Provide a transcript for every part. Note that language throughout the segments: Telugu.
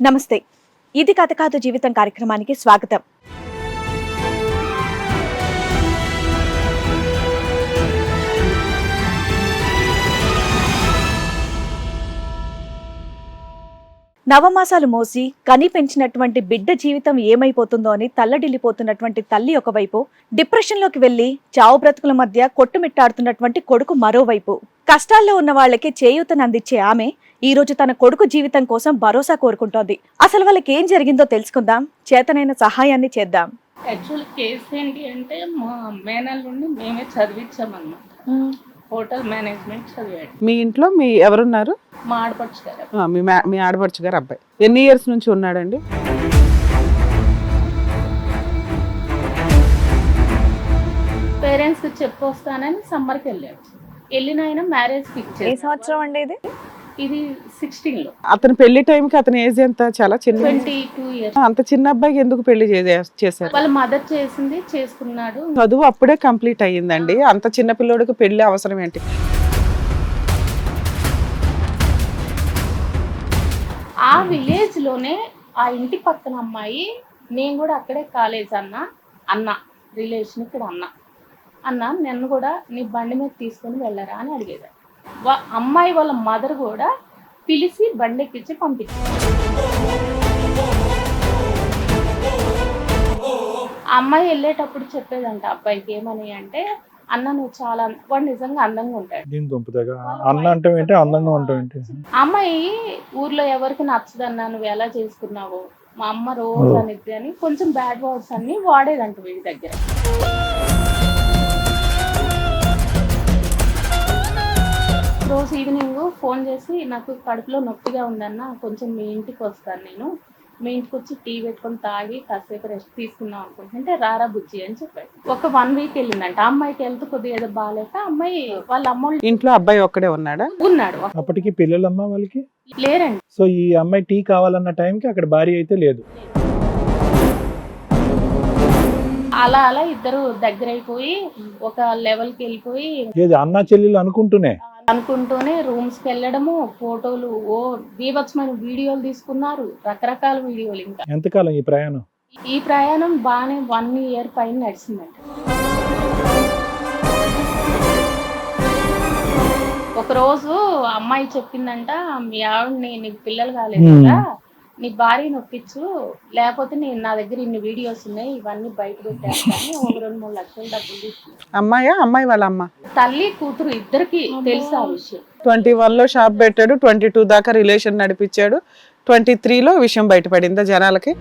నమస్తే. ఇది కథ కాదు జీవితం కార్యక్రమానికి స్వాగతం. నవమాసాలు మోసి కని పెంచినటువంటి బిడ్డ జీవితం ఏమైపోతుందో అని తల్లడిల్లిపోతున్నటువంటి తల్లి ఒకవైపు, డిప్రెషన్లోకి వెళ్లి చావు బ్రతుకుల మధ్య కొట్టుమిట్టాడుతున్నటువంటి కొడుకు మరోవైపు, కష్టాల్లో ఉన్న వాళ్ళకి చేయూతను అందించే ఆమె ఈ రోజు తన కొడుకు జీవితం కోసం భరోసా కోరుకుంటోంది. అసలు వాళ్ళకి ఏం జరిగిందో తెలుసుకుందాం, చేతనైన సహాయాన్ని చేద్దాం. యాక్చువల్ కేసు ఏంటి అంటే మా మేనల్ నుండి మేమే చదివించామన్నమాట. హోటల్ మేనేజ్మెంట్ చదివాడు. మీ ఇంట్లో మీ ఎవరున్నారు? మా ఆడపడుచు గారు. మీ ఆడపడుచు గారు అబ్బాయి ఎన్ని ఇయర్స్ నుంచి ఉన్నాడండి? పేరెంట్స్ చెప్పొస్తానని సమ్మర్కి వెళ్ళాడు. వెళ్ళిన ఆయన మ్యారేజ్ ఫిక్స్ ఏ సంవత్సరం అండి ఇది? ఇది 16లో. అతని పెళ్లి టైంకి అతని ఏజ్ ఎంత? చాలా చిన్న. 22 years. అంత చిన్న అబ్బాయికి ఎందుకు పెళ్లి చేశారు? వాళ్ళ మదర్ చేసింది, చేసుకున్నాడు. చదువు అప్పుడే కంప్లీట్ అయ్యిందండి. అంత చిన్న పిల్లోడికి పెళ్లి అవసరం ఏంటి? ఆ విలేజ్ లోనే ఆ ఇంటి పక్కన అమ్మాయి, నేను కూడా అక్కడే కాలేజ్ అన్న రిలేషన్ ఇక్కడ అన్న నన్ను కూడా నీ బండి మీద తీసుకొని వెళ్ళరా అని అడిగేది. అమ్మాయి వాళ్ళ మదర్ కూడా పిలిచి బండి ఎక్కించి పంపించారు. అమ్మాయి వెళ్ళేటప్పుడు చెప్పేదంట అబ్బాయికి ఏమని అంటే, అన్న నువ్వు చాలా వాడు నిజంగా అందంగా ఉంటాడు. అమ్మాయి ఊర్లో ఎవరికి నచ్చదన్నా నువ్వు ఎలా చేసుకున్నావు, మా అమ్మ రోజు అనిద్ది అని కొంచెం బ్యాడ్ వర్డ్స్ అన్ని వాడేదంట వీడి దగ్గర. రోజు ఈవినింగ్ ఫోన్ చేసి నాకు కడుపులో నొప్పిగా ఉందన్న, కొంచెం మీ ఇంటికి వస్తాను, నేను మీ ఇంటికి వచ్చి టీ పెట్టుకొని తాగి కాసేపు రెస్ట్ తీసుకుందాం అనుకుంటుంటే రారా బుజ్జి అని చెప్పాడు. ఒక 1 week వెళ్ళిందంట. అమ్మాయికి వెళ్తూ కొద్దిగా ఏదో బాగాలేక అమ్మాయి వాళ్ళ అమ్మ ఇంట్లో అబ్బాయి ఒక్కడే ఉన్నాడు. అప్పటికి పిల్లలమ్మ వాళ్ళకి లేరండి. సో ఈ అమ్మాయి టీ కావాలన్న టైంకి అక్కడ భార్య అయితే లేదు. అలా అలా ఇద్దరు దగ్గర అయిపోయి ఒక లెవెల్కి వెళ్ళిపోయి ఏది అన్నా చెల్లెలు అనుకుంటూనే రూమ్స్కి వెళ్ళడము, ఫోటోలు, బీభత్సమైన వీడియోలు తీసుకున్నారు, రకరకాల వీడియోలు. ఇంకా ఎంతకాలం ఈ ప్రయాణం బాగానే 1 year పైన నడిచిందంట. ఒకరోజు అమ్మాయి చెప్పిందంట, మీ ఆవిడని నీకు పిల్లలు కాలేదు కదా, నీ భార్య నొప్పించు, లేకపోతే నేను నా దగ్గర ఇన్ని వీడియోస్ ఉన్నాయి, ఇవన్నీ బయట పెట్టేస్తాను, 2-3 లక్షలు డబ్బులు తీసుకున్నాను. అమ్మాయి వాళ్ళ అమ్మ, తల్లి కూతురు ఇద్దరికి తెలుసు ఆ విషయం. 21లో షాప్ పెట్టాడు, 22 దాకా రిలేషన్ నడిపించాడు, 23లో విషయం బయటపడిందా జనాలకి?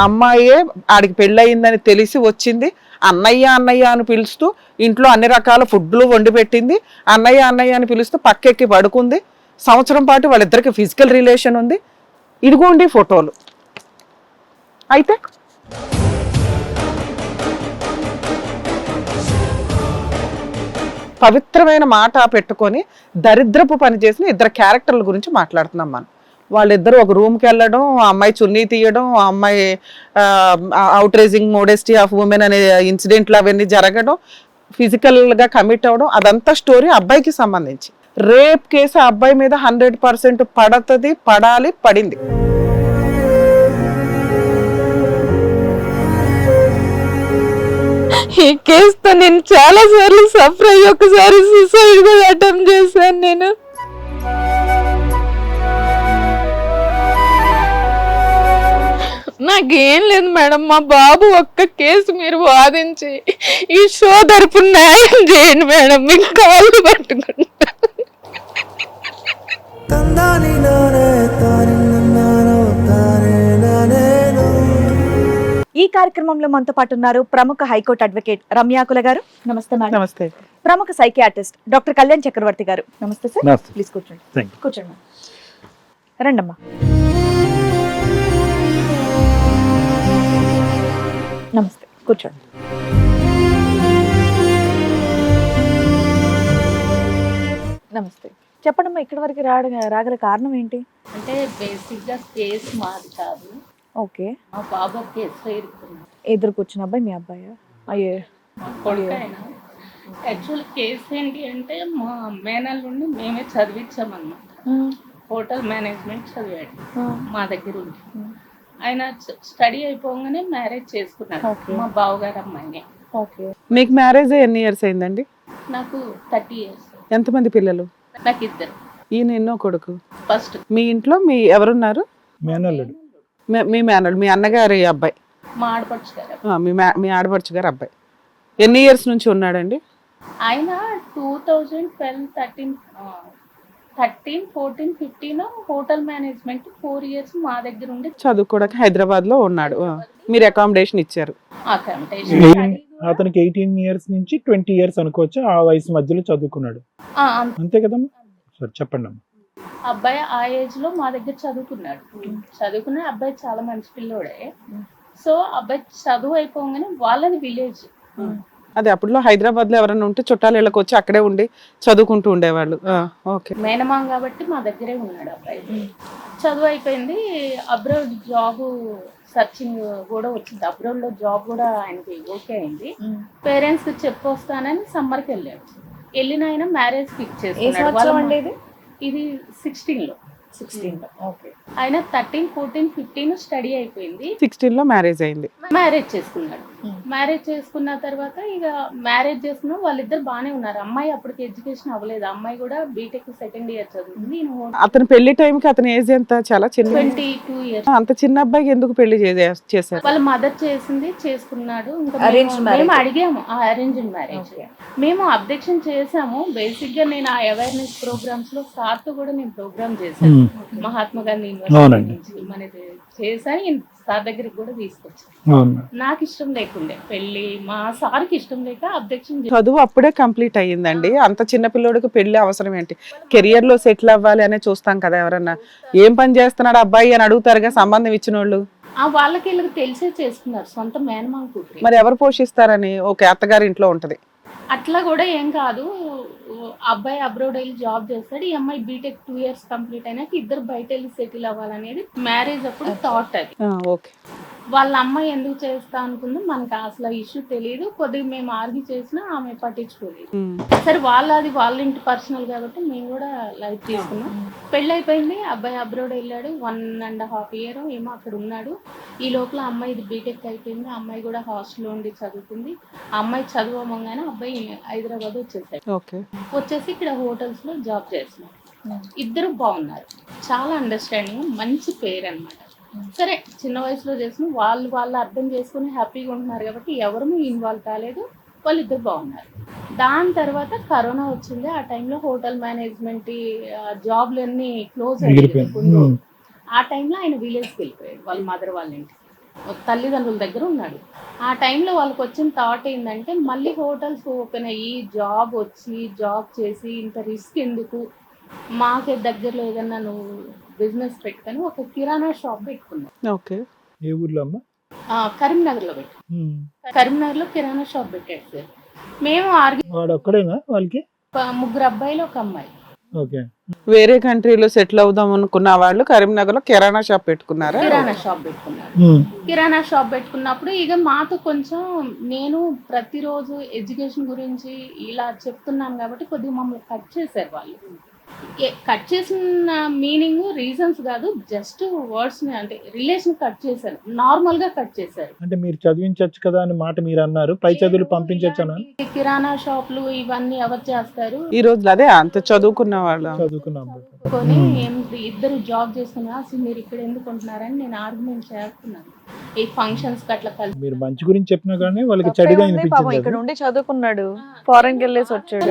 అమ్మాయే ఆడికి పెళ్ళయిందని తెలిసి వచ్చింది, అన్నయ్య అని పిలుస్తూ ఇంట్లో అన్ని రకాల ఫుడ్లు వండి పెట్టింది, అన్నయ్య అని పిలుస్తూ పక్కెక్కి పడుకుంది. సంవత్సరం పాటు వాళ్ళిద్దరికి ఫిజికల్ రిలేషన్ ఉంది. ఇదిగోండి ఫోటోలు. అయితే పవిత్రమైన మాట పెట్టుకొని దరిద్రపు పని చేసిన 2 క్యారెక్టర్ల గురించి మాట్లాడుతున్నాం మనం. వాళ్ళిద్దరూ ఒక రూమ్కి వెళ్ళడం, ఆ అమ్మాయి చున్నీ తీయడం, ఆ అమ్మాయి అవుట్రేజింగ్ మోడెస్టీ ఆఫ్ ఉమెన్ అనే ఇన్సిడెంట్లు అవన్నీ జరగడం, ఫిజికల్గా కమిట్ అవ్వడం, అదంతా స్టోరీ అబ్బాయికి సంబంధించి. రేప్ కేసు ఆ అబ్బాయి మీద 100% పడుతుంది, పడాలి, పడింది. ఈ కేసుతో నేను చాలా సార్లు సఫర్ అయ్యి ఒకసారి సూసైడ్ కూడా అటెంప్ట్ చేశాను. నేను నాకేం లేదు మేడం, మా బాబు ఒక్క కేసు మీరు వాదించి ఈ షో తరపు న్యాయం చేయండి మేడం, మీకు కాళ్ళు పట్టుకుంటా. ఈ కార్యక్రమంలో మనతో పాటు ఉన్నారు ప్రముఖ హైకోర్టు అడ్వకేట్ రమ్యాకుల గారు. నమస్తే మేడం. నమస్తే. ప్రముఖ సైకియాట్రిస్ట్ డాక్టర్ కళ్యాణ్ చక్రవర్తి గారు. నమస్తే సార్. ప్లీజ్ కూర్చోండి. కూర్చోండి. రండమ్మా. నమస్తే, కూర్చోండి. నమస్తే. చెప్పండమ్మా, ఇక్కడి వరకు రాగల కారణం ఏంటి? అంటే బేసిక్ గా కేసు మాది కాదు. ఓకే. మా బాబు కేసులో ఇరుక్కున్నాడు. ఎదురు కూర్చున్న అబ్బాయి మీ అబ్బాయా? అయ్యే. కొడుకు ఆయన యాక్చువల్ కేసు ఏంటి అంటే మా మేనల్ నుండి మేమే చదివించామన్నమాట. హోటల్ మేనేజ్మెంట్ చదివాడు మా దగ్గర ఉంది. ఆయన స్టడీ అయిపోగానే మ్యారేజ్ చేసుకున్నాడు మా బావగారు అమ్మాయిని. మీకు మ్యారేజ్ ఎన్ని ఇయర్స్ అయిందండి? నాకు 30 years. ఎంతమంది పిల్లలు? నాకు 2. ఈయన ఎన్నో కొడుకు? ఫస్ట్ మీ ఇంట్లో మీ ఎవరున్నారు? మేనల్లుడు. మీ మేనల్, మీ అన్నగారి అబ్బాయి, మా ఆడపడుచు గారు. మీ ఆడపడుచు గారు అబ్బాయి ఎన్ని ఇయర్స్ నుంచి ఉన్నాడండి? ఆయన 2012, 13, 14, 15 హోటల్ మేనేజ్మెంట్ 4 years మా దగ్గర ఉండి చదువుకోవడానికి హైదరాబాద్ లో ఉన్నాడు. మీరు అకామిడేషన్ ఇచ్చారు. అతనికి 18 years నుంచి 20 years అనుకోవచ్చు, ఆ వయసు మధ్యలో చదువుకున్నాడు. అంతే కదమ్మా? సరే చెప్పండి అమ్మా. అబ్బాయి ఆ ఏజ్ లో మా దగ్గర చదువుకున్నాడు. చదువుకున్న అబ్బాయి చాలా మంచి పిల్లోడే. సో అబ్బాయి చదువు అయిపోగానే వాళ్ళది విలేజ్. అదే అప్పుడులో హైదరాబాద్ లో ఎవరైనా ఉంటే చుట్టాలు ఇళ్ళకి వచ్చి అక్కడే ఉండి చదువుకుంటూ ఉండేవాళ్ళు. ఓకే. మేనమామ కాబట్టి మా దగ్గరే ఉన్నాడు అబ్బాయి. చదువు అయిపోయింది. అబ్రాడ్ జాబ్ సర్చింగ్ కూడా వచ్చింది. అబ్రాడ్ లో జాబ్ కూడా ఆయనకి ఓకే అయింది. పేరెంట్స్ కి చెప్పొస్తానని సమ్మర్కి వెళ్ళాడు. వెళ్ళిన ఆయన మ్యారేజ్ ఫిక్స్ చేసుకున్నాడు. ఇది 16 లో. ఆయన 13, 14, 15 స్టడీ అయిపోయింది. 16 లో మ్యారేజ్ అయింది. మ్యారేజ్ చేసుకున్నాడు. మ్యారేజ్ చేసుకున్న తర్వాత ఇక మ్యారేజ్ చేసుకున్న వాళ్ళిద్దరు బానే ఉన్నారు. అమ్మాయి అప్పటికి ఎడ్యుకేషన్ అవ్వలేదు. అమ్మాయి కూడా బీటెక్ 2nd year చదువుతుంది. అతని పెళ్లి టైంకి అతని ఏజ్ ఎంత? చాలా చిన్న. 22 years. అంత చిన్న అబ్బాయికి ఎందుకు పెళ్లి చేశారు? వాళ్ళ మదర్ చేసింది, చేసుకున్నాడు. ఇంకా మేము అడిగాము అరేంజ్డ్ మ్యారేజ్. మేము అబ్జెక్షన్ చేసాము. బేసిక్ గా నేను ఆ అవేర్నెస్ ప్రోగ్రామ్స్ లో సార్ తో కూడా నేను ప్రోగ్రామ్ చేశాను. మహాత్మా గాంధీ యూనివర్సిటీ నుంచి మనది చేశాను. సార్ దగ్గరికి కూడా తీసుకొచ్చాను. నాకు ఇష్టం లేకుండే పెళ్లి, మా సార్కి ఇష్టం లేక అబ్జెక్షన్. చదువు అప్పుడే కంప్లీట్ అయ్యిందండి. అంత చిన్న పిల్లోడికి పెళ్లి అవసరం ఏంటి? కెరియర్ లో సెటిల్ అవ్వాలి అనే చూస్తాం కదా. ఎవరన్నా ఏం పని చేస్తున్నాడు అబ్బాయి అని అడుగుతారుగా సంబంధం ఇచ్చిన వాళ్ళు. వాళ్ళకి వీళ్ళకి తెలిసే చేసుకున్నారు. సొంత మేనమామ కూతురు. మరి ఎవరు పోషిస్తారని? ఓకే, అత్తగారి ఇంట్లో ఉంటది. అట్లా కూడా ఏం కాదు. అబ్బాయి అబ్రాడ్ వెళ్ళి జాబ్ చేస్తాడు. ఈ అమ్మాయి బీటెక్ 2 years కంప్లీట్ అయినాక ఇద్దరు బయట వెళ్ళి సెటిల్ అవ్వాలనేది మ్యారేజ్ అప్పుడు థాట్. అది ఓకే. వాళ్ళ అమ్మాయి ఎందుకు చేస్తా అనుకుందో మనకు అసలు ఇష్యూ తెలియదు. కొద్దిగా మేము ఆర్గ్యూ చేసినా ఆమె పట్టించుకోలేదు. సరే అది వాళ్ళ ఇంటి పర్సనల్ కాబట్టి మేము కూడా లైట్ తీసుకున్నాం. పెళ్ళి అయిపోయింది. అబ్బాయి అబ్రాడ్ వెళ్ళాడు. 1.5 year ఏమో అక్కడ ఉన్నాడు. ఈ లోపల అమ్మాయిది బీటెక్ అయిపోయింది. అమ్మాయి కూడా హాస్టల్లో ఉండి చదువుకుంది. ఆ అమ్మాయి చదువుకోగానే అబ్బాయి హైదరాబాద్ వచ్చేసాడు. వచ్చేసి ఇక్కడ హోటల్స్ లో జాబ్ చేస్తున్నారు. ఇద్దరు బాగున్నారు. చాలా అండర్స్టాండింగ్, మంచి పేరు అన్నమాట. సరే చిన్న వయసులో చేసిన వాళ్ళు అర్థం చేసుకుని హ్యాపీగా ఉంటున్నారు కాబట్టి ఎవరు ఇన్వాల్వ్ కాలేదు. వాళ్ళిద్దరు బాగున్నారు. దాని తర్వాత కరోనా వచ్చింది. ఆ టైంలో హోటల్ మేనేజ్మెంట్ జాబ్లన్నీ క్లోజ్ అయిపోయాయి. ఆ టైంలో ఆయన విలేజ్కి వెళ్ళిపోయాడు. వాళ్ళ మదర్ వాళ్ళ ఇంటికి, తల్లిదండ్రుల దగ్గర ఉన్నాడు. ఆ టైంలో వాళ్ళకి వచ్చిన థాట్ ఏంటంటే మళ్ళీ హోటల్స్ ఓపెన్ అయ్యి జాబ్ చేసి ఇంత రిస్క్ ఎందుకు, మాకే దగ్గరలో ఏదన్నా నువ్వు బిజినెస్ పెట్టుకొని ఒక కిరాణా షాప్ పెట్టుకున్నాం. ఓకే. ఏ ఊర్లో అమ్మా? కరీంనగర్లో పెట్టు. కరీంనగర్లో కిరాణా షాప్ పెట్టాడు సార్. మేము వాడు ఒక్కడేనా? వాళ్ళకి 3 అబ్బాయిలు 1 అమ్మాయి. ఓకే. వేరే కంట్రీలో సెటిల్ అవుదాం అనుకున్న వాళ్ళు కరీంనగర్ లో కిరాణా షాప్ పెట్టుకున్నారా? కిరాణా షాప్ పెట్టుకున్నారు. కిరాణా షాప్ పెట్టుకున్నప్పుడు ఇక మాతో కొంచెం నేను ప్రతిరోజు ఎడ్యుకేషన్ గురించి ఇలా చెప్తున్నాను కాబట్టి కొద్దిగా మమ్మల్ని కట్ చేశారు వాళ్ళు. కట్ చేసిన మీనింగ్ రీజన్స్ కాదు, జస్ట్ వర్డ్స్ అంటే రిలేషన్ కట్ చేశారు. నార్మల్ గా కట్ చేశారు. అంటే మీరు చదివించవచ్చు కదా అని మాట మీరు అన్నారు. పై చదువులు పంపించొచ్చా? కిరాణా షాపులు ఇవన్నీ ఎవరు చేస్తారు ఈ రోజులు? అదే అంత చదువుకున్న వాళ్ళు కొని ఇద్దరు జాబ్ చేస్తున్నా. అసలు మీరు ఇక్కడ ఎందుకు ఉంటున్నారని నేను ఆర్గ్యుమెంట్ చేస్తున్నాను. ఈ ఫంక్షన్స్ అట్లా కలిసి మీరు మంచి గురించి చెప్పినా కానీ వాళ్ళకి చెడుగా అనిపించింది. ఇక్కడ ఉండి చదువుకున్నాడు, ఫారెన్ వెళ్ళేసి వచ్చాడు.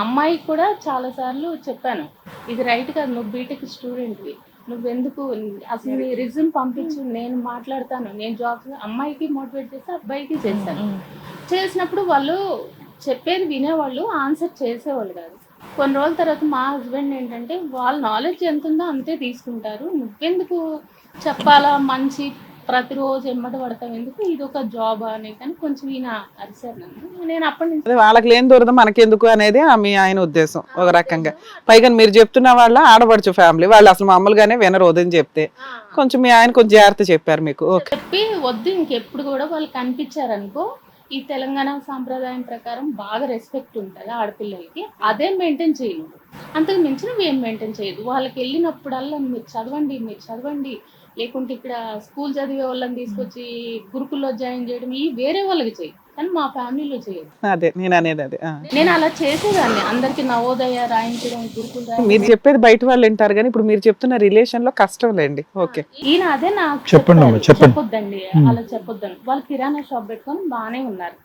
అమ్మాయికి కూడా చాలా సార్లు చెప్పాను, ఇది రైట్ కాదు, నువ్వు బీటెక్ స్టూడెంట్వి, నువ్వెందుకు అసలు నీ రిజ్యూమ్ పంపించు, నేను మాట్లాడతాను, నేను జాబ్. అమ్మాయికి మోటివేట్ చేసి అబ్బాయికి చేశాను. చేసినప్పుడు వాళ్ళు చెప్పేది వినేవాళ్ళు, ఆన్సర్ చేసేవాళ్ళు కాదు. కొన్ని రోజుల తర్వాత మా హస్బెండ్ ఏంటంటే వాళ్ళ నాలెడ్జ్ ఎంత ఉందో అంతే తీసుకుంటారు, నువ్వెందుకు చెప్పాలా, మంచి ప్రతిరోజు ఎమ్మట పడతాం ఎందుకు, ఇది ఒక జాబ్ అనే. కానీ కొంచెం ఈయన అరిశారు నన్ను. నేను అప్పటి నుంచి వాళ్ళకి లేని దూరద మనకెందుకు అనేది మీ ఆయన ఉద్దేశం ఒక రకంగా. పైగా మీరు చెప్తున్న వాళ్ళ ఆడపడుచు ఫ్యామిలీ వాళ్ళు అసలు మామూలుగానే వినరు వద్దని చెప్తే కొంచెం మీ ఆయన కొంచెం జాగ్రత్త చెప్పారు మీకు. చెప్పి వద్దు ఇంకెప్పుడు కూడా వాళ్ళు కనిపించారనుకో ఈ తెలంగాణ సాంప్రదాయం ప్రకారం బాగా రెస్పెక్ట్ ఉంటుంది ఆడపిల్లలకి, అదే మెయింటైన్ చేయలేదు. అంతకు మించి నువ్వు ఏం మెయింటైన్ చేయదు. వాళ్ళకి వెళ్ళినప్పుడల్లా మీరు చదవండి, లేకుంటే ఇక్కడ స్కూల్ చదివే వాళ్ళని తీసుకొచ్చి గురుకుల్లో జాయిన్ చేయడం ఈ వేరే వాళ్ళకి చేయి, కానీ మా ఫ్యామిలీలో చేయదు. అదే నేను అనేది అదే. నేను అలా చేసేదాన్ని, అందరికి నవోదయ రాయించడం, గురుకులు రాయించడం. మీరు చెప్పేది బయట వాళ్ళు వింటారు కానీ ఇప్పుడు మీరు చెప్తున్న రిలేషన్ లో కష్టం లేండి. ఓకే ఈయన అదే నాకు చెప్పండి అమ్మా, చెప్పండి. చెప్పొద్దండి, అలా చెప్పొద్దండి. వాళ్ళు కిరాణా షాప్ పెట్టుకొని బాగానే ఉన్నారు.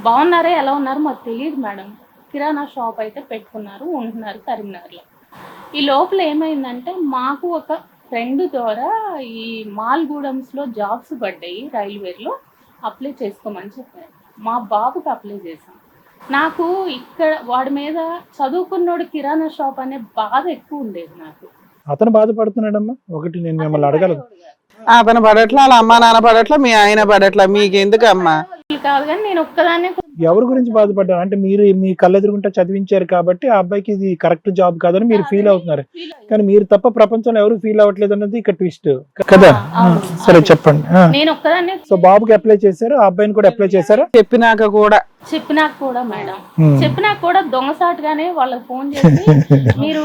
బాగున్నారా ఎలా ఉన్నారు మాకు తెలియదు మేడం. కిరాణా షాప్ అయితే పెట్టుకున్నారు, ఉంటున్నారు కరీంనగర్లో. ఈ లోపల ఏమైందంటే మాకు ఒక ఫ్రెండ్ ద్వారా ఈ మాల్గూడెంస్లో జాబ్స్ పడ్డాయి, రైల్వేలో అప్లై చేసుకోమని చెప్పారు. మా బాబుకి అప్లై చేశాం. నాకు ఇక్కడ వాడి మీద చదువుకున్నోడు కిరాణా షాప్ అనే బాధ ఎక్కువ ఉండేది నాకు. అతను బాధపడుతున్నాడమ్మా. ఒకటి నేను మిమ్మల్ని అడగలను. అతను పడట్లా, వాళ్ళ అమ్మ నాన్న పడట్లా, మీ ఆయన పడట్లా, మీకు ఎందుకు అమ్మా? కాదు కానీ నేను ఒక్కదాన్నే. ఎవరి గురించి బాధపడ్డారు అంటే మీరు మీ కళ్ళెదురుగుంటా చదివించారు కాబట్టి ఆ అబ్బాయికి ఇది కరెక్ట్ జాబ్ కాదని మీరు ఫీల్ అవుతున్నారు, కానీ మీరు తప్ప ప్రపంచంలో ఎవరు ఫీల్ అవ్వట్లేదు అన్నది ఇక్కడ ట్విస్ట్ కదా. సరే చెప్పండి. నేను ఒక్కదాన్నే. సో బాబుకి అప్లై చేశారు, ఆ అబ్బాయిని కూడా అప్లై చేశారా? చెప్పినాక కూడా మేడం చెప్పినాక కూడా దొంగసాటుగానే వాళ్ళకి ఫోన్ చేసి మీరు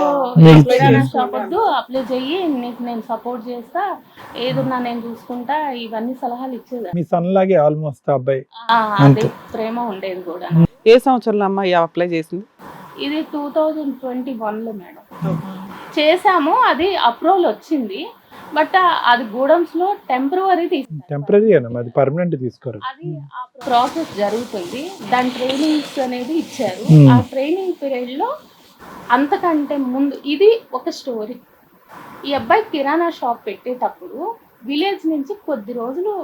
కిరాణా షాప్ వద్దు, అప్లై చెయ్యి, నీకు నేను సపోర్ట్ చేస్తా, ఏదున్నా నేను చూసుకుంటా, ఇవన్నీ సలహాలు ఇచ్చేదా. మీ సన్ లాగే ఆల్మోస్ట్ ఆ అబ్బాయి. అదే ప్రేమ ఉండేది కూడా. ఏ సంవత్సరంలో అమ్మాయి అప్లై చేసింది? ఇది 2021లో మేడం చేసాము. అది అప్రూవల్ వచ్చింది, బట్ అది గూడెమ్స్ లో టెంపరరీ అది పర్మనెంట్ తీసుకోరు. అది ఆ ప్రాసెస్ జరుగుతుంది. దాని ట్రైనింగ్స్ అనేది ఇచ్చారు. ఆ ట్రైనింగ్ పీరియడ్ లో అంతకంటే ముందు ఇది ఒక స్టోరీ. ఈ అబ్బాయి కిరాణా షాప్ పెట్టేటప్పుడు విలేజ్ నుంచి కొద్ది రోజులు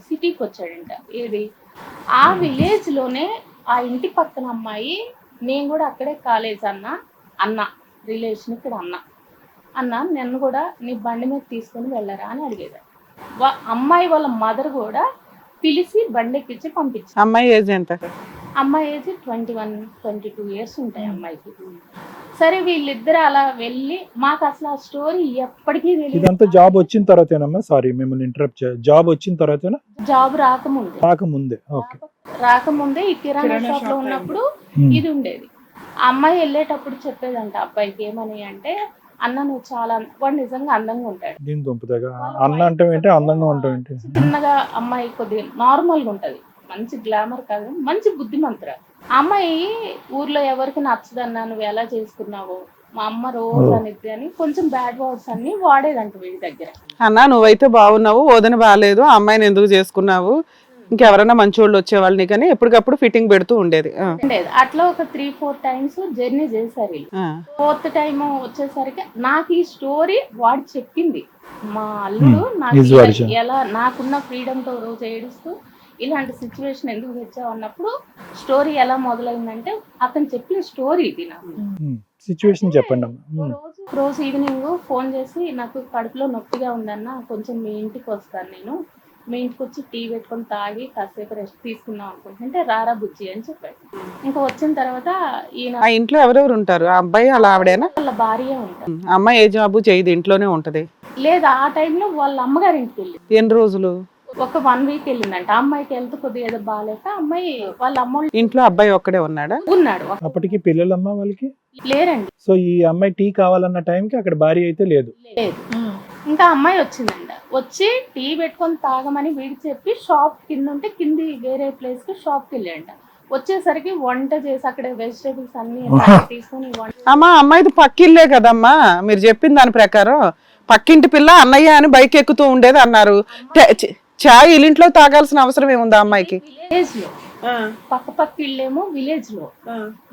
సిటీకి వచ్చాడంట. ఏది ఆ విలేజ్ లోనే ఆ ఇంటి పక్కన అమ్మాయి, నేను కూడా అక్కడే కాలేజ్ అన్న రిలేషన్ ఇక్కడ అన్న నన్ను కూడా నీ బండి మీద తీసుకొని వెళ్ళరా అని అడిగేది. అమ్మాయి వాళ్ళ మదర్ కూడా పిలిచి బండి ఎక్కించి పంపించారు. అమ్మాయి ఏజ్ ఎంత? అమ్మాయి ఏజ్ 21-22 ఇయర్స్ ఉంటాయి అమ్మాయికి. సరే వీళ్ళిద్దరు అలా వెళ్ళి, మాకు అసలు ఆ స్టోరీ ఎప్పటికీ తెలియదు. ఇదంతా జాబ్ వచ్చిన తర్వాతేనమ్మా? సారీ మిమ్మల్ని ఇంటరప్ట్ చేయ. జాబ్ వచ్చిన తర్వాతేనా? జాబ్ రాకముందే. ఓకే. రాకముందే ఈ కిరాణా షాప్ లో ఉన్నప్పుడు ఇది ఉండేది. ఆ అమ్మాయి వెళ్ళేటప్పుడు చెప్పేదంట అబ్బాయికి ఏమని అంటే, అన్న నువ్వు చాలా, వాడు నిజంగా అందంగా ఉంటాడు. దీని దుంపదగా అన్న అంటే ఏంటి, అందంగా ఉంటావు ఏంటి? చిన్నగా అమ్మాయి కొద్దిగా నార్మల్ గా ఉంటది, మంచి గ్లామర్ కాదు, మంచి బుద్ధిమంతురా. అమ్మాయి ఊర్లో ఎవరికి నచ్చదన్నా నువ్వు ఎలా చేసుకున్నావు, మా అమ్మ రోజు అనేది అని కొంచెం బ్యాడ్ వర్డ్స్ అన్ని వాడేదంట వీడి దగ్గర. అన్నా నువ్వైతే బాగున్నావు, వదిన బాగాలేదు, ఆ అమ్మాయిని ఎందుకు చేసుకున్నావు, ఇంకెవరైనా మంచి వాళ్ళు వచ్చేవాళ్ళని, కానీ ఎప్పటికప్పుడు ఫిట్టింగ్ పెడుతూ ఉండేది. అట్లా ఒక 3-4 టైమ్స్ జర్నీ చేశారు. 4th టైం వచ్చేసరికి నాకు ఈ స్టోరీ వాడు చెప్పింది. మా అల్లుడు నాకు ఎలా నాకున్న ఫ్రీడమ్ తో రోజు ఏడుస్తూ ఇలాంటి సిచ్యువేషన్ ఎందుకు తెచ్చావు అన్నప్పుడు స్టోరీ ఎలా మొదలైందంటే అతను చెప్పిన స్టోరీ ఇది. నాకు సిచ్యువేషన్ చెప్పండి. రోజు ఈవినింగ్ ఫోన్ చేసి, నాకు కడుపులో నొప్పిగా ఉందన్న, కొంచెం మీ ఇంటికి వస్తాను, నేను మీ ఇంటికి వచ్చి టీ పెట్టుకొని తాగి కాసేపు రెస్ట్ తీసుకుందాం అనుకుంటుంటే రారా బుజ్జి అని చెప్పాడు. ఇంకా వచ్చిన తర్వాత ఈయన, ఆ ఇంట్లో ఎవరెవరు ఉంటారు? ఆ అబ్బాయి అలా ఆవిడేనా? వాళ్ళ భార్య ఉంటారు. అమ్మాయి ఏ జాబు చేయదు, ఇంట్లోనే ఉంటది. లేదు, ఆ టైంలో వాళ్ళ అమ్మగారి ఇంటికి వెళ్ళింది. ఎన్ని రోజులు? ఒక 1 వీక్ వెళ్ళిందంట. అమ్మాయికి హెల్త్ కొద్దిగా ఏదో బాగాలేక అమ్మాయి వాళ్ళ అమ్మ ఇంట్లో అబ్బాయి ఒక్కడే ఉన్నాడు. అప్పటికి పిల్లలమ్మా వాళ్ళకి లేరండి. సో ఈ అమ్మాయి టీ కావాలన్న టైంకి అక్కడ భార్య అయితే లేదు. ఇంకా అమ్మాయి వచ్చిందంట. వచ్చి టీ పెట్టుకొని తాగమని వీడికి చెప్పి షాప్ కింద ఉంటే కింది వేరే ప్లేస్ కి షాప్ కి వెళ్ళంట. వచ్చేసరికి వంట చేసి అక్కడ వెజిటేబుల్స్ అన్ని తీసుకొని, అమ్మా అమ్మాయిది పక్కిల్లే కదమ్మా, మీరు చెప్పిన దాని ప్రకారం పక్కింటి పిల్ల అన్నయ్య అని బైక్ ఎక్కుతూ ఉండేది అన్నారు. చాయ్ ఇల్లింట్లో తాగాల్సిన అవసరం ఏముంది ఆ అమ్మాయికి? విలేజ్ లో పక్క ఇళ్ళేమో విలేజ్ లో,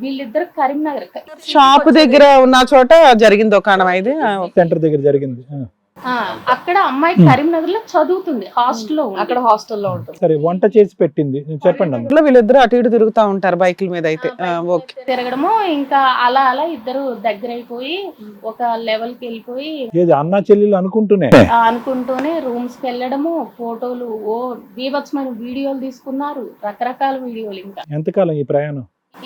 వీళ్ళిద్దరు కరీంనగర్ షాప్ దగ్గర ఉన్న చోట జరిగింది దుకాణం. ఇది సెంటర్ దగ్గర జరిగింది. అక్కడ అమ్మాయి కరీంనగర్ లో చదువుతుంది, హాస్టల్లో, అక్కడ హాస్టల్లో ఉంటుంది. సరే వంట చేసి పెట్టింది చెప్పండి. వీళ్ళిద్దరు అటు ఇటు తిరుగుతా ఉంటారు బైకుల మీద. అయితే తిరగడము, ఇంకా అలా అలా ఇద్దరు దగ్గర అయిపోయి ఒక లెవెల్ కి వెళ్ళిపోయి అన్నా చెల్లెలు అనుకుంటూనే రూమ్స్ కి వెళ్ళడము, ఫోటోలు, బీభత్సమైన వీడియోలు తీసుకున్నారు, రకరకాల వీడియోలు. ఇంకా ఎంతకాలం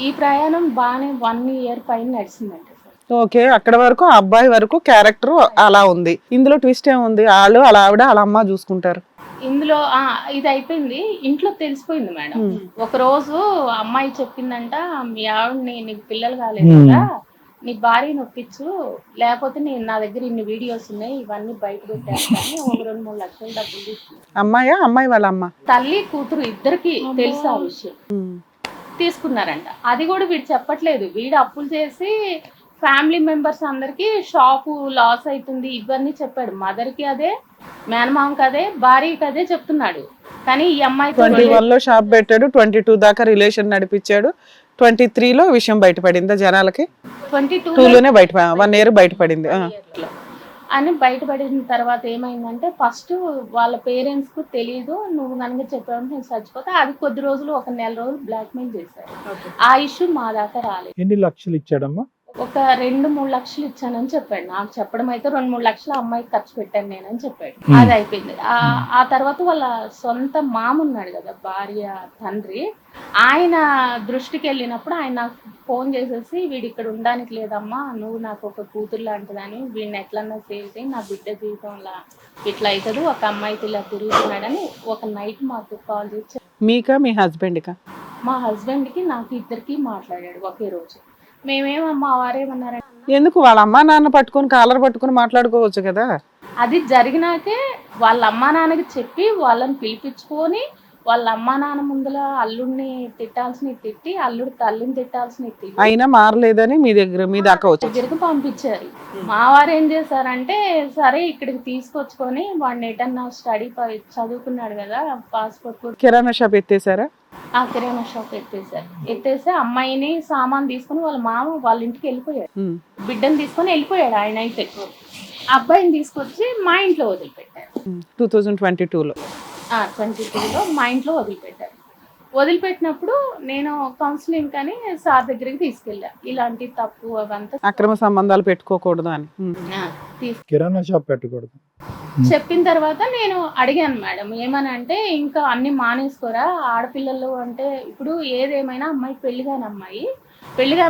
ఈ ప్రయాణం బాగానే 1 year పైన నడిచిందండి. ఓకే, అక్కడ వరకు అబ్బాయి వరకు క్యారెక్టర్ అలా ఉంది. ఇందులో ట్విస్ట్ ఏముంది? వాళ్ళు అలా ఆవిడ అలా అమ్మ చూసుకుంటారు. ఇందులో ఇది అయిపోయింది. ఇంట్లో తెలిసిపోయింది మేడం. ఒక రోజు అమ్మాయి చెప్పిందంట, మీ ఆవిడని నీకు పిల్లలు కాలేదు కదా, నీ భార్య నొప్పించు, లేకపోతే నేను నా దగ్గర ఇన్ని వీడియోస్ ఉన్నాయి, ఇవన్నీ బయట పెట్టాను, ఒక 2-3 లక్షల డబ్బులు తీసుకున్నాను. అమ్మాయి వాళ్ళ అమ్మ తల్లి కూతురు ఇద్దరికి తెలుసు ఆ విషయం. తీసుకున్నారంట. అది కూడా వీడు చెప్పట్లేదు. వీడు అప్పులు చేసి ఫ్యామిలీ మెంబర్స్ అందరికి షాపు లాస్ అవుతుంది ఇవన్నీ చెప్పాడు. మదర్ కి అదే, మేనమామకి అదే, భార్యకి అదే చెప్తున్నాడు. కానీ ఈ అమ్మాయి 21 లో షాప్ పెట్టాడు, 22 దాకా రిలేషన్ నడిపించాడు, 23 లో విషయం బయటపడిందా జనాలకి? 22 లోనే 1 year బయటపడింది. అని బయటపడిన తర్వాత ఏమైందంటే, ఫస్ట్ వాళ్ళ పేరెంట్స్ కు తెలీదు, నువ్వు కనుక చెప్పావంటే నేను చచ్చిపోతా. అది కొద్ది రోజులు, 1 నెల రోజులు బ్లాక్ మెయిల్ చేశారు. ఆ ఇష్యూ మా దాకా రాలేదు. ఎన్ని లక్షలు ఇచ్చాడమ్మా? ఒక 2-3 లక్షలు ఇచ్చానని చెప్పాడు. నాకు చెప్పడం అయితే 2-3 లక్షలు అమ్మాయికి ఖర్చు పెట్టాను నేనని చెప్పాడు. అది అయిపోయింది. ఆ తర్వాత వాళ్ళ సొంత మామ ఉన్నాడు కదా, భార్య తండ్రి, ఆయన దృష్టికి వెళ్ళినప్పుడు ఆయన నాకు ఫోన్ చేసేసి, వీడు ఇక్కడ ఉండడానికి లేదమ్మా, నువ్వు నాకు ఒక కూతురు లాంటిదని, వీడిని ఎట్లన్నా సేవ్ చేయి, నా బిడ్డ జీవితంలో ఇట్లా అవుతుంది, ఒక అమ్మాయికి ఇలా తిరుగుతున్నాడని ఒక నైట్ మాకు కాల్ చేసి, మీకా మీ హస్బెండ్కా? మా హస్బెండ్కి నాకు ఇద్దరికి మాట్లాడాడు ఒకే రోజు. మేమేమమ్మా వారేమన్నారంటే, ఎందుకు వాళ్ళ అమ్మా నాన్న పట్టుకొని కాలర్ పట్టుకొని మాట్లాడుకోవచ్చు కదా. అది జరిగినాకే వాళ్ళ అమ్మా నాన్నకి చెప్పి వాళ్ళని పిలిపించుకొని, వాళ్ళ అమ్మా నాన్న ముందర అల్లుడిని తిట్టాల్సిన తిట్టి, అల్లుడు తల్లిని తిట్టాల్సిన తిట్టి, అయినా మారలేదని మీ దాకా వచ్చి దగ్గరికి పంపించారు. మా వారు ఏం చేశారంటే, సరే ఇక్కడికి తీసుకొచ్చుకొని వాడిని ఎటన్నా స్టడీ చదువుకున్నాడు కదా, పాస్పోర్ట్ కిరాణా షాప్ ఎత్తేసారా? ఆ కిరాణా షాప్ ఎత్తేసి అమ్మాయిని సామాన్ తీసుకుని వాళ్ళ మామ వాళ్ళ ఇంటికి వెళ్ళిపోయాడు. బిడ్డను తీసుకొని వెళ్ళిపోయాడు ఆయన. అయితే అబ్బాయిని తీసుకొచ్చి మా ఇంట్లో వదిలిపెట్టారు. 2022లో 22లో మా ఇంట్లో వదిలిపెట్టారు. వదిలిపెట్టినప్పుడు నేను కౌన్సిలింగ్ అని సార్ దగ్గరికి తీసుకెళ్ళా. ఇలాంటి తప్పు అవంతా అక్రమ సంబంధాలు పెట్టుకోకూడదు అని కిరాణా షాప్ పెట్టకూడదు చెప్పిన తర్వాత నేను అడిగాను మేడం, ఏమని అంటే, ఇంకా అన్ని మానేసుకోరా ఆడపిల్లలు అంటే, ఇప్పుడు ఏదేమైనా అమ్మాయి పెళ్లిగాని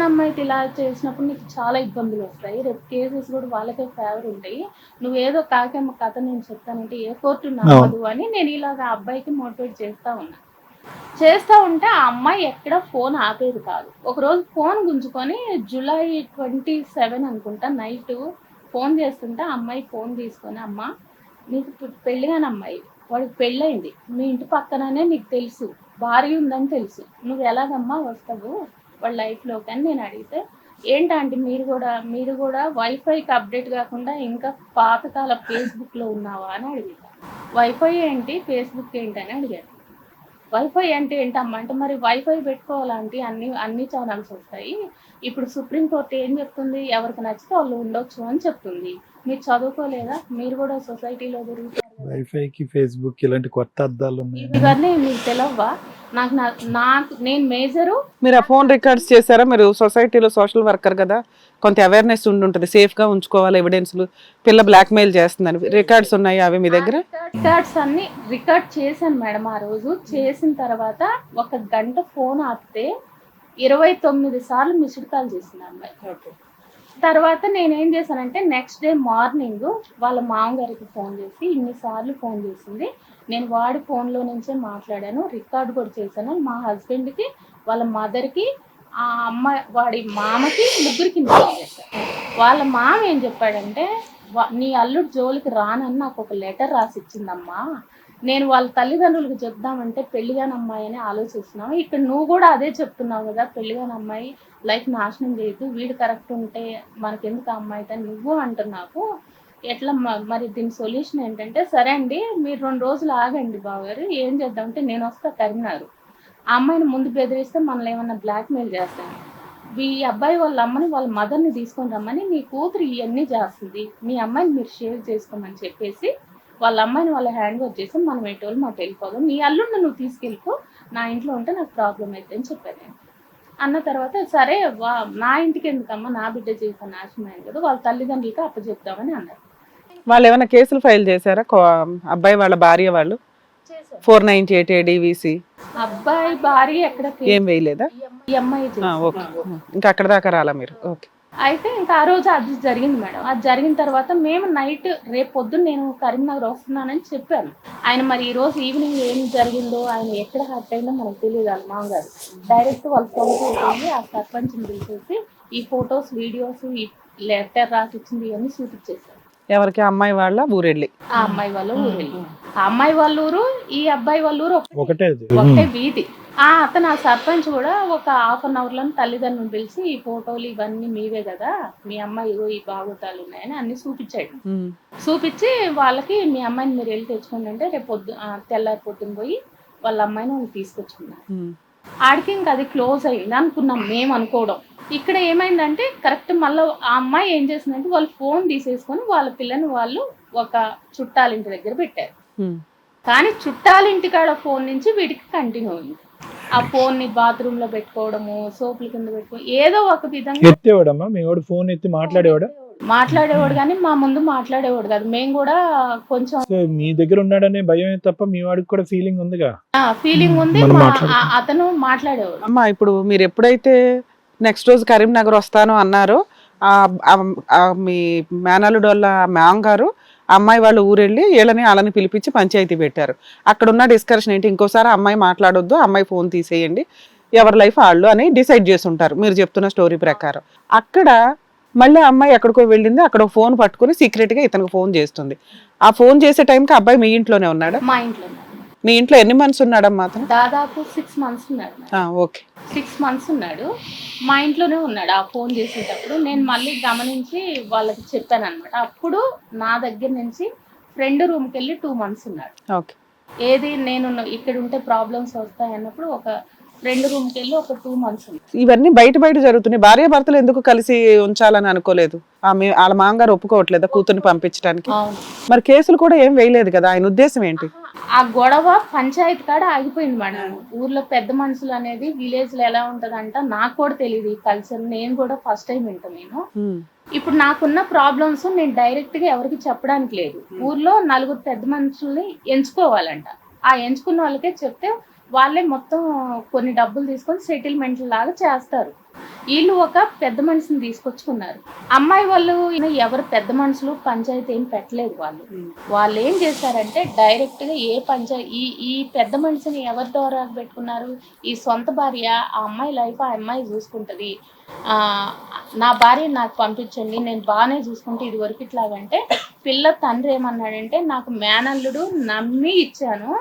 అమ్మాయితో ఇలా చేసినప్పుడు నీకు చాలా ఇబ్బందులు వస్తాయి, రేపు కేసెస్ కూడా వాళ్ళకే ఫేవర్ ఉంటాయి, నువ్వేదో కాకేమ్మ కథ నేను చెప్తానంటే ఏ కోర్టు నమ్మదు అని నేను ఇలాగ అబ్బాయికి మోటివేట్ చేస్తా ఉంటే ఆ అమ్మాయి ఎక్కడ ఫోన్ ఆపేది కాదు. ఒకరోజు ఫోన్ గుంజుకొని జూలై 27 అనుకుంటా నైట్ ఫోన్ చేస్తుంటే ఆ అమ్మాయి ఫోన్ తీసుకొని, అమ్మ నీకు పెళ్ళిగాని అమ్మాయి, వాడికి పెళ్ళయింది, మీ ఇంటి పక్కననే నీకు తెలుసు, భార్య ఉందని తెలుసు, నువ్వు ఎలాగమ్మా వస్తావు వాళ్ళ లైఫ్లోకి అని నేను అడిగితే, ఏంటంటే మీరు కూడా వైఫైకి అప్డేట్ కాకుండా ఇంకా పాతకాల ఫేస్బుక్లో ఉన్నావా అని అడిగాను. వైఫై ఏంటి, ఫేస్బుక్ ఏంటి అని అడిగాను. వైఫై అంటే ఏంటమ్మా అంటే, మరి వైఫై పెట్టుకోవాలంటే అన్ని ఛానల్స్ వస్తాయి, ఇప్పుడు సుప్రీంకోర్టు ఏం చెప్తుంది, ఎవరికి నచ్చితే వాళ్ళు ఉండొచ్చు అని చెప్తుంది, మీరు చదువుకోలేదా, మీరు కూడా సొసైటీలో తిరుగుతారు, వైఫైకి ఫేస్బుక్ ఇలాంటి కొత్త అద్దాలు ఉన్నాయి, ఇవన్నీ మీకు తెలవ్వా? నాకు నేను మేజరు. మీరు ఆ ఫోన్ రికార్డ్స్ చేశారా? మీరు సొసైటీలో సోషల్ వర్కర్ కదా, కొంత అవేర్నెస్ ఉండుంటది, సేఫ్ గా ఉంచుకోవాలి ఎవిడెన్స్లు, పిల్ల బ్లాక్ మెయిల్ చేస్తుందని. రికార్డ్స్ ఉన్నాయి అవి మీ దగ్గర? రికార్డ్స్ అన్ని రికార్డ్ చేశాను మేడం. ఆ రోజు చేసిన తర్వాత 1 గంట ఫోన్ ఆపితే 29 సార్లు మిస్డ్ కాల్ చేసింది అమ్మాయి. తర్వాత నేనేం చేశానంటే, నెక్స్ట్ డే మార్నింగ్ వాళ్ళ మామగారికి ఫోన్ చేసి, ఇన్నిసార్లు ఫోన్ చేసింది, నేను వాడి ఫోన్లో నుంచే మాట్లాడాను, రికార్డ్ కూడా చేశాను, మా హస్బెండ్కి, వాళ్ళ మదర్కి, ఆ అమ్మాయి వాడి మామకి, ముగ్గురికి ఫోన్ చేశాను. వాళ్ళ మామ ఏం చెప్పాడంటే, నీ అల్లుడు జోలికి రానని నాకు ఒక లెటర్ రాసి ఇచ్చిందమ్మా, నేను వాళ్ళ తల్లిదండ్రులకు చెప్దామంటే పెళ్లిగాని అమ్మాయి అని ఆలోచిస్తున్నావు, ఇక్కడ నువ్వు కూడా అదే చెప్తున్నావు కదా, పెళ్లిగాని అమ్మాయి లైఫ్ నాశనం చేయదు, వీడు కరెక్ట్ ఉంటే మనకెందుకు ఆ అమ్మాయితో నువ్వు అంటున్నావు, ఎట్లా మరి దీని సొల్యూషన్ ఏంటంటే, సరే అండి మీరు 2 రోజులు ఆగండి బావగారు, ఏం చేద్దామంటే నేను వస్తా కరీంనగర్, ఆ అమ్మాయిని ముందు బెదిరిస్తే మనల్ని ఏమన్నా బ్లాక్మెయిల్ చేస్తాను, ఈ అబ్బాయి వాళ్ళ అమ్మని వాళ్ళ మదర్ని తీసుకొని రమ్మని, మీ కూతురు ఇవన్నీ చేస్తుంది, మీ అమ్మాయిని మీరు షేర్ చేసుకోమని చెప్పేసి వాళ్ళ అమ్మాయిని వాళ్ళ హ్యాండ్ ఓవర్ చేసి మనం ఎటోళ్ళు మాకు వెళ్ళిపోదాం, నీ అల్లుడిని నువ్వు తీసుకెళ్ళిపో, నా ఇంట్లో ఉంటే నాకు ప్రాబ్లం అవుతుంది అని చెప్పాను. అన్న తర్వాత సరే నా ఇంటికి ఎందుకమ్మా, నా బిడ్డ జీవితం నాశనం అయింది కదా, వాళ్ళ తల్లిదండ్రులకి అప్పచెప్తామని అన్నారు. వాళ్ళు ఏమైనా కేసులు ఫైల్ చేశారా అబ్బాయి వాళ్ళ భార్య వాళ్ళు? 498 ADVC అబ్బాయి భార్య ఎక్కడ ఏం వేయలేదా? ఈ అమ్మాయి ఓకే, ఇంకా అక్కడ దాకా రాలా మీరు? ఓకే. అయితే ఇంకా ఆ రోజు అది జరిగింది మేడం. అది జరిగిన తర్వాత మేము నైట్ రేపు పొద్దున్న నేను కరీంనగర్ వస్తున్నానని చెప్పాను. ఆయన మరి ఈ రోజు ఈవినింగ్ ఏం జరిగిందో, ఆయన ఎక్కడ హర్ట్ అయిందో మనకు తెలియదు. వాళ్ళ మామగారు డైరెక్ట్ వాళ్ళ సొంతూరుకి ఆ సర్పంచ్ని పిలిచేసి ఈ ఫొటోస్, వీడియోస్, ఈ లెటర్ రాసిచ్చింది ఇవన్నీ చూపించేశారు. ఎవరికి? అమ్మాయి వాళ్ళ ఊరెళ్ళి. ఆ అమ్మాయి వాళ్ళ ఊరు, ఆ అమ్మాయి వాళ్ళ ఊరు, ఈ అబ్బాయి వాళ్ళ ఊరు ఒకటే వీధి. అతను ఆ సర్పంచ్ కూడా ఒక 1/2 hour లో తల్లిదండ్రులను పిలిచి ఈ ఫోటోలు ఇవన్నీ మీవే కదా, మీ అమ్మాయి ఇగో ఈ బాగోతాలు ఉన్నాయని అన్ని చూపించాడు. చూపించి వాళ్ళకి మీ అమ్మాయిని మీరు వెళ్ళి తెచ్చుకోండి అంటే రేపు తెల్లారి పొద్దున పోయి వాళ్ళ అమ్మాయిని వాళ్ళు తీసుకొచ్చుకున్నారు. ఆడికి ఇంకా అది క్లోజ్ అయ్యింది అనుకున్నాం మేము అనుకోవడం. ఇక్కడ ఏమైందంటే కరెక్ట్ మళ్ళీ ఆ అమ్మాయి ఏం చేసిందంటే వాళ్ళు ఫోన్ తీసేసుకొని వాళ్ళ పిల్లని వాళ్ళు ఒక చుట్టాలింటి దగ్గర పెట్టారు. కానీ చుట్టాలింటి కాడ ఫోన్ నుంచి వీటికి కంటిన్యూ అయింది. ఆ ఫోన్ ని బాత్రూమ్ లో పెట్టుకోవడము, సోపుల కింద పెట్టుకోవడం, ఏదో ఒక విధంగా ఎత్తేవాడమ్మా మీ వాడు ఫోన్ ఎత్తి మాట్లాడేవాడు కానీ మా ముందు మాట్లాడేవాడు కాదు. మేము కూడా కొంచెం మీ దగ్గర ఉన్నాడనే భయం తప్ప మీ వాడికి కూడా ఫీలింగ్ ఉందిగా. ఫీలింగ్ ఉంది. అతను మాట్లాడేవాడు. అమ్మా ఇప్పుడు మీరు ఎప్పుడైతే నెక్స్ట్ రోజు కరీంనగర్ వస్తాను అన్నారో మీ మేనల్లుడు వాళ్ళ మామగారు అమ్మాయి వాళ్ళ ఊరెళ్ళి వీళ్ళని వాళ్ళని పిలిపించి పంచాయతీ పెట్టారు. అక్కడ ఉన్న డిస్కషన్ ఏంటి, ఇంకోసారి అమ్మాయి మాట్లాడొద్దు, అమ్మాయి ఫోన్ తీసేయండి, ఎవరి లైఫ్ వాళ్ళు అని డిసైడ్ చేసి ఉంటారు మీరు చెప్తున్న స్టోరీ ప్రకారం. అక్కడ మళ్ళీ అమ్మాయి ఎక్కడికో వెళ్ళింది, అక్కడ ఫోన్ పట్టుకుని సీక్రెట్ గా ఇతనికి ఫోన్ చేస్తుంది. ఆ ఫోన్ చేసే టైంకి అబ్బాయి మీ ఇంట్లోనే ఉన్నాడా? మా ఇంట్లో. మీ ఇంట్లో ఎన్ని మంత్స్ ఉన్నాడమ్మా అతను? దాదాపు 6 months ఉన్నాడు. ఓకే, 6 months ఉన్నాడు. మా ఇంట్లోనే ఉన్నాడు ఆ ఫోన్ చేసేటప్పుడు. నేను మళ్ళీ గమనించి వాళ్ళకి చెప్పాను అనమాట. అప్పుడు నా దగ్గర నుంచి ఫ్రెండ్ రూమ్కి వెళ్ళి 2 months ఉన్నాడు. ఓకే. ఏది నేను ఇక్కడ ఉంటే ప్రాబ్లమ్స్ వస్తాయి అన్నప్పుడు ఒక ఫ్రెండ్ రూమ్కి వెళ్ళి ఒక 2 months ఉంది. ఇవన్నీ బయట జరుగుతున్నాయి. భార్య భర్తలు ఎందుకు కలిసి ఉంచాలని అనుకోలేదు? వాళ్ళ మామగారు ఒప్పుకోవట్లేదా కూతుర్ని పంపించడానికి? మరి కేసులు కూడా ఏం వేయలేదు కదా, ఆయన ఉద్దేశం ఏంటి? ఆ గొడవ పంచాయతీ కాడ ఆగిపోయింది మేడం. ఊర్లో పెద్ద మనుషులు అనేది విలేజ్ లో ఎలా ఉంటదంట నాకు కూడా తెలియదు ఈ కల్చర్. నేను కూడా ఫస్ట్ టైం వింటాను. నేను ఇప్పుడు నాకున్న ప్రాబ్లమ్స్ నేను డైరెక్ట్ గా ఎవరికి చెప్పడానికి లేదు. ఊర్లో 4 పెద్ద మనుషుల్ని ఎంచుకోవాలంట. ఆ ఎంచుకున్న వాళ్ళకే చెప్తే వాళ్ళే మొత్తం కొన్ని డబ్బులు తీసుకొని సెటిల్మెంట్ లాగా చేస్తారు. వీళ్ళు ఒక పెద్ద మనిషిని తీసుకొచ్చుకున్నారు. అమ్మాయి వాళ్ళు ఎవరు పెద్ద మనుషులు పంచాయతీ ఏం పెట్టలేదు. వాళ్ళు ఏం చేశారంటే డైరెక్ట్ గా ఈ పెద్ద మనిషిని ఎవరి ద్వారా పెట్టుకున్నారు, ఈ సొంత భార్య ఆ అమ్మాయి లైఫ్ ఆ అమ్మాయి చూసుకుంటది, నా భార్య నాకు పంపించండి నేను బాగానే చూసుకుంటే ఇది వరకు ఇట్లాగంటే పిల్ల తండ్రి ఏమన్నాడంటే నాకు మేనల్లుడు నమ్మి ఇచ్చాను,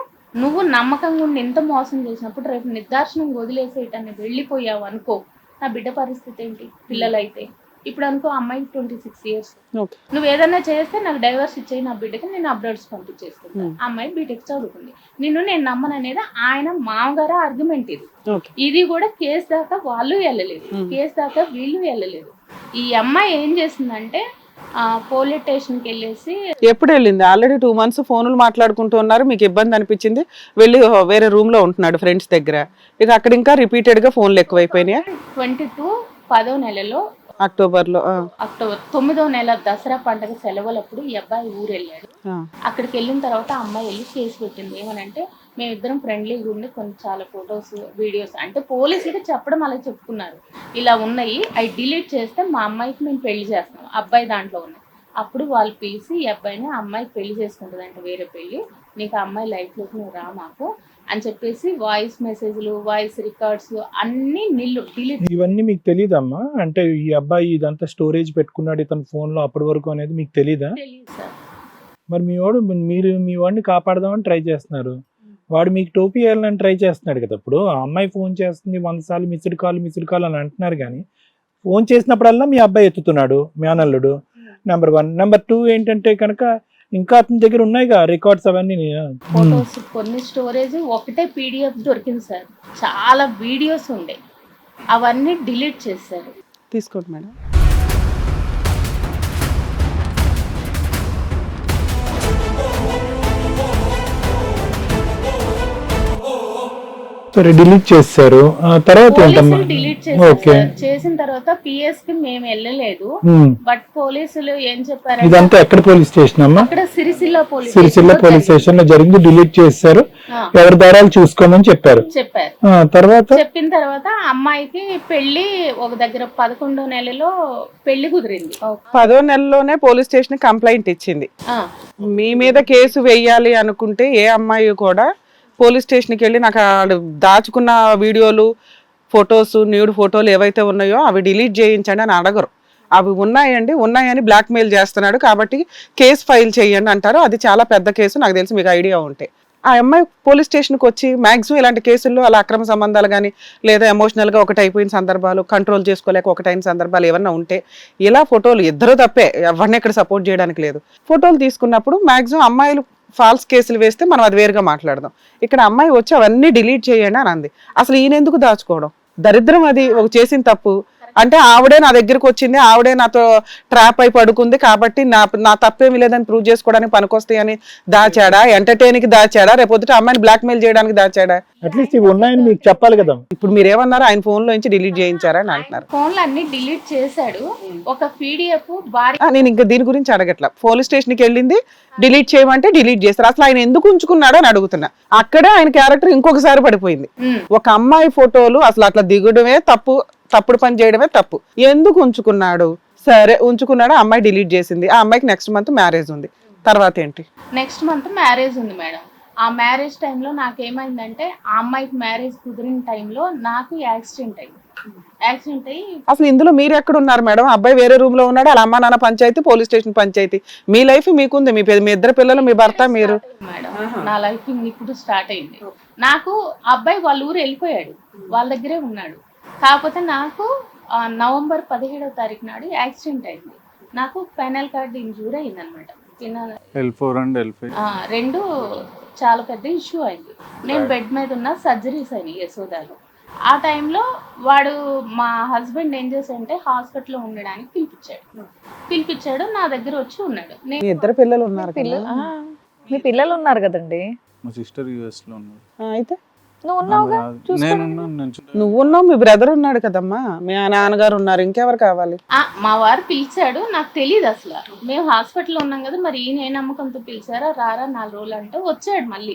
నువ్వు నమ్మకంగా ఉండి ఎంత మోసం చేసినప్పుడు రేపు నిర్దాక్షిణం వదిలేసేయటాన్ని వెళ్ళిపోయావు అనుకో, నా బిడ్డ పరిస్థితి ఏంటి? పిల్లలైతే ఇప్పుడు అనుకో అమ్మాయికి 26 years, నువ్వు ఏదన్నా చేస్తే నాకు డైవర్స్ ఇచ్చేయి, నా బిడ్డకి నేను అబ్రాడ్స్ పంపించేసుకుంటాను. అమ్మాయి బీటెక్ చదువుకుంది, నేను నమ్మను అనేది ఆయన మామగారు ఆర్గ్యుమెంట్. ఇది కూడా కేసు దాకా వాళ్ళు వెళ్ళలేదు, కేసు దాకా వీళ్ళు వెళ్ళలేదు. ఈ అమ్మాయి ఏం చేసిందంటే పోలీస్ స్టేషన్కి వెళ్ళేసి. ఎప్పుడు వెళ్ళింది? ఆల్రెడీ 2 months ఫోన్లు మాట్లాడుకుంటూ ఉన్నారు, మీకు ఇబ్బంది అనిపించింది, వెళ్ళి వేరే రూమ్ లో ఉంటున్నాడు ఫ్రెండ్స్ దగ్గర. ఇక అక్కడ ఇంకా రిపీటెడ్ గా ఫోన్లు ఎక్కువైపోయినాయి. 22 10వ నెలలో అక్టోబర్ 9వ నెల దసరా పండుగ సెలవులప్పుడు ఈ అబ్బాయి ఊరు వెళ్ళాడు. అక్కడికి వెళ్ళిన తర్వాత అమ్మాయి వెళ్ళి కేసు పెట్టింది. ఏమనంటే మేమిద్దరం ఫ్రెండ్లీగా ఉండి కొన్ని చాలా ఫొటోస్ వీడియోస్ అంటే పోలీసులకి చెప్పడం అలా చెప్పుకున్నారు, ఇలా ఉన్నాయి అవి డిలీట్ చేస్తే మా అమ్మాయికి మేము పెళ్లి చేస్తాం, అబ్బాయి దాంట్లో ఉన్నాయి. అప్పుడు వాళ్ళు పిలిచి ఈ అబ్బాయిని అమ్మాయి పెళ్లి చేసుకుంటుంది అంటే వేరే పెళ్లి, నీకు ఆ అమ్మాయి లైఫ్లోకి నువ్వు రా మాకు అని చెప్పేసి వాయిస్ మెసేజ్లు వాయిస్ రికార్డ్స్ అన్ని డిలీట్. ఇవన్నీ మీకు తెలియదమ్మా? అంటే ఈ అబ్బాయి ఇదంతా స్టోరేజ్ పెట్టుకున్నాడు ఇతను ఫోన్ లో అప్పటి వరకు అనేది మీకు తెలీదా? తెలియదు సార్. మరి మీరు మీ వాడిని కాపాడదామని ట్రై చేస్తున్నారు, వాడు మీకు టోపీ వేయాలని ట్రై చేస్తున్నాడు కదా. ఇప్పుడు ఆ అమ్మాయి ఫోన్ చేస్తుంది 100 సార్లు మిస్డ్ కాల్ అని అంటున్నారు, కానీ ఫోన్ చేసినప్పుడల్లా మీ అబ్బాయి ఎత్తుతున్నాడు మేనల్లుడు. నెంబర్ 1. నెంబర్ 2 ఏంటంటే కనుక ఇంకా అతని దగ్గర ఉన్నాయిగా రికార్డ్స్ అవన్నీ. ఫొటోస్ కొన్ని స్టోరేజ్ ఒకటే PDF దొరికింది సార్, చాలా వీడియోస్ ఉండే అవన్నీ డిలీట్ చేశారు. తీసుకోండి మేడం. సరే డిలీట్ చేస్తారు, తర్వాత ఏంటమ్మా? పోలీసులు డిలీట్ ఓకే. చేశారు. చేసిన తర్వాత పిఎస్ కి మేము వెళ్ళలేదు. బట్ పోలీసులు ఏం చెప్పారంటే ఇదంతా ఎక్కడ పోలీస్ స్టేషన్ అమ్మా? అక్కడ Sircilla police Sircilla police station లో జరిగింది, డిలీట్ చేశారు, ఎవరి దారాలు చూసుకోమని చెప్పారు. చెప్పారు. తర్వాత చెప్పిన తర్వాత అమ్మాయికి పెళ్లి ఒక దగ్గర 11వ నెలలో పెళ్లి కుదిరింది. 10వ నెలలోనే పోలీస్ స్టేషన్ కంప్లైంట్ ఇచ్చింది. మీ మీద కేసు వేయాలి అనుకుంటే ఏ అమ్మాయి కూడా పోలీస్ స్టేషన్కి వెళ్ళి నాకు దాచుకున్న వీడియోలు, ఫొటోస్, న్యూడ్ ఫోటోలు ఏవైతే ఉన్నాయో అవి డిలీట్ చేయించండి అని అడగరు. అవి ఉన్నాయని బ్లాక్మెయిల్ చేస్తున్నాడు కాబట్టి కేసు ఫైల్ చేయండి అంటారు. అది చాలా పెద్ద కేసు, నాకు తెలిసి మీకు ఐడియా ఉంటే. ఆ అమ్మాయి పోలీస్ స్టేషన్కి వచ్చి మ్యాక్సిమం ఇలాంటి కేసుల్లో అలా అక్రమ సంబంధాలు కానీ లేదా ఎమోషనల్గా ఒకటి అయిపోయిన సందర్భాలు, కంట్రోల్ చేసుకోలేక ఒకటైన సందర్భాలు ఏమన్నా ఉంటే ఇలా ఫోటోలు, ఇద్దరు తప్పే, ఎవరిని ఇక్కడ సపోర్ట్ చేయడానికి లేదు, ఫోటోలు తీసుకున్నప్పుడు మ్యాక్సిమం అమ్మాయిలు ఫాల్స్ కేసులు వేస్తే మనం అది వేరుగా మాట్లాడదాం. ఇక్కడ అమ్మాయి వచ్చి అవన్నీ డిలీట్ చేయండి అని అంది. అసలు ఈయన ఎందుకు దాచుకోవడం? దరిద్రం అది, ఒక చేసిన తప్పు. అంటే ఆవిడే నా దగ్గరకు వచ్చింది, ఆవిడే నాతో ట్రాప్ అయి పడుకుంది కాబట్టి నా తప్పేమి లేదని ప్రూవ్ చేసుకోవడానికి పనికొస్తాయి అని దాచాడా? ఎంటర్టైన్కి దాచాడా? రేపొద్దుట అమ్మాయిని బ్లాక్మెయిల్ చేయడానికి దాచాడా? అట్లీస్ట్ ఇవి ఉన్నాయని మీకు చెప్పాలి కదా. ఇప్పుడు మీరు ఏమన్నారు, ఆయన ఫోన్ లో నుంచి డిలీట్ చేయించారా అని అంటున్నారు. ఫోన్లు అన్ని డిలీట్ చేశాడు. ఒక పీడిఎఫ్ భార్య. నేను ఇంకా దీని గురించి అడగట్లా. పోలీస్ స్టేషన్కి వెళ్ళింది, డిలీట్ చేయమంటే డిలీట్ చేస్తారు. అసలు ఆయన ఎందుకు ఉంచుకున్నాడో అని అడుగుతున్నా. అక్కడే ఆయన క్యారెక్టర్ ఇంకొకసారి పడిపోయింది. ఒక అమ్మాయి ఫోటోలు అసలు అట్లా దిగడమే తప్పు, తప్పుడు పని చేయడమే తప్పు. ఎందుకు ఉంచుకున్నాడు? సరే ఉంచుకున్నాడు, అమ్మాయి డిలీట్ చేసింది. ఆ అమ్మాయికి నెక్స్ట్ మంత్ మ్యారేజ్ ఉంది. తర్వాత ఏంటి? నెక్స్ట్ మంత్ మ్యారేజ్ ఉంది మేడం. ఆ మ్యారేజ్ టైంలో నాకేమైందంటే, ఆ అమ్మాయికి మ్యారేజ్ కుదిరిన టైంలో నాకు యాక్సిడెంట్ అయ్యి అసలు ఇందులో మీరు ఎక్కడ ఉన్నారు మేడం? అబ్బాయి వేరే రూమ్ లో ఉన్నాడు, అలా అమ్మ నాన్న పంచాయతీ, పోలీస్ స్టేషన్ పంచాయతీ. మీ లైఫ్ మీకుంది, మీ ఇద్దరు పిల్లలు, మీ భర్త, మీరు. మేడం నా లైఫ్ ఇప్పుడు స్టార్ట్ అయింది. నాకు అబ్బాయి వాళ్ళ ఊరు వెళ్ళిపోయాడు, వాళ్ళ దగ్గరే ఉన్నాడు. కాకపోతే నాకు నవంబర్ 17వ తారీఖు నాడు యాక్సిడెంట్ అయింది. నాకు స్పైనల్ కార్డ్ ఇంజూరీ అయింది అనమాట. రెండు చాలా పెద్ద ఇష్యూ అయింది. నేను బెడ్ మీద ఉన్న, సర్జరీస్ అయినాయి యశోదాలో. ఆ టైంలో వాడు మా హస్బెండ్ ఏం చేశాడంటే హాస్పిటల్లో ఉండడానికి పిలిపించాడు. నా దగ్గర వచ్చి ఉన్నాడు. మీ ఇద్దరు పిల్లలు ఉన్నారు కదా? మీ పిల్లలు ఉన్నారు కదండి. మా సిస్టర్ యుఎస్ లో ఉన్నారు. అయితే నువ్వు ఉన్నావుగా, నువ్వు ఉన్నావు, మీ బ్రదర్ ఉన్నాడు కదమ్మా, మీ నాన్నగారు ఉన్నారు, ఇంకెవరు కావాలి? మా వారు పిలిచాడు, నాకు తెలియదు అసలు. మేము హాస్పిటల్లో ఉన్నాం కదా, మరి ఈయన ఏ నమ్మకంతో పిలిచారా, రారా 4 రోజులు అంటే వచ్చాడు. మళ్ళీ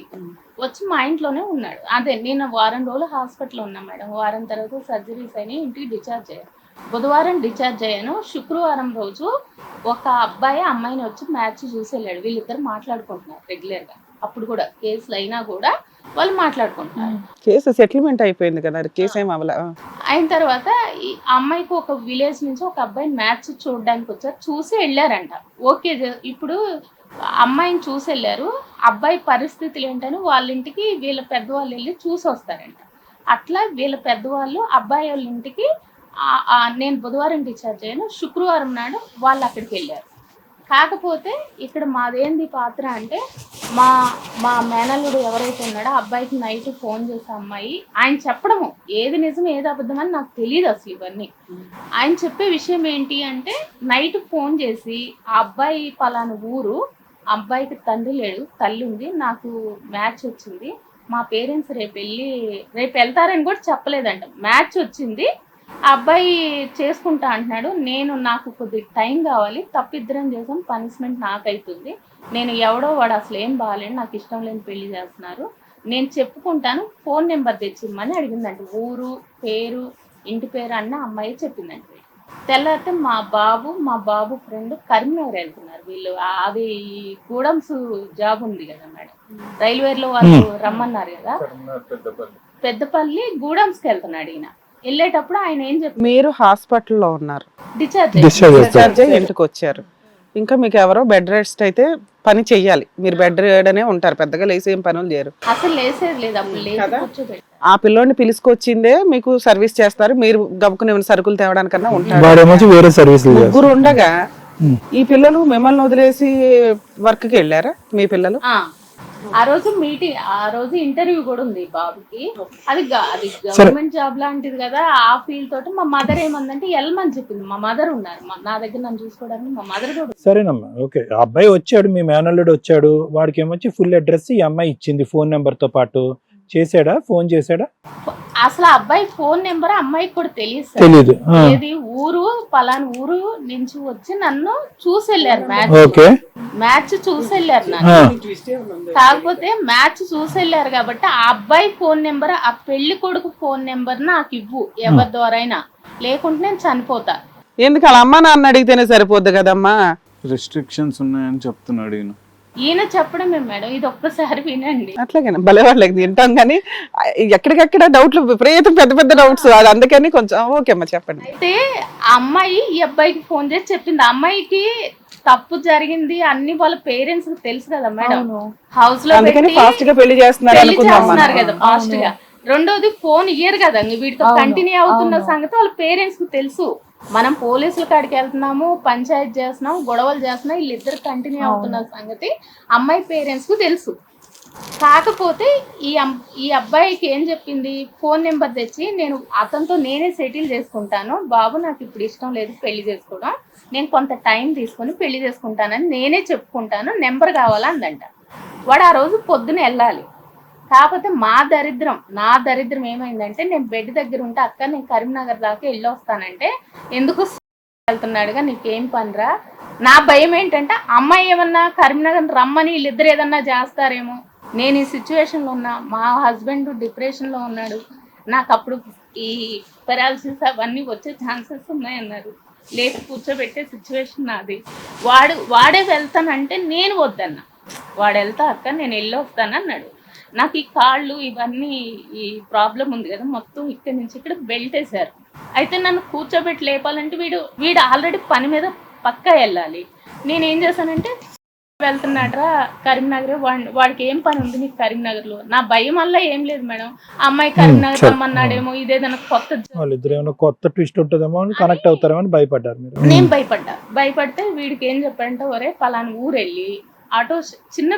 వచ్చి మా ఇంట్లోనే ఉన్నాడు. అదే నేను వారం రోజులు హాస్పిటల్లో ఉన్నా మేడం. వారం తర్వాత సర్జరీస్ అయినాయి, ఇంటికి డిశ్చార్జ్ అయ్యాను. బుధవారం డిశ్చార్జ్ అయ్యాను. శుక్రవారం రోజు ఒక అబ్బాయి అమ్మాయిని వచ్చి మ్యాచ్ చూసి వెళ్ళాడు. వీళ్ళిద్దరు మాట్లాడుకుంటున్నారు రెగ్యులర్ గా. అప్పుడు కూడా కేసులు అయినా కూడా వాళ్ళు మాట్లాడుకుంటున్నారు. కేసు సెటిల్మెంట్ అయిపోయింది కదా, కేసు ఏం అవ్వలే. అయిన తర్వాత ఈ అమ్మాయికి ఒక విలేజ్ నుంచి ఒక అబ్బాయి మ్యాచ్ చూడడానికి వచ్చారు, చూసి వెళ్ళారంట. ఓకే, ఇప్పుడు అమ్మాయిని చూసి వెళ్ళారు. అబ్బాయి పరిస్థితులు ఏంటని వాళ్ళ ఇంటికి వీళ్ళ పెద్దవాళ్ళు వెళ్ళి చూసి వస్తారంట. అట్లా వీళ్ళ పెద్దవాళ్ళు అబ్బాయి వాళ్ళ ఇంటికి నేను బుధవారం డిశ్చార్జ్ అయ్యాను, శుక్రవారం నాడు వాళ్ళు అక్కడికి వెళ్ళారు. కాకపోతే ఇక్కడ మాదేంది పాత్ర అంటే, మా మేనల్లుడు ఎవరైతే ఉన్నాడో అబ్బాయికి నైట్ ఫోన్ చేసే అమ్మాయి, ఆయన చెప్పడము ఏది నిజం ఏది అబద్ధం అని నాకు తెలియదు అసలు. ఇవన్నీ ఆయన చెప్పే విషయం ఏంటి అంటే, నైట్ ఫోన్ చేసి ఆ అబ్బాయి పలానా ఊరు, అబ్బాయికి తండ్రి లేడు, తల్లి ఉంది, నాకు మ్యాచ్ వచ్చింది, మా పేరెంట్స్ రేపు వెళ్తారని కూడా చెప్పలేదంట. మ్యాచ్ వచ్చింది, ఆ అబ్బాయి చేసుకుంటా అంటున్నాడు. నాకు కొద్ది టైం కావాలి, తప్పిద్దరం చేసాం, పనిష్మెంట్ నాకైతుంది, నేను ఎవడో వాడు అసలు ఏం బాగాలేడు, నాకు ఇష్టం లేని పెళ్లి చేస్తున్నారు, నేను చెప్పుకుంటాను, ఫోన్ నెంబర్ తెచ్చిమ్మని అడిగిందంట. ఊరు పేరు ఇంటి పేరు అన్న అమ్మాయి చెప్పిందంట. తెల్లారితే మా బాబు ఫ్రెండ్ కరీంనగర్ వెళ్తున్నారు. వీళ్ళు అది గూడమ్స్ జాబ్ ఉంది కదా మేడం, రైల్వేలో వాళ్ళు రమ్మన్నారు కదా, పెద్దపల్లి గూడమ్స్కి వెళ్తున్నాడు ఈయన. వెళ్ళేటప్పుడు ఆయన ఏం చెప్పారు, మీరు హాస్పిటల్లో ఉన్నారు, డిశ్చార్జ్ ఇంటికి వచ్చారు, ఇంకా మీకు ఎవరో బెడ్ రెస్ట్ అయితే పని చెయ్యాలి, మీరు బెడ్ రెడనే ఉంటారు, పెద్దగా లేసి ఏం పనులు చేయరు. అసలు లేసేది లేదు, అప్పుడు లేచి కూర్చోబెట్టి ఆ పిల్లోని పిలుచుకొచ్చిందే మీకు సర్వీస్ చేస్తారు, మీరు గబుకుని ఏమైనా సరుకులు తేవడానికన్నా ఉంటారు. వేరే సర్వీస్ ముగ్గురు ఉండగా ఈ పిల్లలు మిమ్మల్ని వదిలేసి వర్క్కి వెళ్ళారా? మీ పిల్లలు ఆ రోజు మీటింగ్, ఆ రోజు ఇంటర్వ్యూ కూడా ఉంది బాబుకి. అది గవర్నమెంట్ జాబ్ లాంటిది కదా. ఆ ఫీల్ తోటి మా మదర్ ఏమందంటే వెళ్ళమని చెప్పింది. మా మదర్ ఉన్నారు నా దగ్గర, నన్ను చూసుకోవడానికి మా మదర్ కూడా. సరేనమ్మా, ఓకే. ఆ అబ్బాయి వచ్చాడు, మీ మేనల్లుడు వచ్చాడు, వాడికి ఏమొచ్చి ఫుల్ అడ్రస్ ఈ అమ్మాయి ఇచ్చింది, ఫోన్ నెంబర్ తో పాటు. చేశాడా, ఫోన్ చేశాడా? అసలు ఆ అబ్బాయి ఫోన్ నెంబర్ అమ్మాయికి కూడా తెలియదు సార్. తెలీదు. ఏది ఊరు పలానా ఊరు నుంచి వచ్చి నన్ను చూసి వెళ్ళారు, ఓకే, మ్యాచ్ చూసి వెళ్ళారు నన్ను. కాకపోతే మ్యాచ్ చూసి వెళ్ళారు కాబట్టి ఆ అబ్బాయి ఫోన్ నెంబర్, ఆ పెళ్లి కొడుకు ఫోన్ నెంబర్ నాకు ఇవ్వు ఎవరి ద్వారా అయినా, లేకుంటే నేను చనిపోతా. ఎందుకు అలా అమ్మా నాన్న అడిగితేనే సరిపోద్ది కదమ్మా. రెస్ట్రిక్షన్స్ ఉన్నాయని చెప్తున్నాడు ఈయన. ఈయన చెప్పడమే మేడం, ఇది ఒక్కసారి వినండి. అట్లాగే భలే వాళ్ళకి తింటాం కానీ ఎక్కడికక్కడ డౌట్లు విపరీతం పెద్ద పెద్ద డౌట్స్, అది అందుకని కొంచెం ఓకే అమ్మా చెప్పండి. అయితే ఆ అమ్మాయి ఈ అబ్బాయికి ఫోన్ చేసి చెప్పింది. ఆ అమ్మాయికి తప్పు జరిగింది అన్ని వాళ్ళ పేరెంట్స్ కి తెలుసు కదా మేడం, హౌస్ లో అందుకని ఫాస్ట్ గా పెళ్లి చేస్తున్నారు చేస్తున్నారు కదా ఫాస్ట్ గా. రెండోది ఫోన్ ఇయ్యరు కదా, వీటితో కంటిన్యూ అవుతున్న సంగతి వాళ్ళ పేరెంట్స్ కి తెలుసు. మనం పోలీసుల కాడికి వెళ్తున్నాము, పంచాయతీ చేస్తున్నాం, గొడవలు చేస్తున్నాం, వీళ్ళిద్దరు కంటిన్యూ అవుతున్న సంగతి అమ్మాయి పేరెంట్స్ కు తెలుసు. కాకపోతే ఈ అబ్బాయికి ఏం చెప్పింది, ఫోన్ నెంబర్ తెచ్చి నేను అతనితో నేనే సెటిల్ చేసుకుంటాను బాబు, నాకు ఇప్పుడు ఇష్టం లేదు పెళ్లి చేసుకోవడం, నేను కొంత టైం తీసుకొని పెళ్లి చేసుకుంటానని నేనే చెప్పుకుంటాను, నెంబర్ కావాలా అందంట. వాడు ఆ రోజు పొద్దున వెళ్ళాలి. కాకపోతే నా దరిద్రం ఏమైందంటే, నేను బెడ్ దగ్గర ఉంటే అక్క నేను కరీంనగర్ దాకా వెళ్ళి వస్తానంటే, ఎందుకు వెళ్తున్నాడుగా నీకేం పనిరా. నా భయం ఏంటంటే అమ్మాయి ఏమన్నా కరీంనగర్ రమ్మని వీళ్ళిద్దరు ఏదన్నా చేస్తారేమో. నేను ఈ సిచ్యువేషన్లో ఉన్నా, మా హస్బెండ్ డిప్రెషన్లో ఉన్నాడు, నాకు అప్పుడు ఈ పెరాలసిస్ అవన్నీ వచ్చే ఛాన్సెస్ ఉన్నాయన్నారు, లేచి కూర్చోబెట్టే సిచ్యువేషన్ నాది. వాడే వెళ్తానంటే నేను వద్దన్నా, వాడు వెళ్తా అక్క నేను వెళ్ళి వస్తానన్నాడు. నాకు ఈ కాళ్ళు ఇవన్నీ ఈ ప్రాబ్లం ఉంది కదా, మొత్తం ఇక్కడి నుంచి ఇక్కడ బెల్ట్ వేశారు. అయితే నన్ను కూర్చోబెట్టి లేపాలంటే వీడు ఆల్రెడీ పని మీద పక్కా వెళ్ళాలి. నేనేం చేశానంటే, వెళ్తున్నాడ్రా కరీంనగర్, వాడికి ఏం పని ఉంది నీకు కరీంనగర్లో. నా భయం వల్ల ఏం లేదు మేడం, అమ్మాయి కరీంనగర్ రమ్మన్నాడేమో, ఇదేదైనా కొత్త ట్విస్ట్ ఉంటుందేమో, కనెక్ట్ అవుతారేమో అని భయపడ్డారు మీరు? నేను భయపడితే వీడికి ఏం చెప్పారంటే, ఒరే పలానా ఊరు వెళ్ళి ఆటో, చిన్న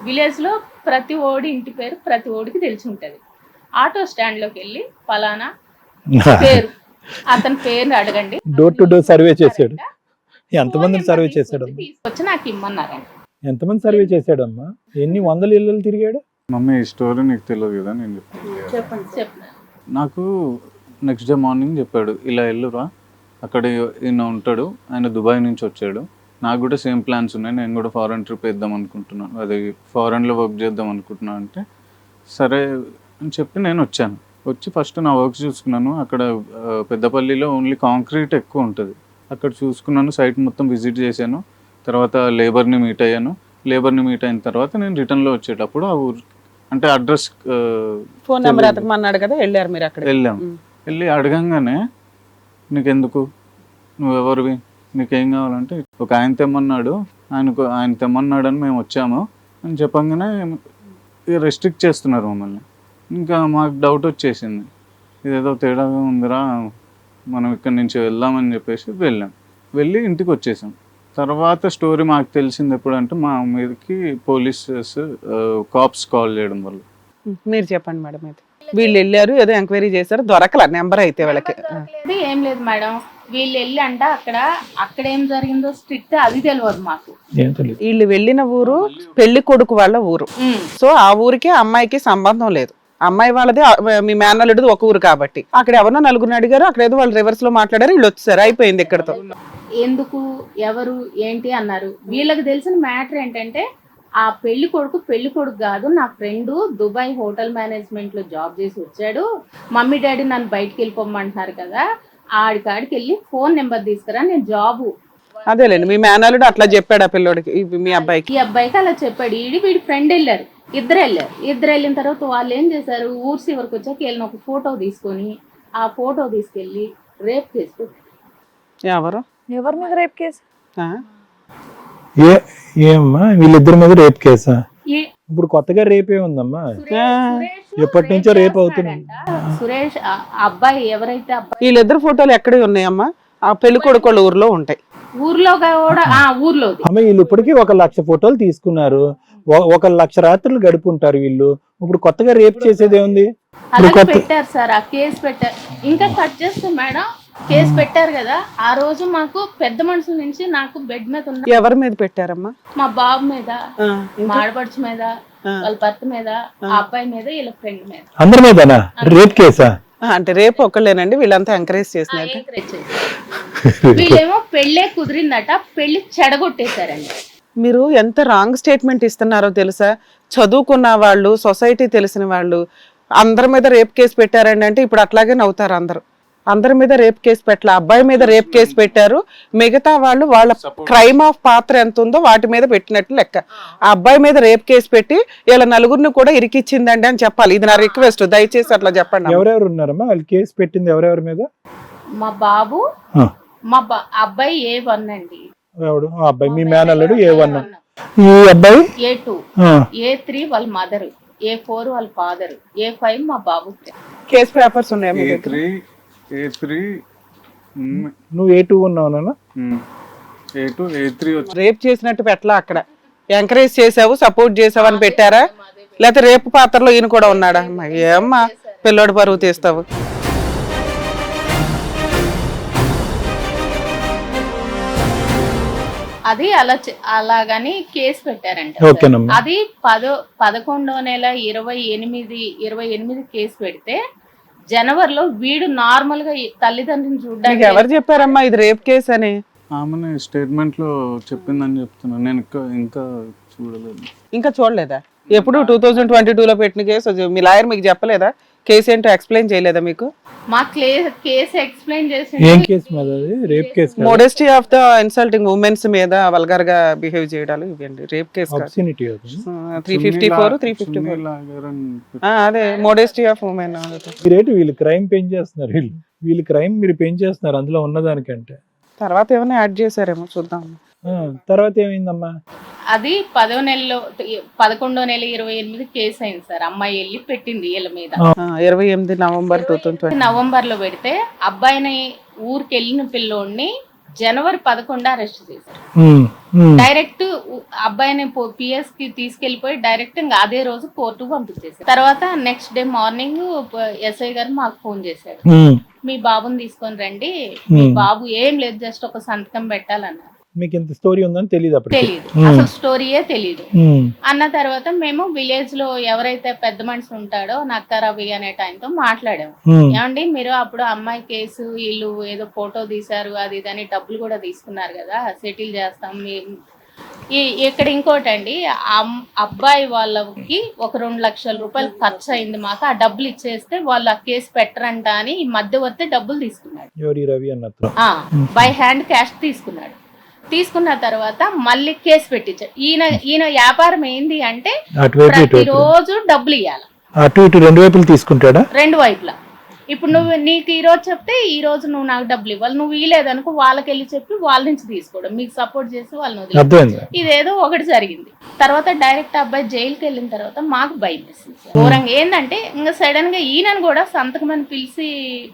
విలేజ్ లో ప్రతి ఓడి ఇంటి పేరు ప్రతి ఓడికి తెలిసి ఉంటది. ఆటో స్టాండ్ లోకి వెళ్ళి పలానా పేరు, అతని పేరుని అడగండి. డోర్ టు డోర్ సర్వే చేశాడు. ఎంతమందిని సర్వే చేశాడు? తీసుకొచ్చి నాకు ఇమ్మన్నారండి. ఎంతమంది సర్వే చేశాడమ్మా? ఎన్ని వందల ఇళ్ళు తిరిగాడు? మమ్మీ ఈ స్టోరీ నీకు తెలియదు కదా, నేను చెప్పండి. నాకు నెక్స్ట్ డే మార్నింగ్ చెప్పాడు, ఇలా వెళ్ళురా అక్కడ ఈయన ఉంటాడు, ఆయన దుబాయ్ నుంచి వచ్చాడు, నాకు కూడా సేమ్ ప్లాన్స్ ఉన్నాయి, నేను కూడా ఫారెన్ ట్రిప్ వేద్దాం అనుకుంటున్నాను, అది ఫారెన్లో వర్క్ చేద్దాం అనుకుంటున్నాను అంటే సరే అని చెప్పి నేను వచ్చాను. వచ్చి ఫస్ట్ నా వర్క్ చూసుకున్నాను. అక్కడ పెద్దపల్లిలో ఓన్లీ కాంక్రీట్ ఎక్కువ ఉంటుంది, అక్కడ చూసుకున్నాను, సైట్ మొత్తం విజిట్ చేశాను. తర్వాత లేబర్ని మీట్ అయ్యాను. లేబర్ని మీట్ అయిన తర్వాత నేను రిటర్న్లో వచ్చేటప్పుడు ఆ ఊరు అంటే అడ్రస్ ఫోన్ నెంబర్ అతకమన్నాడు కదా, వెళ్ళారు మీరు అక్కడ? వెళ్ళాం. వెళ్ళి అడగంగానే నీకెందుకు, నువ్వెవరివి, నీకేం కావాలంటే, ఒక ఆయన తెమ్మన్నాడు, ఆయన తెమ్మన్నాడని మేము వచ్చాము అని చెప్పంగానే రెస్ట్రిక్ట్ చేస్తున్నారు మమ్మల్ని. ఇంకా మాకు డౌట్ వచ్చేసింది, ఇదేదో తేడాగా ఉందిరా, మనం ఇక్కడి నుంచి వెళ్దామని చెప్పేసి వెళ్ళి ఇంటికి వచ్చేసాం. తర్వాత స్టోరీ మాకు తెలిసింది ఎప్పుడంటే, మా మీదకి పోలీసెస్ కాప్స్ కాల్ చేయడం వల్ల. మీరు చెప్పండి మేడం. అయితే వీళ్ళు వెళ్ళారు, ఏదో ఎంక్వైరీ చేశారు, దొరకల నెంబర్ అయితే వాళ్ళకి? ఏం లేదు మేడం, వీళ్ళు వెళ్ళి అంట అక్కడ ఏం జరిగిందో స్ట్రిక్ట్ అది తెలియదు మాకు. వీళ్ళు వెళ్ళిన ఊరు పెళ్లి కొడుకు వాళ్ళ ఊరు, సో ఆ ఊరికి అమ్మాయికి సంబంధం లేదు. అమ్మాయి వాళ్ళది మీ మేనల్లుడిది ఒక ఊరు కాబట్టి అక్కడ ఎవరో నలుగురిని అడిగారు, అక్కడ ఏదో వాళ్ళు రివర్స్ లో మాట్లాడారు, వీళ్ళు వచ్చారు, అయిపోయింది ఇక్కడతో. ఎందుకు ఎవరు ఏంటి అన్నారు. వీళ్ళకి తెలిసిన మ్యాటర్ ఏంటంటే, ఆ పెళ్లి కొడుకు కాదు, నా ఫ్రెండ్ దుబాయ్ హోటల్ మేనేజ్మెంట్ లో జాబ్ చేసి వచ్చాడు, మమ్మీ డాడీ నన్ను బయటకు వెళ్ళిపోమంటున్నారు కదా, ఆడికాడికి వెళ్ళి ఫోన్ నెంబర్ తీసుకురా, నేను జాబు. అదేలేండి, మీ మేనల్లుడు అట్లా చెప్పాడు ఆ పిల్లోడికి, మీ అబ్బాయికి? ఈ అబ్బాయికి అలా చెప్పాడు. వీడి ఫ్రెండ్ వెళ్ళారు, ఇద్దరు వెళ్ళిన తర్వాత వాళ్ళు ఏం చేశారు, ఊరు చివరికి వచ్చాక వెళ్ళిన ఒక ఫోటో తీసుకొని ఆ ఫోటో తీసుకెళ్ళి రేప్ కేసు పెట్టారు. ఎవరి మీద రేప్ కేసు? ఏమ్మా వీళ్ళిద్దరి మీద రేప్ కేసా? ఇప్పుడు కొత్తగా రేపే ఉందమ్మా, ఎప్పటి నుంచో రేప్ అవుతుంది. సురేష్ అబ్బాయి ఎవరైతే అబ్బాయి, వీళ్ళిద్దరు ఫోటోలు ఎక్కడ ఉన్నాయమ్మా? ఆ పెళ్లి కొడుకు వాళ్ళ ఊర్లో ఉంటాయి. ఊర్లో కూడా ఊర్లో అమ్మ వీళ్ళు ఇప్పటికీ 1,00,000 ఫోటోలు తీసుకున్నారు, 1,00,000 రాత్రులు గడుపుంటారు వీళ్ళు. ఇప్పుడు కొత్తగా రేప్ చేసేది ఏముంది? పెట్టారు సార్, ఆ కేసు పెట్టారు. ఇంకా కట్ చేస్తే మేడం, కేసు పెట్టారు కదా, ఆ రోజు మాకు పెద్ద మనుషుల నుంచి నాకు బెడ్ మీద ఉన్న. ఎవరి మీద పెట్టారమ్మా? మా బాబు మీద, మా ఆడపడుచు మీద, వాళ్ళ భర్త మీద, ఆ అబ్బాయి మీద, వీళ్ళ ఫ్రెండ్ మీద అందరి మీదనా రేప్ కేసా? అంటే రేపు ఒక్కళ్ళేనండి వీళ్ళంతా ఎంకరేజ్ చేసినట్టు. encourage చేశారు. వీళ్ళేమో పెళ్ళే కుదిరిందట, పెళ్లి చెడగొట్టేశారండి. మీరు ఎంత రాంగ్ స్టేట్మెంట్ ఇస్తున్నారో తెలుసా? చదువుకున్న వాళ్ళు, సొసైటీ తెలిసిన వాళ్ళు అందరి మీద రేప్ కేసు పెట్టారండి అంటే ఇప్పుడు అట్లాగే నవ్వుతారు అందరు. అందరి మీద రేప్ కేసు పెట్టాల, అబ్బాయి మీద రేప్ కేసు పెట్టారు, మిగతా వాళ్ళు వాళ్ళ క్రైమ్ ఆఫ్ పాత్ర ఎంత ఉందో వాటి మీద పెట్టినట్టు లెక్క. ఆ అబ్బాయి మీద రేప్ కేసు పెట్టి ఇలా నలుగురిని కూడా ఇరికిచ్చిందండి అని చెప్పాలి. ఇది నా రిక్వెస్ట్, దయచేసి అట్లా చెప్పండి. ఎవరెవరు ఉన్నారమ్మా వాళ్ళు కేసు పెట్టింది? ఎవరెవరి మీద? మా బాబు, ఆ. మా అబ్బాయి A1 అండి. ఎవడు? ఆ అబ్బాయి మీ మేనల్లుడు A1. ఈ అబ్బాయి A2, A3 వాళ్ళ మదర్, A4 వాళ్ళ ఫాదర్, A5 మా బాబు. కేసు పేపర్స్ ఉన్నాయా మీ దగ్గర? A3 నువ్వు A2 ఉన్నావు నాన్న? A2 A3 వచ్చి రేప్ చేసినట్టు పెట్టలా, అక్కడ ఎంకరేజ్ చేసావు, సపోర్ట్ చేసావు అని పెట్టారా? లేకపోతే రేపు పాత్రలో ఈయన కూడా ఉన్నాడా? ఏమ్మా పిల్లోడు పరువు తీస్తావు. అది అలాగని కేసు పెట్టారంట. ఓకేనమ్మా. అది 11వ నెల 28 కేసు పెడితే జనవరిలో వీడు నార్మల్ గా తల్లిదండ్రులను నీకు చూడడానికి ఎవరు చెప్పారమ్మా ఇది రేప్ కేసు అని? ఆమె స్టేట్మెంట్ లో చెప్పిందని చెప్తున్నాను. నేను ఇంకా చూడలేదు. ఇంకా చూడలేదా? ఎప్పుడు 2022లో పెట్టిన కేసు మీ లాయర్ మీకు చెప్పలేదా? కేసు ఏంటో ఎక్స్ప్లెయిన్ చేయలేదా మీకు? మా కేసు ఎక్స్ప్లెయిన్ చేసి ఏం కేసు మీద? అది rape case. Modesty of the insulting women's మీద వల్గర్ గా బిహేవ్ చేయడాలు ఇవ్వండి. రేప్ కేసు కాదు. అబ్సినిటీ. 354 354 అదే మోడెస్టీ ఆఫ్ ఉమెన్. మీరేంటి వీళ్ళు క్రైమ్ పెంచేస్తున్నారు, వీళ్ళు క్రైమ్ మీరు పెంచేస్తున్నారు అందులో ఉన్నదానికంటే. తర్వాత ఏమైనా యాడ్ చేశారేమో చూద్దాం. తర్వాత ఏమైందమ్మా? అది 11వ నెలలో 11వ నెల 28 కేసు అయింది సార్. అమ్మాయి వెళ్ళి పెట్టింది వీళ్ళ మీద. 28 నవంబర్ 2020 నవంబర్ లో పెడితే అబ్బాయిని ఊరికి వెళ్ళిన పిల్లోడిని జనవరి 11 అరెస్ట్ చేశారు. డైరెక్ట్ అబ్బాయిని PS కి తీసుకెళ్లిపోయి డైరెక్ట్ ఇంకా అదే రోజు కోర్టుకు పంపించేసారు. తర్వాత నెక్స్ట్ డే మార్నింగ్ SI గారు మాకు ఫోన్ చేశారు, మీ బాబుని తీసుకొని రండి, మీ బాబు ఏం లేదు జస్ట్ ఒక సంతకం పెట్టాలన్నారు. మీకు ఇంత స్టోరీ ఉందని తెలియదు అప్పుడు? తెలియదు, అసలు స్టోరీయే తెలియదు. అన్న తర్వాత మేము విలేజ్ లో ఎవరైతే పెద్ద మనిషి ఉంటాడో నక్క రవి అనే టైంతో మాట్లాడాము. ఏమండి మీరు అప్పుడు అమ్మాయి కేసు వీళ్ళు ఏదో ఫోటో తీశారు అది ఇదని డబ్బులు కూడా తీసుకున్నారు కదా, సెటిల్ చేస్తాం. ఇక్కడ ఇంకోటి అండి, అబ్బాయి వాళ్ళకి ఒక 2 లక్షల రూపాయలు ఖర్చు అయింది, మాకు ఆ డబ్బులు ఇచ్చేస్తే వాళ్ళు ఆ కేసు పెట్టరంట అని ఈ మధ్యవర్తి డబ్బులు తీసుకున్నాడు. రవి అన్నట్టు బై హ్యాండ్ క్యాష్ తీసుకున్నాడు. తీసుకున్న తర్వాత మళ్ళీ కేసు పెట్టించాడు. ఈయన వ్యాపారం ఏంది అంటే ప్రతిరోజు డబ్బులు ఇవ్వాలి. అటు ఇటు 2 వైపులు తీసుకుంటాడా? 2 వైపులా. ఇప్పుడు నీకు ఈ రోజు చెప్తే ఈ రోజు నువ్వు నాకు డబ్బులు ఇవ్వాలి, నువ్వు ఇవ్వలేదనుకో వాళ్ళకి వెళ్ళి చెప్పి వాళ్ళ నుంచి తీసుకోవడం, మీకు సపోర్ట్ చేసి వాళ్ళని వదిలేదు. ఇదేదో ఒకటి జరిగింది. తర్వాత డైరెక్ట్ అబ్బాయి జైలుకి వెళ్ళిన తర్వాత మాకు భయం వేసింది. ఘోరంగా ఏంటంటే ఇంకా సడన్ గా ఈయనను కూడా సంతకమని పిలిచి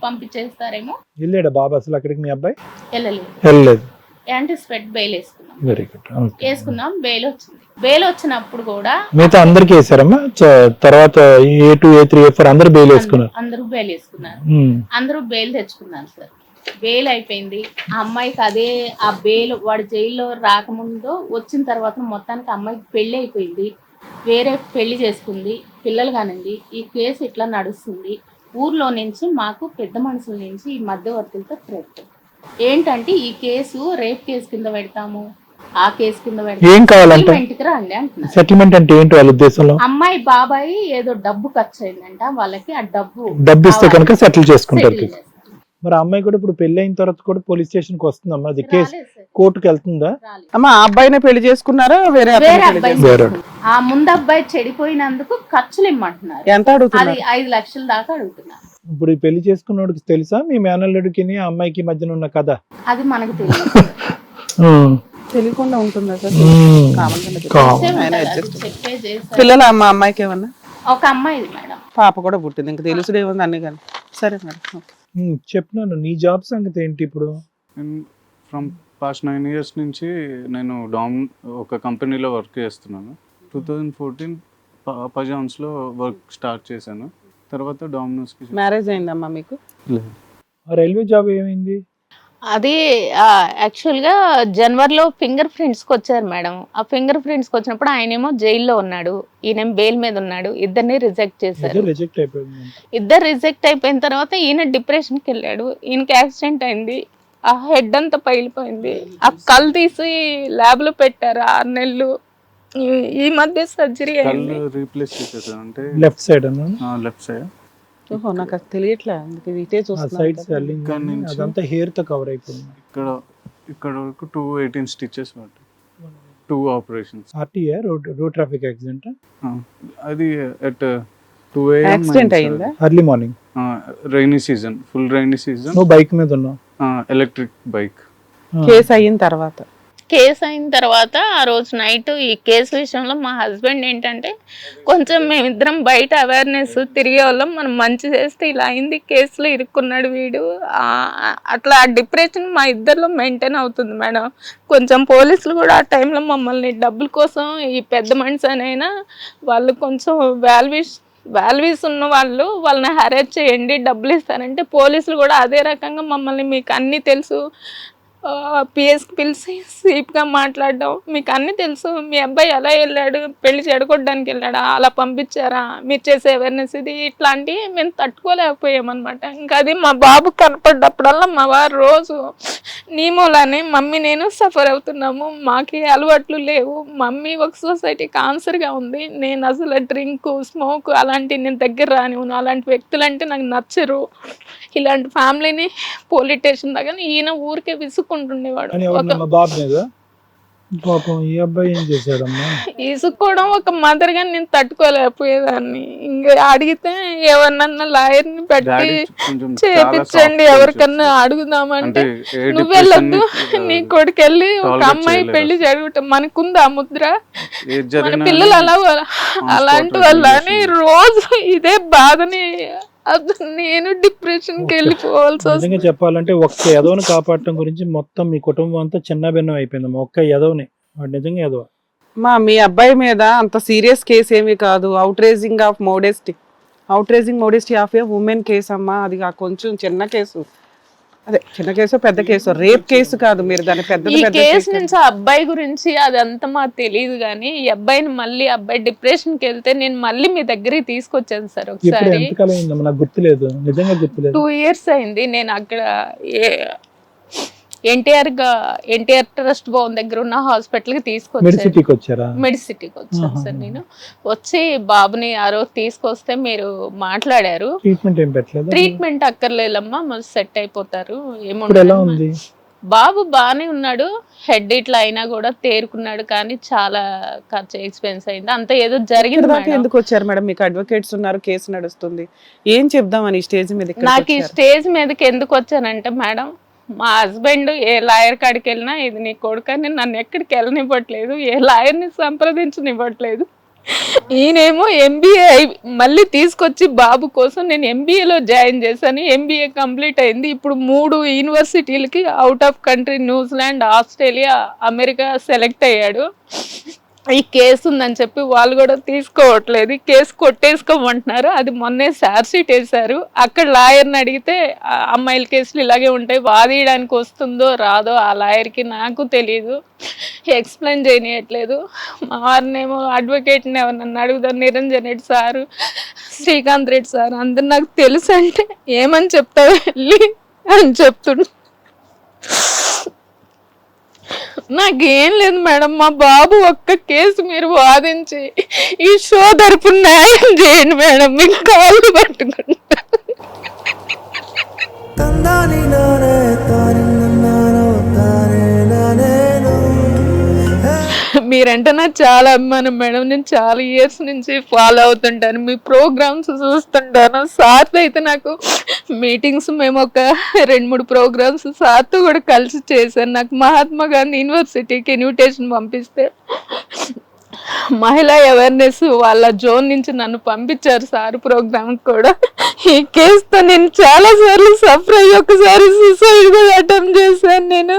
పంపించేస్తారేమో. వెళ్ళాడా బాబు అసలు అక్కడికి? మీ అబ్బాయి వెళ్ళలేదు. యాంటిసిపేట్ బెయిల్ వేసుకున్నాం. Very good. వేసుకున్నాం, బెయిల్ వచ్చింది. బెయిల్ వచ్చినప్పుడు కూడా మిగతా అందరికి వేసారమ్మా? తర్వాత A2 A3 A4 అందరూ బెయిల్ వేసుకున్నారు? అందరూ బెయిల్ వేసుకున్నారు, అందరూ బెయిల్ తెచ్చుకున్నారు సార్. బెయిల్ అయిపోయింది. ఆ అమ్మాయికి అదే ఆ బెయిల్ వాడు జైల్లో రాకముందు వచ్చిన తర్వాత మొత్తానికి అమ్మాయికి పెళ్లి అయిపోయింది, వేరే పెళ్లి చేసుకుంది, పిల్లలు కానింది. ఈ కేసు ఇట్లా నడుస్తుంది. ఊర్లో నుంచి మాకు పెద్ద మనుషుల నుంచి ఈ మధ్యవర్తులతో థ్రెట్ ఏంటంటే ఈ కేసు రేప్ కేసు కింద పెడతాము, ఆ కేసు కింద ఏం కావాలంటే రండి అంటున్నారు. సెటిల్మెంట్ అంటే ఏంటి వాళ్ళ ఉద్దేశంలో? అమ్మాయి బాబాయి ఏదో డబ్బు ఖర్చు అయిందంట, వాళ్ళకి ఆ డబ్బు ఇస్తే కనుక సెటిల్ చేసుకుంటారు. మరి అమ్మాయి కూడా ఇప్పుడు పెళ్లి అయిన తర్వాత కూడా పోలీస్ స్టేషన్ కి వస్తుందమ్మా? అది కేసు కోర్టుకు వెళ్తుందా? అమ్మా ఆ అబ్బాయిని పెళ్లి చేసుకున్నారా? వేరే ఆ ముందు అబ్బాయి చెడిపోయినందుకు ఖర్చులు ఇమ్మంటున్నారు. ఎంత అడుగుతున్నారు? అది 5 లక్షల దాకా అడుగుతున్నారు. ఇప్పుడు ఈ పెళ్లి చేసుకున్నోడికి తెలుసా మీ మేనల్లుడికి ఆ అమ్మాయికి మధ్యన ఉన్న కథ? అది మనకు తెలియదు. తెలియకుండా ఉంటుందా సార్? పిల్లలు మా అమ్మాయికి ఏమన్నా? ఒక అమ్మాయి మేడం, పాప కూడా పుట్టింది, ఇంకా తెలుసుడే ఉంది అన్ని కానీ. సరే మేడం చెప్పినాను. నీ జాబ్ సంగతి ఏంటి ఇప్పుడు? ఫ్రమ్ పాస్ట్ 9 years నుంచి నేను ఒక కంపెనీలో వర్క్ చేస్తున్నాను. 2014 పజాన్స్లో వర్క్ స్టార్ట్ చేశాను. తర్వాత డామినోస్కి. మ్యారేజ్ అయిందమ్మా మీకు? రైల్వే జాబ్ ఏమైంది? అది యాక్చువల్గా జనవరిలో ఫింగర్ ప్రింట్స్కి వచ్చారు మేడం. ఆ ఫింగర్ ప్రింట్స్కి వచ్చినప్పుడు ఆయనేమో జైల్లో ఉన్నాడు, ఈయనేమో బెయిల్ మీద ఉన్నాడు. ఇద్దరిని రిజెక్ట్ చేశారు. రిజెక్ట్ అయిపోయింది. ఇద్దరు రిజెక్ట్ అయిపోయిన తర్వాత ఈయన డిప్రెషన్కి వెళ్ళాడు. ఈయనకి యాక్సిడెంట్ అయింది. ఆ హెడ్ అంతా పగిలిపోయింది. ఆ కళ్ళు తీసి ల్యాబ్లో పెట్టారు 6 నెలలు. ఈ మధ్య సర్జరీ అయింది. కళ్ళు రీప్లేస్ చేసేసారు అంటే లెఫ్ట్ సైడ్ లెఫ్ట్ సైడ్. ఓహో, నాకు అది తెలియట్లే, అందుకే ఇటే సైడ్ చూస్తున్నాను. స్వెల్లింగ్ ఇక్కడ నుంచి అదంతా హెయిర్ తో కవర్ అయిపోయింది. ఇక్కడ వరకు 218 స్టిచెస్ పట్టాయి, 2 operations. RTA road traffic accident. అది అట్ 2 AM యాక్సిడెంట్ అయిందా? Early morning. Rainy season, full rainy season. నువ్వు బైక్ మీద ఉన్నావు. Electric bike. కేసు అయిన తర్వాత కేసు అయిన తర్వాత ఆ రోజు నైట్ ఈ కేసు విషయంలో మా హస్బెండ్ ఏంటంటే, కొంచెం మేమిద్దరం బయట అవేర్నెస్ తిరిగే వాళ్ళం, మనం మంచి చేస్తే ఇలా అయింది, కేసులో ఇరుక్కున్నాడు వీడు, అట్లా డిప్రెషన్ మా ఇద్దరిలో మెయింటైన్ అవుతుంది మేడం. కొంచెం పోలీసులు కూడా ఆ టైంలో మమ్మల్ని డబ్బుల కోసం, ఈ పెద్ద మనిషి అనైనా వాళ్ళు కొంచెం వాల్యూస్ ఉన్న వాళ్ళని హెరాస్ చేయండి, డబ్బులు ఇస్తారంటే పోలీసులు కూడా అదే రకంగా మమ్మల్ని మీకు అన్నీ తెలుసు, పిఎస్కి పిలిచి సీప్గా మాట్లాడడం, మీకు అన్నీ తెలుసు, మీ అబ్బాయి ఎలా వెళ్ళాడు, పెళ్లి చెడగొట్టడానికి వెళ్ళాడా, అలా పంపించారా, మీరు చేసే అవేర్నెస్ ఇది, ఇట్లాంటివి మేము తట్టుకోలేకపోయామన్నమాట. ఇంకా అది మా బాబు కనపడ్డప్పుడల్లా మా వారు రోజు నీ మూలానే మమ్మీ నేను సఫర్ అవుతున్నాము, మాకు అలవాట్లు లేవు, మమ్మీ ఒక సొసైటీకి ఆన్సర్గా ఉంది, నేను అసలు డ్రింక్ స్మోక్ అలాంటివి నేను దగ్గర రానివ్వను, అలాంటి వ్యక్తులు అంటే నాకు నచ్చరు, ఇలాంటి ఫ్యామిలీని పోలీస్ స్టేషన్ దగ్గర ఈయన ఊరికే విసుక్కుంటుండేవాడు. బాబు మీద పాపం ఈ అబ్బాయి ఏం చేశాడమ్మా? ఇసుక్కోవడం ఒక మదర్ గా నేను తట్టుకోలేకపోయేదాన్ని. ఇంకా అడిగితే ఎవరినన్నా లాయర్ ని పెట్టి చేపించండి, ఎవరికన్నా అడుగుదామంటే నువ్వెళ్ళొద్దు, నీ కొడుకెళ్ళి ఒక అమ్మాయి పెళ్లి జరుగుతాం, మనకుంది ఆ ముద్ర, మన పిల్లలు అలాంటి వల్ల అని రోజు ఇదే బాధని, నేను డిప్రెషన్ కి వెళ్ళిపోవాల్సి వస్తుంది. నిజంగా చెప్పాలంటే ఒక్క ఎదవని కాపాడటం గురించి మొత్తం మీ కుటుంబం అంతా చిన్న భిన్నం అయిపోయింది. ఒక్క ఎదవని, వాడు నిజంగా ఎదవ. మీ అబ్బాయి మీద అంత సీరియస్ కేసు ఏమీ కాదు, outraging of modesty of A women case అమ్మా. అది కొంచెం చిన్న కేసు, అదే చిన్న కేసు పెద్ద కేసు, రేప్ కేసు కాదు. మీరు దాన్ని పెద్ద ఈ కేసు నుంచి ఆ అబ్బాయి గురించి అదంతా మాకు తెలియదు, కానీ ఈ అబ్బాయిని మళ్ళీ అబ్బాయి డిప్రెషన్ కి వెళ్తే నేను మళ్ళీ మీ దగ్గరికి తీసుకొచ్చాను సార్. ఒకసారి నాకు గుర్తులేదు, నిజంగా గుర్తులేదు. 2 years అయింది. నేను అక్కడ ఎన్టీఆర్ ట్రస్ట్ భవన్ దగ్గర ఉన్న హాస్పిటల్ కి తీసుకొచ్చాను. మెడిసిటీకి వచ్చాను సార్. నేను వచ్చి బాబుని ఆ రోజు తీసుకొస్తే మీరు మాట్లాడారు, ట్రీట్మెంట్ అక్కర్లేదమ్మా, సెట్ అయిపోతారు, ఏముంది. బాబు బానే ఉన్నాడు, హెడ్ ఇట్లా అయినా కూడా తేరుకున్నాడు, కానీ చాలా ఖర్చు ఎక్స్పెన్స్ అయింది, అంత ఏదో జరిగింది. ఎందుకు వచ్చారు మేడం? మీకు అడ్వకేట్స్ ఉన్నారు, కేసు నడుస్తుంది, ఏం చెప్దామని ఈ స్టేజ్ మీద? నాకు ఈ స్టేజ్ మీదకి ఎందుకు వచ్చానంటే మేడం, మా హస్బెండ్ ఏ లాయర్ కాడికి వెళ్ళినా ఇది నీ కొడుకని నన్ను ఎక్కడికి వెళ్ళనివ్వట్లేదు, ఏ లాయర్ని సంప్రదించనివ్వట్లేదు. ఈయనేమో ఎంబీఏ మళ్ళీ తీసుకొచ్చి బాబు కోసం నేను ఎంబీఏలో జాయిన్ చేశాను, ఎంబీఏ కంప్లీట్ అయింది. ఇప్పుడు 3 యూనివర్సిటీలకి out of country, New Zealand, Australia, America select అయ్యాడు. ఈ కేసు ఉందని చెప్పి వాళ్ళు కూడా తీసుకోవట్లేదు, కేసు కొట్టేసుకోమంటున్నారు. అది మొన్నే ఛార్జ్షీట్ వేశారు. అక్కడ లాయర్ని అడిగితే అమ్మాయిల కేసులు ఇలాగే ఉంటాయి, వాదియడానికి వస్తుందో రాదో ఆ లాయర్కి నాకు తెలియదు, ఎక్స్ప్లెయిన్ చేయనియట్లేదు. మా వారినేమో అడ్వకేట్ని ఎవరన్నా అడుగుదాం, నిరంజన్ రెడ్డి సారు, శ్రీకాంత్ రెడ్డి సార్, అందరు నాకు తెలుసు అంటే ఏమని చెప్తావు వెళ్ళి అని చెప్తుండు. నాకేం లేదు మేడం, మా బాబు ఒక్క కేసు మీరు వాదించి ఈ షో తరపున న్యాయం చేయండి మేడం, మీకు కాళ్ళు పట్టుకుంటా. మీరంటే నాకు చాలా అభిమానం మేడం, నేను చాలా ఇయర్స్ నుంచి ఫాలో అవుతుంటాను, మీ ప్రోగ్రామ్స్ చూస్తుంటాను. సార్తో అయితే నాకు మీటింగ్స్, మేము ఒక 2-3 ప్రోగ్రామ్స్ సార్తో కూడా కలిసి చేశాను. నాకు మహాత్మా గాంధీ యూనివర్సిటీకి ఇన్విటేషన్ పంపిస్తే మహిళా అవేర్నెస్ వాళ్ళ జోన్ నుంచి నన్ను పంపించారు సార్ ప్రోగ్రామ్ కూడా. ఈ కేసుతో నేను చాలా సార్లు సఫర్ అయ్యి ఒకసారి సూసైడ్ కూడా అటెంప్ట్ చేశాను నేను.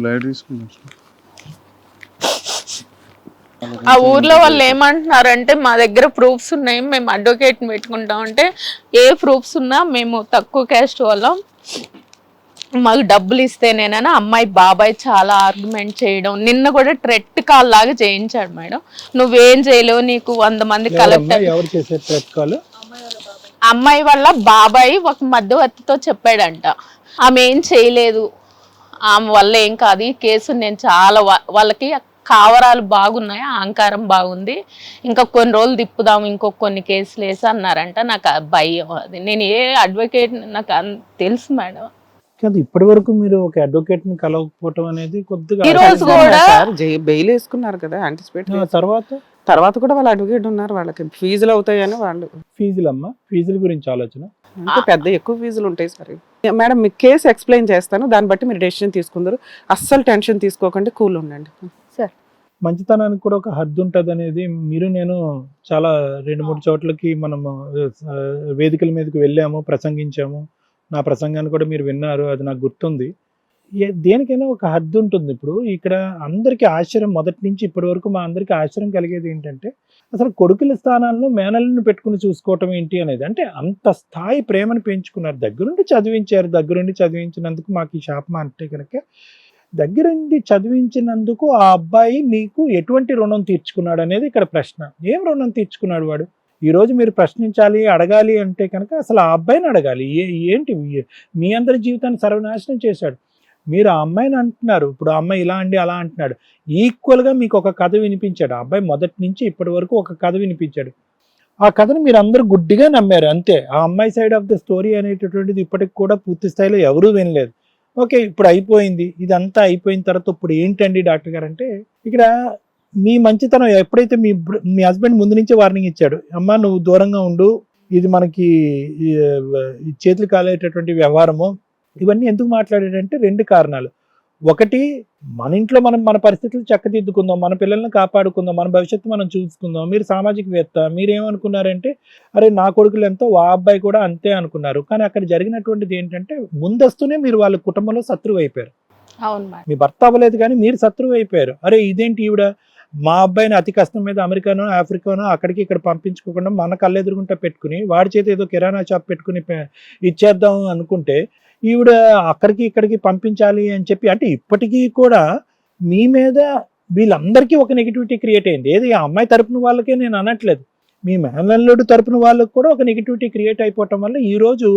లైట్ తీసుకున్నాను. ఆ ఊర్లో వాళ్ళు ఏమంటున్నారంటే మా దగ్గర ప్రూఫ్స్ ఉన్నాయి, మేము అడ్వకేట్ పెట్టుకుంటాం అంటే ఏ ప్రూఫ్స్ ఉన్నా మేము తక్కువ క్యాస్ట్ వాళ్ళం, మాకు డబ్బులు ఇస్తేనేనని అమ్మాయి బాబాయ్ చాలా ఆర్గ్యుమెంట్ చేయడం, నిన్న కూడా ట్రెట్ కాల్ లాగా చేయించాడు మేడం. నువ్వేం చేయలేవు, నీకు 100 మంది కలెక్టర్. ఎవరు చేసే ట్రెట్ కాల్? అమ్మాయి వాళ్ళ బాబాయ్ ఒక మధ్యవర్తితో చెప్పాడంట, ఆమె ఏం చేయలేదు, ఆమె వల్ల ఏం కాదు, ఈ కేసు నేను చాలా వాళ్ళకి కావరాలు బాగున్నాయి, అహంకారం బాగుంది, ఇంకా కొన్ని రోజులు తిప్పుదాం, కొన్ని కేసులు వేసి అన్నారంట. నాకు భయం, అది నేను ఏ అడ్వకేట్ నాకు తెలుసు మేడం. కాదు, ఇప్పటి వరకు మీరు ఒక అడ్వకేట్ ని కలవకపోవటం అనేది కొద్దిగా ఈ రోజు కూడా బెయిల్ వేసుకున్నారు కదా యాంటిసిపేట్, తర్వాత కూడా వాళ్ళు అడ్వకేట్ ఉన్నారు, వాళ్ళకి ఫీజులు అవుతాయని వాళ్ళు. ఫీజుల గురించి ఆలోచన అంటే పెద్ద ఎక్కువ ఫీజులు ఉంటాయి సరే మేడం. మీకు కేసు ఎక్స్ప్లెయిన్ చేస్తాను, దాన్ని బట్టి మీరు డెసిషన్ తీసుకుందరు. అస్సలు టెన్షన్ తీసుకోకండి, కూల్ ఉండండి సార్. మంచితనానికి కూడా ఒక హద్దు ఉంటుంది అనేది నేను చాలా 2-3 చోట్లకి మనము వేదికల మీదకి వెళ్ళాము, ప్రసంగించాము. నా ప్రసంగాన్ని కూడా మీరు విన్నారు, అది నాకు గుర్తుంది. దేనికైనా ఒక హద్దు ఉంటుంది. ఇప్పుడు ఇక్కడ అందరికీ ఆశ్చర్యం, మొదటి నుంచి ఇప్పటి వరకు మా అందరికీ ఆశ్చర్యం కలిగేది ఏంటంటే అసలు కొడుకుల స్థానాల్లో మేనల్ని పెట్టుకుని చూసుకోవటం ఏంటి అనేది. అంటే అంత స్థాయి ప్రేమను పెంచుకున్నారు, దగ్గరుండి చదివించారు. దగ్గరుండి చదివించినందుకు మాకు ఈ శాపం అంటే కనుక, దగ్గరుండి చదివించినందుకు ఆ అబ్బాయి మీకు ఎటువంటి రుణం తీర్చుకున్నాడు అనేది ఇక్కడ ప్రశ్న. ఏం రుణం తీర్చుకున్నాడు వాడు? ఈరోజు మీరు ప్రశ్నించాలి, అడగాలి అంటే కనుక అసలు ఆ అబ్బాయిని అడగాలి. ఏంటి మీ అందరి జీవితాన్ని సర్వనాశనం చేశాడు. మీరు ఆ అమ్మాయిని అంటున్నారు, ఇప్పుడు ఆ అమ్మాయి ఇలా అండి అలా అంటున్నాడు. ఈక్వల్గా మీకు ఒక కథ వినిపించాడు ఆ అబ్బాయి, మొదటి నుంచి ఇప్పటి వరకు ఒక కథ వినిపించాడు. ఆ కథను మీరు అందరూ గుడ్డిగా నమ్మారు అంతే. ఆ అమ్మాయి సైడ్ ఆఫ్ ద స్టోరీ అనేటటువంటిది ఇప్పటికి కూడా పూర్తి స్థాయిలో ఎవరూ వినలేదు. ఓకే, ఇప్పుడు అయిపోయింది, ఇదంతా అయిపోయిన తర్వాత ఇప్పుడు ఏంటండి డాక్టర్ గారు అంటే, ఇక్కడ మీ మంచితనం ఎప్పుడైతే మీ హస్బెండ్ ముందు నుంచే వార్నింగ్ ఇచ్చాడు, అమ్మ నువ్వు దూరంగా ఉండు, ఇది మనకి చేతులు కాలేటటువంటి వ్యవహారము, ఇవన్నీ ఎందుకు మాట్లాడాడంటే 2 కారణాలు. ఒకటి, మన ఇంట్లో మనం మన పరిస్థితులు చక్కదిద్దుకుందాం, మన పిల్లల్ని కాపాడుకుందాం, మన భవిష్యత్తు మనం చూసుకుందాం. మీరు సామాజికవేత్త, మీరేమనుకున్నారంటే అరే నా కొడుకులు ఎంతో ఆ అబ్బాయి కూడా అంతే అనుకున్నారు. కానీ అక్కడ జరిగినటువంటిది ఏంటంటే ముందస్తునే మీరు వాళ్ళ కుటుంబంలో శత్రువు అయిపోయారు. మీ భర్త అవ్వలేదు కానీ మీరు శత్రువు అయిపోయారు. అరే ఇదేంటి ఈవిడ మా అబ్బాయిని అతి కష్టం మీద అమెరికానో ఆఫ్రికానో అక్కడికి ఇక్కడ పంపించుకోకుండా మన కళ్ళెదురుగుంటా పెట్టుకుని వాడి చేతి ఏదో కిరాణా షాప్ పెట్టుకుని ఇచ్చేద్దాం అనుకుంటే ఈవిడ అక్కడికి ఇక్కడికి పంపించాలి అని చెప్పి, అంటే ఇప్పటికీ కూడా మీ మీద వీళ్ళందరికీ ఒక నెగిటివిటీ క్రియేట్ అయింది. ఏది ఆ అమ్మాయి తరపున వాళ్ళకే నేను అనట్లేదు, మీ మేనల్లుడు తరపున వాళ్ళకు కూడా ఒక నెగిటివిటీ క్రియేట్ అయిపోవటం వల్ల ఈరోజు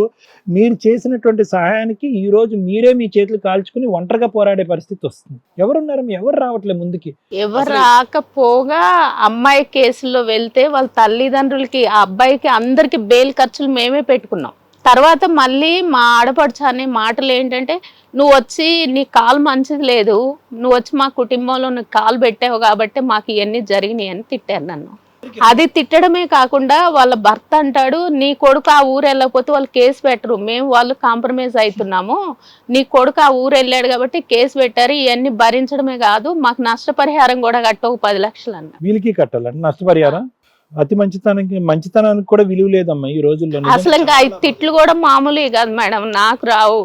మీరు చేసినటువంటి సహాయానికి ఈరోజు మీరే మీ చేతులు కాల్చుకుని ఒంటరిగా పోరాడే పరిస్థితి వస్తుంది. ఎవరున్నారు? ఎవరు రావట్లేదు ముందుకి. ఎవరు రాకపోగా అమ్మాయి కేసులో వెళ్తే వాళ్ళ తల్లిదండ్రులకి ఆ అబ్బాయికి అందరికి బెయిల్ ఖర్చులు మేమే పెట్టుకున్నాం. తర్వాత మళ్ళీ మా ఆడపడుచు అనే మాటలు ఏంటంటే, నువ్వు వచ్చి నీ కాలు మంచిది లేదు, నువ్వు వచ్చి మా కుటుంబంలో నువ్వు కాలు పెట్టావు కాబట్టి మాకు ఇవన్నీ జరిగినాయి అని తిట్టారు నన్ను. అది తిట్టడమే కాకుండా వాళ్ళ భర్త అంటాడు, నీ కొడుకు ఆ ఊరు వెళ్ళకపోతే వాళ్ళు కేసు పెట్టరు, మేము వాళ్ళు కాంప్రమైజ్ అవుతున్నాము, నీ కొడుకు ఆ ఊరు వెళ్ళాడు కాబట్టి కేసు పెట్టారు, ఇవన్నీ భరించడమే కాదు మాకు నష్టపరిహారం కూడా కట్టవు 10 లక్షలు అన్న. వీళ్ళకి కట్టాలండి నష్టపరిహారం? అతి మంచితనానికి కూడా విలువ లేదమ్మా ఈ రోజుల్లో. అసలు ఇంకా 5 తిట్లు కూడా మామూలే కాదు మేడం, నాకు రావు.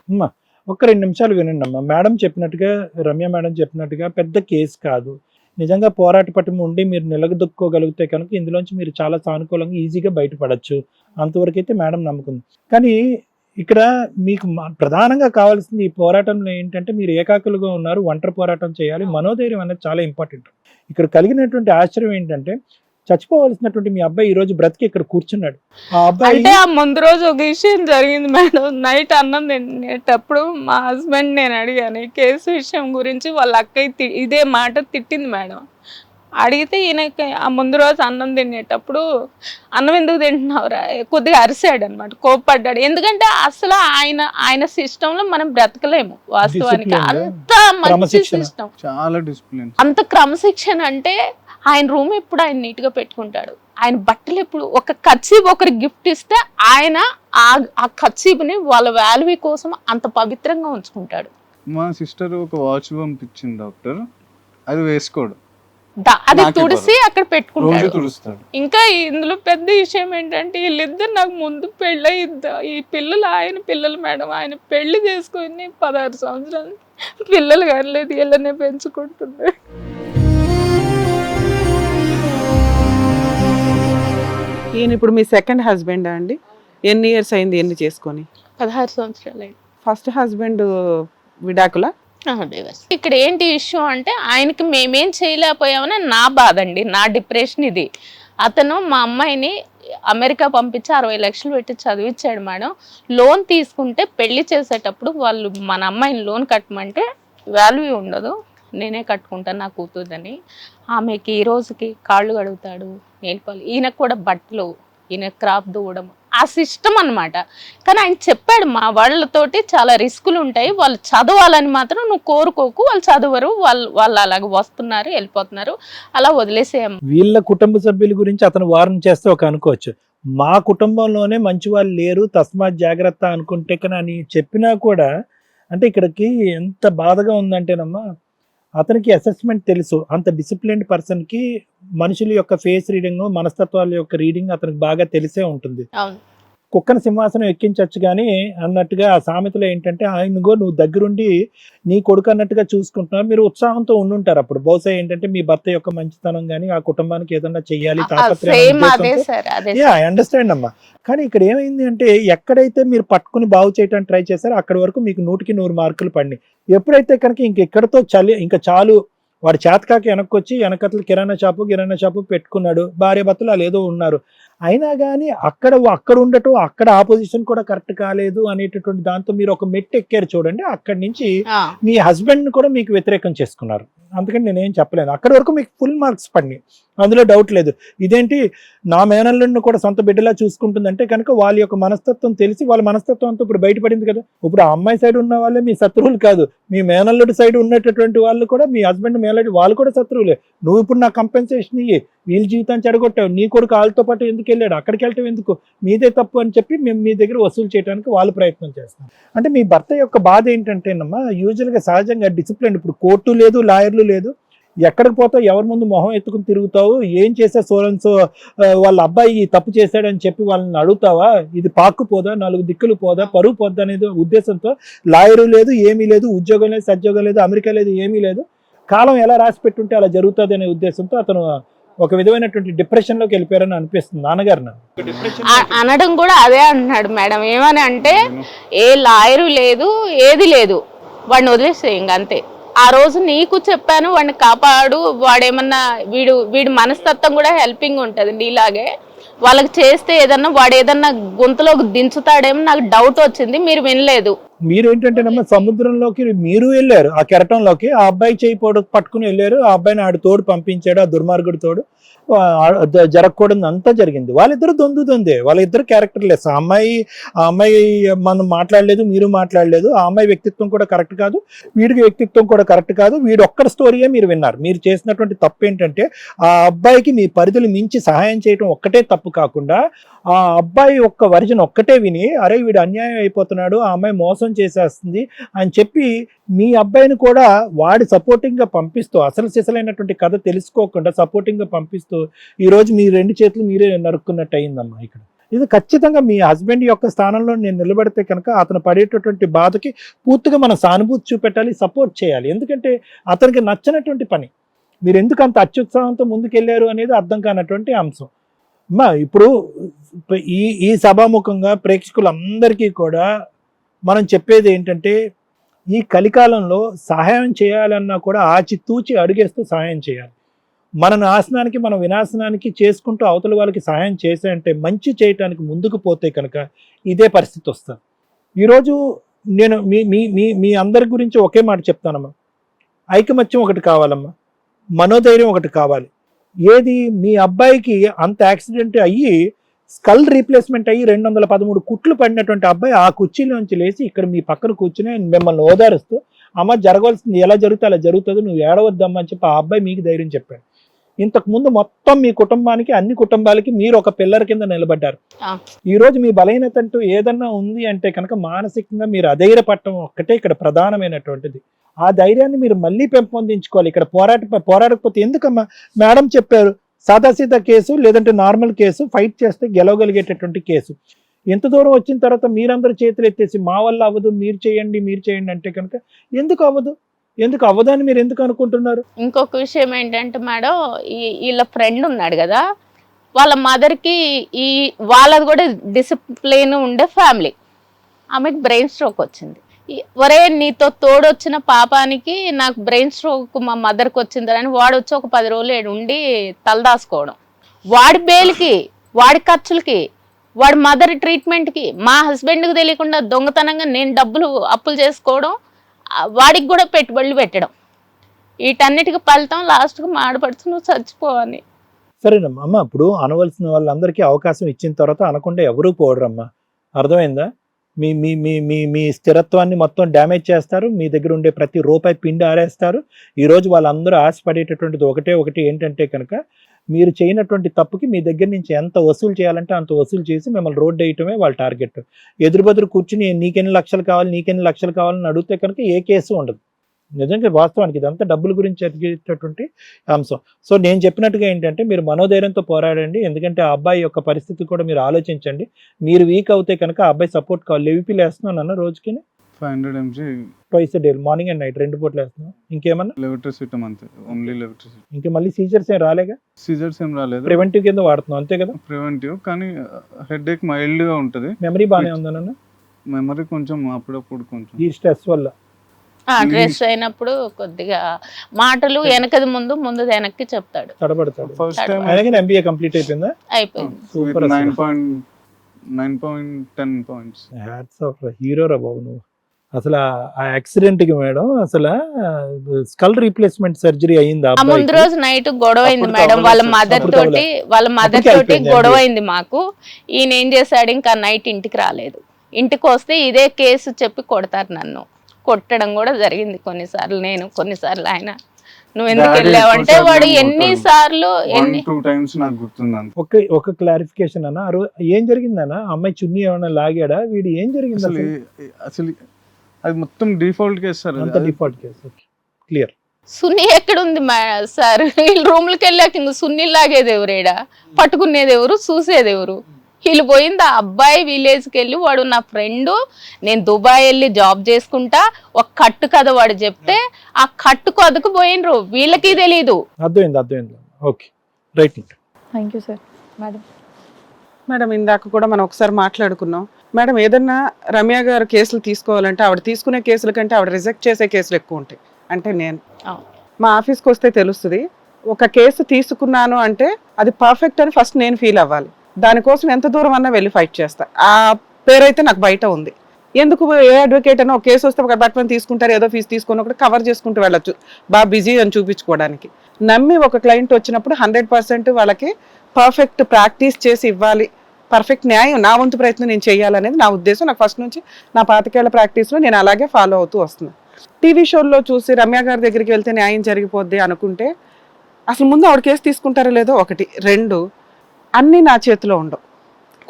అమ్మా ఒక్క 2 నిమిషాలు వినండి అమ్మా. మేడం చెప్పినట్టుగా, రమ్య మేడం చెప్పినట్టుగా పెద్ద కేసు కాదు. నిజంగా పోరాట పట్టుమ ఉండి మీరు నిలదొక్కోగలిగితే కనుక ఇందులోంచి మీరు చాలా సానుకూలంగా ఈజీగా బయటపడచ్చు. అంతవరకు అయితే మేడం నమ్ముకుంది. కానీ ఇక్కడ మీకు ప్రధానంగా కావాల్సింది ఈ పోరాటంలో ఏంటంటే, మీరు ఏకాకులుగా ఉన్నారు, ఒంటరి పోరాటం చేయాలి, మనోధైర్యం అనేది చాలా ఇంపార్టెంట్. ఇక్కడ కలిగినటువంటి ఆశ్చర్యం ఏంటంటే, చచ్చిపోవలసినటువంటి మీ అబ్బాయి ఈ రోజు బ్రతికి ఇక్కడ కూర్చున్నాడు. ఆ అబ్బాయి అంటే ఆ ముందు రోజు ఒక విషయం జరిగింది మేడం. నైట్ అన్నం తినేటప్పుడు మా హస్బెండ్ నేను అడిగాను ఈ కేసు విషయం గురించి. వాళ్ళ అక్కయ్య ఇదే మాట తిట్టింది మేడం. అడిగితే ఈయనకి ఆ ముందు రోజు అన్నం తినేటప్పుడు అన్నం ఎందుకు తింటున్నావురా కొద్దిగా అరిసాడు అనమాట, కోప్పడ్డాడు. ఎందుకంటే అసలు ఆయన సిస్టంలో మనం బ్రతకలేము వాస్తవానికి. అంత మంచి సిస్టమ్, చాలా డిసిప్లిన్, అంత క్రమశిక్షణ. అంటే ఆయన రూమ్ ఎప్పుడు ఆయన నీట్ గా పెట్టుకుంటాడు, ఆయన బట్టలు ఎప్పుడు ఒక కర్చీఫ్ ఒకరికి గిఫ్ట్ ఇస్తే ఆయన ఆ కర్చీఫ్ని వాళ్ళ వాల్యూ కోసం అంత పవిత్రంగా ఉంచుకుంటాడు. మా సిస్టర్ ఒక వాచ్ పంపించింది డాక్టర్, అది వేసుకోడు, అది తుడిసి అక్కడ పెట్టుకుంటాడు. తుడుస్తాడు. ఇంకా ఇందులో పెద్ద విషయం ఏంటంటే, వీళ్ళిద్దరు నాకు ముందు పెళ్ళి ఈ పిల్లలు ఆయన పిల్లలు మేడం. ఆయన పెళ్లి చేసుకుని 16 సంవత్సరాలు పిల్లలు కనలేదు, వీళ్ళనే పెంచుకుంటున్నాడు. ఈయన ఇప్పుడు మీ సెకండ్ హస్బెండ్ అండి? ఎన్ని ఇయర్స్ అయింది ఎన్ని చేసుకొని? 16 సంవత్సరాలు అయింది. ఫస్ట్ హస్బెండ్ విడాకుల? డివర్స్. ఇక్కడ ఏంటి ఇష్యూ అంటే ఆయనకి మేమేం చేయలేకపోయామని నా బాధ అండి, నా డిప్రెషన్ ఇది. అతను మా అమ్మాయిని అమెరికా పంపించి 60 లక్షలు పెట్టి చదివించాడు మేడం. లోన్ తీసుకుంటే పెళ్లి చేసేటప్పుడు వాళ్ళు మన అమ్మాయిని లోన్ కట్టమంటే వాల్యూ ఉండదు, నేనే కట్టుకుంటాను నా కూతురుదని. ఆమెకి ఈ రోజుకి కాళ్ళు కడుగుతాడు, నేర్పాలి. ఈయనకు కూడా బట్టలు, ఈయన క్రాప్ దూవడం ఆ సిస్టమ్ అన్నమాట. కానీ ఆయన చెప్పాడు మా వాళ్ళతోటి చాలా రిస్కులు ఉంటాయి, వాళ్ళు చదవాలని మాత్రం నువ్వు కోరుకోకు, వాళ్ళు చదవరు, వాళ్ళు అలాగ వస్తున్నారు వెళ్ళిపోతున్నారు, అలా వదిలేసేయం. వీళ్ళ కుటుంబ సభ్యుల గురించి అతను వార్న్ చేస్తే ఒక అనుకోవచ్చు, మా కుటుంబంలోనే మంచి వాళ్ళు లేరు తస్మాత్ జాగ్రత్త అనుకుంటే కానీ అని చెప్పినా కూడా, అంటే ఇక్కడికి ఎంత బాధగా ఉందంటేనమ్మా, అతనికి అసెస్మెంట్ తెలుసు. అంత డిసిప్లిన్డ్ పర్సన్కి మనుషుల యొక్క ఫేస్ రీడింగ్, మనస్తత్వాల యొక్క రీడింగ్ అతనికి బాగా తెలిసే ఉంటుంది. అవును. కుక్కను సింహాసనం ఎక్కించవచ్చు కానీ అన్నట్టుగా ఆ సామెతలో ఏంటంటే, ఆయనగో నువ్వు దగ్గరుండి నీ కొడుకు అన్నట్టుగా చూసుకుంటున్నావు, మీరు ఉత్సాహంతో ఉండుంటారు అప్పుడు. బహుశా ఏంటంటే మీ భర్త యొక్క మంచితనం కానీ ఆ కుటుంబానికి ఏదన్నా చెయ్యాలి ఐ అండర్స్టాండ్ అమ్మా. కానీ ఇక్కడ ఏమైంది అంటే, ఎక్కడైతే మీరు పట్టుకుని బాగు చేయడానికి ట్రై చేశారో అక్కడ వరకు మీకు 100కి 100 మార్కులు పడినాయి. ఎప్పుడైతే కనుక ఇంకెక్కడితో ఇంకా చాలు, వాడు చేతకాకి వెనక్కొచ్చి వెనకట్ల కిరాణా షాపు పెట్టుకున్నాడు, భార్య భర్తలు వాళ్ళు ఏదో ఉన్నారు, అయినా కానీ అక్కడ ఉండటం, అక్కడ ఆపోజిషన్ కూడా కరెక్ట్ కాలేదు అనేటటువంటి దాంతో మీరు ఒక మెట్టు ఎక్కారు చూడండి. అక్కడి నుంచి మీ హస్బెండ్ కూడా మీకు వ్యతిరేకం చేసుకున్నారు. అందుకని నేనేం చెప్పలేను, అక్కడి వరకు మీకు ఫుల్ మార్క్స్ పడినాయి, అందులో డౌట్ లేదు. ఇదేంటి నా మేనల్లుడిని కూడా సొంత బిడ్డలా చూసుకుంటుందంటే కనుక వాళ్ళ యొక్క మనస్తత్వం తెలిసి, వాళ్ళ మనస్తత్వంతో ఇప్పుడు బయటపడింది కదా. ఇప్పుడు ఆ అమ్మాయి సైడ్ ఉన్న వాళ్ళే మీ శత్రువులు కాదు, మీ మేనల్లుడి సైడ్ ఉన్నటువంటి వాళ్ళు కూడా, మీ హస్బెండ్ మేనల్లుడి వాళ్ళు కూడా శత్రువులే. నువ్వు ఇప్పుడు నా కంపెన్సేషన్ ఇయ్యి, వీళ్ళ జీవితాన్ని చెడగొట్టావు, నీ కొడుకు వాళ్ళతో పాటు ఎందుకు వెళ్ళాడు, అక్కడికి వెళ్ళటం ఎందుకు, మీదే తప్పు అని చెప్పి మేము మీ దగ్గర వసూలు చేయడానికి వాళ్ళు ప్రయత్నం చేస్తాం. అంటే మీ భర్త యొక్క బాధ ఏంటంటేనమ్మా, యూజువల్గా సహజంగా డిసిప్లిన్, ఇప్పుడు కోర్టు లేదు, లాయర్లు లేదు, ఎక్కడికి పోతావు, ఎవరి ముందు మొహం ఎత్తుకుని తిరుగుతావు, ఏం చేసా సోరన్సో వాళ్ళ అబ్బాయి తప్పు చేశాడని చెప్పి వాళ్ళని అడుగుతావా, ఇది పాక్కుపోదా, 4 దిక్కులు పోదా, పరువు పోద్దా అనేది ఉద్దేశంతో లాయరు లేదు, ఏమీ లేదు, ఉద్యోగం లేదు, సద్యోగం లేదు, అమెరికా లేదు, ఏమీ లేదు, కాలం ఎలా రాసి పెట్టుంటే అలా జరుగుతుంది అనే ఉద్దేశంతో అతను ఒక విధమైనటువంటి డిప్రెషన్ లోకి వెళ్ళిపోయారని అనిపిస్తుంది నాన్నగారు. అనడం కూడా అదే అంటున్నాడు మేడం. ఏమని అంటే, ఏ లాయరు లేదు, ఏది లేదు, వాడిని వదిలేస్తే ఇంక అంతే. ఆ రోజు నీకు చెప్పాను వాడిని కాపాడు, వాడేమన్నా వీడి మనస్తత్వం కూడా హెల్పింగ్ ఉంటుంది నీలాగే, వాళ్ళకి చేస్తే వాడు ఏదన్నా గొంతులోకి దించుతాడేమో నాకు డౌట్ వచ్చింది, మీరు వినలేదు. మీరేంటంటేనమ్మా సముద్రంలోకి మీరు వెళ్ళారు, ఆ కెరటంలోకి ఆ అబ్బాయి చేయి పట్టుకుని వెళ్ళారు, ఆ అబ్బాయిని ఆడు తోడు పంపించాడు, ఆ దుర్మార్గుడు తోడు, జరగకూడదు అంతా జరిగింది. వాళ్ళిద్దరు దొందే, వాళ్ళిద్దరు క్యారెక్టర్లెస్. ఆ అమ్మాయి మనం మాట్లాడలేదు, మీరు మాట్లాడలేదు, ఆ అమ్మాయి వ్యక్తిత్వం కూడా కరెక్ట్ కాదు, వీడికి వ్యక్తిత్వం కూడా కరెక్ట్ కాదు, వీడు ఒక్కడి స్టోరీయే మీరు విన్నారు. మీరు చేసినటువంటి తప్పు ఏంటంటే, ఆ అబ్బాయికి మీ పరిధులు మించి సహాయం చేయడం ఒక్కటే తప్పు కాకుండా, ఆ అబ్బాయి ఒక్క వర్జన్ ఒక్కటే విని, అరే వీడు అన్యాయం అయిపోతున్నాడు, ఆ అమ్మాయి మోసం చేసేస్తుంది అని చెప్పి మీ అబ్బాయిని కూడా వాడి సపోర్టింగ్ గా పంపిస్తూ, అసలు సిసలైనటువంటి కథ తెలుసుకోకుండా సపోర్టింగ్ గా పంపిస్తూ, ఈ రోజు మీ 2 చేతులు మీరే నరుక్కున్నట్టు అయిందమ్మా. ఇక్కడ ఇది ఖచ్చితంగా మీ హస్బెండ్ యొక్క స్థానంలో నేను నిలబడితే కనుక అతను పడేటటువంటి బాధకి పూర్తిగా మనం సానుభూతి చూపెట్టాలి, సపోర్ట్ చేయాలి. ఎందుకంటే అతనికి నచ్చినటువంటి పని, మీరు ఎందుకు అంత అత్యుత్సాహంతో ముందుకెళ్ళారు అనేది అర్థం కానటువంటి అంశం. అమ్మా ఇప్పుడు ఈ సభాముఖంగా ప్రేక్షకులందరికీ కూడా మనం చెప్పేది ఏంటంటే, ఈ కలికాలంలో సహాయం చేయాలన్నా కూడా ఆచితూచి అడుగేస్తూ సహాయం చేయాలి. మన నాశనానికి, మన వినాశనానికి చేసుకుంటూ అవతల వాళ్ళకి సహాయం చేసే అంటే, మంచి చేయటానికి ముందుకు పోతే కనుక ఇదే పరిస్థితి వస్తుంది. ఈరోజు నేను మీ అందరి గురించి ఒకే మాట చెప్తానమ్మా, ఐకమత్యం ఒకటి కావాలమ్మా, మనోధైర్యం ఒకటి కావాలి. ఏది మీ అబ్బాయికి అంత యాక్సిడెంట్ అయ్యి స్కల్ రీప్లేస్మెంట్ అయ్యి 213 కుట్లు పడినటువంటి అబ్బాయి ఆ కుర్చీలోంచి లేచి ఇక్కడ మీ పక్కన కూర్చుని మిమ్మల్ని ఓదారుస్తూ, అమ్మ జరగవలసింది ఎలా జరుగుతుంది అలా జరుగుతుంది, నువ్వు ఏడవద్దమ్మా అని చెప్పి ఆ అబ్బాయి మీకు ధైర్యం చెప్పాడు. ఇంతకు ముందు మొత్తం మీ కుటుంబానికి, అన్ని కుటుంబాలకి మీరు ఒక పిల్లర్ కింద నిలబడ్డారు. ఈ రోజు మీ బలహీనత అంటూ ఏదన్నా ఉంది అంటే కనుక మానసికంగా మీరు అధైర్యపడటం ఒక్కటే ఇక్కడ ప్రధానమైనటువంటిది. ఆ ధైర్యాన్ని మీరు మళ్ళీ పెంపొందించుకోవాలి. ఇక్కడ పోరాడకపోతే ఎందుకమ్మా, మేడం చెప్పారు, సాదాసీదా కేసు లేదంటే నార్మల్ కేసు, ఫైట్ చేస్తే గెలవగలిగేటటువంటి కేసు. ఎంత దూరం వచ్చిన తర్వాత మీరందరూ చేతులు ఎత్తేసి మా వల్ల అవ్వదు, మీరు చేయండి అంటే కనుక ఎందుకు అవ్వదని మీరు ఎందుకు అనుకుంటున్నారు? ఇంకొక విషయం ఏంటంటే మేడం, వీళ్ళ ఫ్రెండ్ ఉన్నాడు కదా, వాళ్ళ మదర్కి వాళ్ళది కూడా డిసిప్లిన్ ఉండే ఫ్యామిలీ. ఆమెకి బ్రెయిన్ స్ట్రోక్ వచ్చింది. ఒరే నీతో తోడొచ్చిన పాపానికి నాకు బ్రెయిన్ స్ట్రోక్ మా మదర్కి వచ్చింది అని వాడు వచ్చి ఒక 10 రోజులు ఈడ ఉండి తలదాసుకోవడం, వాడి బేల్కి, వాడి ఖర్చులకి, వాడి మదర్ ట్రీట్మెంట్కి, మా హస్బెండ్కి తెలియకుండా దొంగతనంగా నేను డబ్బులు అప్పులు చేసుకోవడం, వాడికి కూడా పెట్టుబడులు పెట్టడం. వీటన్నిటికి ఫలితం లాస్ట్కి మాడపడుతూ నువ్వు చచ్చిపోవని. సరేనమ్మా. అమ్మ ఇప్పుడు అనవలసిన వాళ్ళందరికీ అవకాశం ఇచ్చిన తర్వాత అనకుండా ఎవరూ పోడరమ్మా, అర్థమైందా? మీ మీ మీ మీ మీ స్థిరత్వాన్ని మొత్తం డ్యామేజ్ చేస్తారు, మీ దగ్గర ఉండే ప్రతి రూపాయి పిండి ఆరేస్తారు. ఈరోజు వాళ్ళందరూ ఆశపడేటటువంటిది ఒకటి ఏంటంటే కనుక మీరు చేయనటువంటి తప్పుకి మీ దగ్గర నుంచి ఎంత వసూలు చేయాలంటే అంత వసూలు చేసి మిమ్మల్ని రోడ్డు వేయటమే వాళ్ళ టార్గెట్. ఎదురు కూర్చుని నీకెన్ని లక్షలు కావాలని అడిగితే కనుక ఏ కేసు ఉండదు. నిజంగా వాస్తవానికి ఇదంతా డబ్బుల గురించి అడిగేటటువంటి అంశం. సో నేను చెప్పినట్టుగా ఏంటంటే మీరు మనోధైర్యంతో పోరాడండి. ఎందుకంటే ఆ అబ్బాయి యొక్క పరిస్థితి కూడా మీరు ఆలోచించండి. మీరు వీక్ అవుతే కనుక ఆ అబ్బాయి సపోర్ట్ కావాలి. లెవిపిల్ వేస్తున్నాను అన్న రోజుకి 500 mg twice day, morning and night 2 పూటలు వేస్తున్నాం. ఇంకేమన్నా లెవెట్రసిటమ్ అంతే, ఓన్లీ లెవెట్రసిటమ్. ఇంకా మళ్ళీ సీజర్స్ ఏం రాలేగా? సీజర్స్ ఏం రాలేదు, ప్రివెంటివ్ కింద వాడుతున్నాం అంతే కదా? ప్రివెంటివ్, కానీ హెడేక్ మైల్డ్ గా ఉంటది. మెమరీ బాగానే ఉందన్న? మెమరీ కొంచెం అప్పుడప్పుడు కొంచెం ఈ స్ట్రెస్ వల్ల డ్రెస్ అయినప్పుడు కొద్దిగా మాటలు వెనకది ముందు వెనక్కి చెప్తాడు, తడబడతాడు. ఫస్ట్ టైం అలాగే ఎంబీఏ కంప్లీట్ అయిపోయిందా? అయిపోయింది. Super. 9.10 points. Hats off, hero రా బాబు నువ్వు. అసలు ఆ యాక్సిడెంట్ కి మేడం అసలు స్కల్ రీప్లేస్మెంట్ సర్జరీ అయింది. ఆ ముందు రోజు నైట్ గొడవ అయింది అప్పుడు మేడం, వాళ్ళ అవ్వలేదు. మదర్ తోటి గొడవ అయింది మాకు. ఈయన ఏం చేశాడు, ఇంకా నైట్ ఇంటికి రాలేదు. ఇంటికి వస్తే ఇదే కేసు చెప్పి కొడతారు నన్ను. కొట్టడం కూడా జరిగింది కొన్నిసార్లు ఆయన. నువ్వు ఎందుకు వెళ్ళావంటే వాడు ఎన్నిసార్లు 1-2 times నాకు గుర్తుందండి. ఒక క్లారిఫికేషన్ అన్న, ఏం జరిగిందన్న? అమ్మాయి చున్నీ ఏమైనా లాగాడా? వీడు ఏం జరిగింది అసలు అది మొత్తం డిఫాల్ట్ కేసు సార్. అంత డిఫాల్ట్ కేసు. క్లియర్. సున్ని ఎక్కడుంది సార్? వీళ్ళు రూమ్లకి వెళ్ళాక ఇంక సున్ని లాగేది ఎవరేడా, పట్టుకునేది ఎవరు, చూసేది ఎవరు? వీళ్ళు పోయింది ఆ అబ్బాయి విలేజ్కి వెళ్ళి, వాడు నా ఫ్రెండ్, నేను దుబాయ్ వెళ్ళి జాబ్ చేసుకుంటా, ఒక కట్టు కథ వాడు చెప్తే ఆ కట్టు కథకు పోయినరు, వీళ్ళకి తెలీదు. అర్థమైంది. Okay, right. Thank you sir. Madam ఇందాక కూడా మనం ఒకసారి మాట్లాడుకున్నాం మేడం, ఏదన్నా రమ్య గారు కేసులు తీసుకోవాలంటే ఆవిడ తీసుకునే కేసుల కంటే ఆవిడ రిజెక్ట్ చేసే కేసులు ఎక్కువ ఉంటాయి. అంటే నేను మా ఆఫీస్కి వస్తే తెలుస్తుంది, ఒక కేసు తీసుకున్నాను అంటే అది పర్ఫెక్ట్ అని ఫస్ట్ నేను ఫీల్ అవ్వాలి. దానికోసం ఎంత దూరం అన్నా వెళ్ళి ఫైట్ చేస్తా. ఆ పేరైతే నాకు బయట ఉంది. ఎందుకు ఏ అడ్వకేట్ అయినా ఒక కేసు వస్తే ఒక బట్మని తీసుకుంటారు, ఏదో ఫీజు తీసుకొని ఒకటి కవర్ చేసుకుంటూ వెళ్ళొచ్చు, బాగా బిజీ అని చూపించుకోవడానికి. నమ్మి ఒక క్లయింట్ వచ్చినప్పుడు 100% వాళ్ళకి పర్ఫెక్ట్ ప్రాక్టీస్ చేసి ఇవ్వాలి, పర్ఫెక్ట్ న్యాయం నా వంతు ప్రయత్నం నేను చేయాలనేది నా ఉద్దేశం. నాకు ఫస్ట్ నుంచి నా 25 ఏళ్ల ప్రాక్టీస్లో నేను అలాగే ఫాలో అవుతూ వస్తున్నాను. టీవీ షోల్లో చూసి రమ్య గారి దగ్గరికి వెళ్తే న్యాయం జరిగిపోద్ది అనుకుంటే అసలు ముందు ఆవిడ కేసు తీసుకుంటారో లేదో ఒకటి. 2, అన్నీ నా చేతిలో ఉండవు,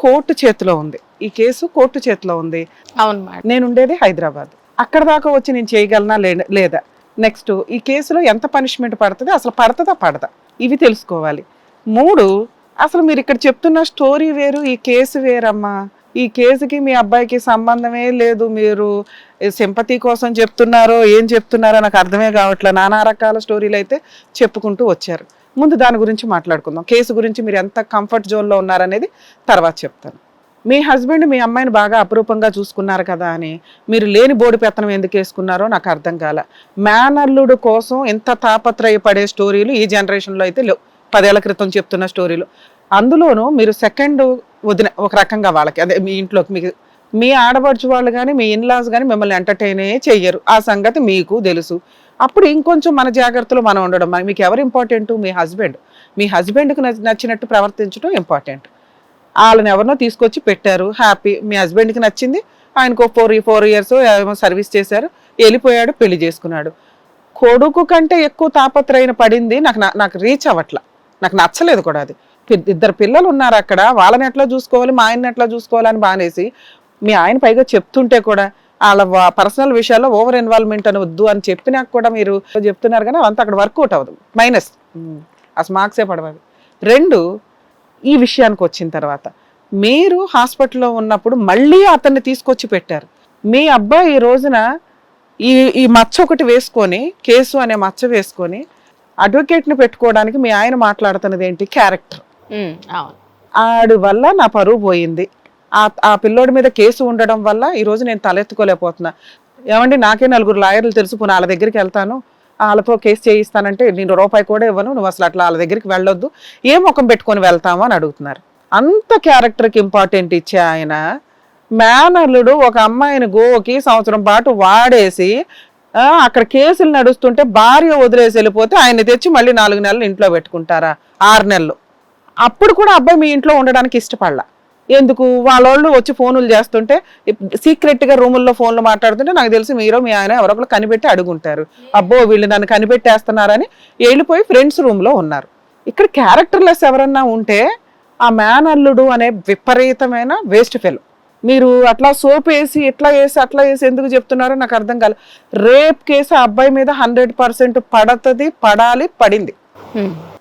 కోర్టు చేతిలో ఉంది. ఈ కేసు కోర్టు చేతిలో ఉంది. అవును మేడం. నేను ఉండేది హైదరాబాద్. అక్కడ దాకా వచ్చి నేను చేయగలనా లేదా, నెక్స్ట్ ఈ కేసులో ఎంత పనిష్మెంట్ పడుతుంది, అసలు పడుతుందా పడదా, ఇవి తెలుసుకోవాలి. 3, అసలు మీరు ఇక్కడ చెప్తున్న స్టోరీ వేరు, ఈ కేసు వేరమ్మా. ఈ కేసుకి మీ అబ్బాయికి సంబంధమే లేదు. మీరు సింపతి కోసం చెప్తున్నారో ఏం చెప్తున్నారో నాకు అర్థమే కావట్లే. నానా రకాల స్టోరీలు అయితే చెప్పుకుంటూ వచ్చారు. ముందు దాని గురించి మాట్లాడుకుందాం. కేసు గురించి మీరు ఎంత కంఫర్ట్ జోన్లో ఉన్నారనేది తర్వాత చెప్తాను. మీ హస్బెండ్ మీ అమ్మాయిని బాగా అపురూపంగా చూసుకున్నారు కదా అని మీరు లేని బోడి పెత్తనం ఎందుకు వేసుకున్నారో నాకు అర్థం కాల. మేనల్లుడు కోసం ఎంత తాపత్రయపడే స్టోరీలు ఈ జనరేషన్లో అయితే లేవు, 10 ఏళ్ల క్రితం చెప్తున్న స్టోరీలు. అందులోనూ మీరు సెకండ్ వదిన ఒక రకంగా వాళ్ళకి, అదే మీ ఇంట్లోకి మీకు మీ ఆడపడుచు వాళ్ళు కానీ మీ ఇన్లాస్ కానీ మిమ్మల్ని ఎంటర్టైనే చెయ్యరు, ఆ సంగతి మీకు తెలుసు. అప్పుడు ఇంకొంచెం మన జాగ్రత్తలో మనం ఉండడం. మీకు ఎవరు ఇంపార్టెంట్? మీ హస్బెండ్. మీ హస్బెండ్కి నచ్చినట్టు ప్రవర్తించడం ఇంపార్టెంట్. వాళ్ళని ఎవరినో తీసుకొచ్చి పెట్టారు, హ్యాపీ. మీ హస్బెండ్కి నచ్చింది, ఆయనకు 4 years ఏమో సర్వీస్ చేశారు, వెళ్ళిపోయాడు, పెళ్లి చేసుకున్నాడు. కొడుకు కంటే ఎక్కువ తాపత్రయం పడింది నాకు రీచ్ అవ్వట్లా, నాకు నచ్చలేదు కూడా అది. 2 పిల్లలు ఉన్నారు అక్కడ, వాళ్ళని ఎట్లా చూసుకోవాలి, మా ఆయన్ని ఎట్లా చూసుకోవాలని బానేసి మీ ఆయన పైగా చెప్తుంటే కూడా వాళ్ళ పర్సనల్ విషయాల్లో ఓవర్ ఇన్వాల్వ్మెంట్ అని వద్దు అని చెప్పినాక కూడా మీరు చెప్తున్నారు కానీ అంత అక్కడ వర్కౌట్ అవ్వదు, మైనస్, అసలు మార్క్సే పడవాలి. 2, ఈ విషయానికి వచ్చిన తర్వాత మీరు హాస్పిటల్లో ఉన్నప్పుడు మళ్ళీ అతన్ని తీసుకొచ్చి పెట్టారు. మీ అబ్బాయి ఈ రోజున ఈ మచ్చ ఒకటి వేసుకొని, కేసు అనే మచ్చ వేసుకొని అడ్వకేట్ని పెట్టుకోవడానికి మీ ఆయన మాట్లాడుతున్నది ఏంటి? క్యారెక్టర్. అవును. ఆడి వల్ల నా పరువు పోయింది. ఆ పిల్లోడి మీద కేసు ఉండడం వల్ల ఈరోజు నేను తలెత్తుకోలేకపోతున్నా. ఏమండి నాకే 4 లాయర్లు తెలుసు, పోనీ వాళ్ళ దగ్గరికి వెళ్తాను, వాళ్ళతో కేసు చేయిస్తానంటే నేను రూపాయి కూడా ఇవ్వను, నువ్వు అసలు అట్లా వాళ్ళ దగ్గరికి వెళ్ళొద్దు, ఏ ముఖం పెట్టుకొని వెళ్తాము అని అడుగుతున్నారు. అంత క్యారెక్టర్కి ఇంపార్టెంట్ ఇచ్చే ఆయన మేనల్లుడు ఒక అమ్మాయిని గోకి సంవత్సరం పాటు వాడేసి అక్కడ కేసులు నడుస్తుంటే భార్య వదిలేసి వెళ్ళిపోతే ఆయన తెచ్చి మళ్ళీ 4 నెలలు ఇంట్లో పెట్టుకుంటారా, 6 నెలలు. అప్పుడు కూడా అబ్బాయి మీ ఇంట్లో ఉండడానికి ఇష్టపడలా. ఎందుకు, వాళ్ళోళ్ళు వచ్చి ఫోన్లు చేస్తుంటే సీక్రెట్గా రూముల్లో ఫోన్లు మాట్లాడుతుంటే నాకు తెలిసి మీరు మీ ఆయన ఎవరొకరు కనిపెట్టి అడుగుంటారు, అబ్బో వీళ్ళు నన్ను కనిపెట్టేస్తున్నారని వెళ్ళిపోయి ఫ్రెండ్స్ రూమ్లో ఉన్నారు. ఇక్కడ క్యారెక్టర్లెస్ ఎవరన్నా ఉంటే ఆ మేనల్లుడు అనే విపరీతమైన వేస్ట్ ఫెలో. మీరు అట్లా సోప్ వేసి ఇట్లా వేసి అట్లా వేసి ఎందుకు చెప్తున్నారో నాకు అర్థం కాలేదు. రేప్ కేసు ఆ అబ్బాయి మీద 100% పడుతుంది, పడాలి, పడింది.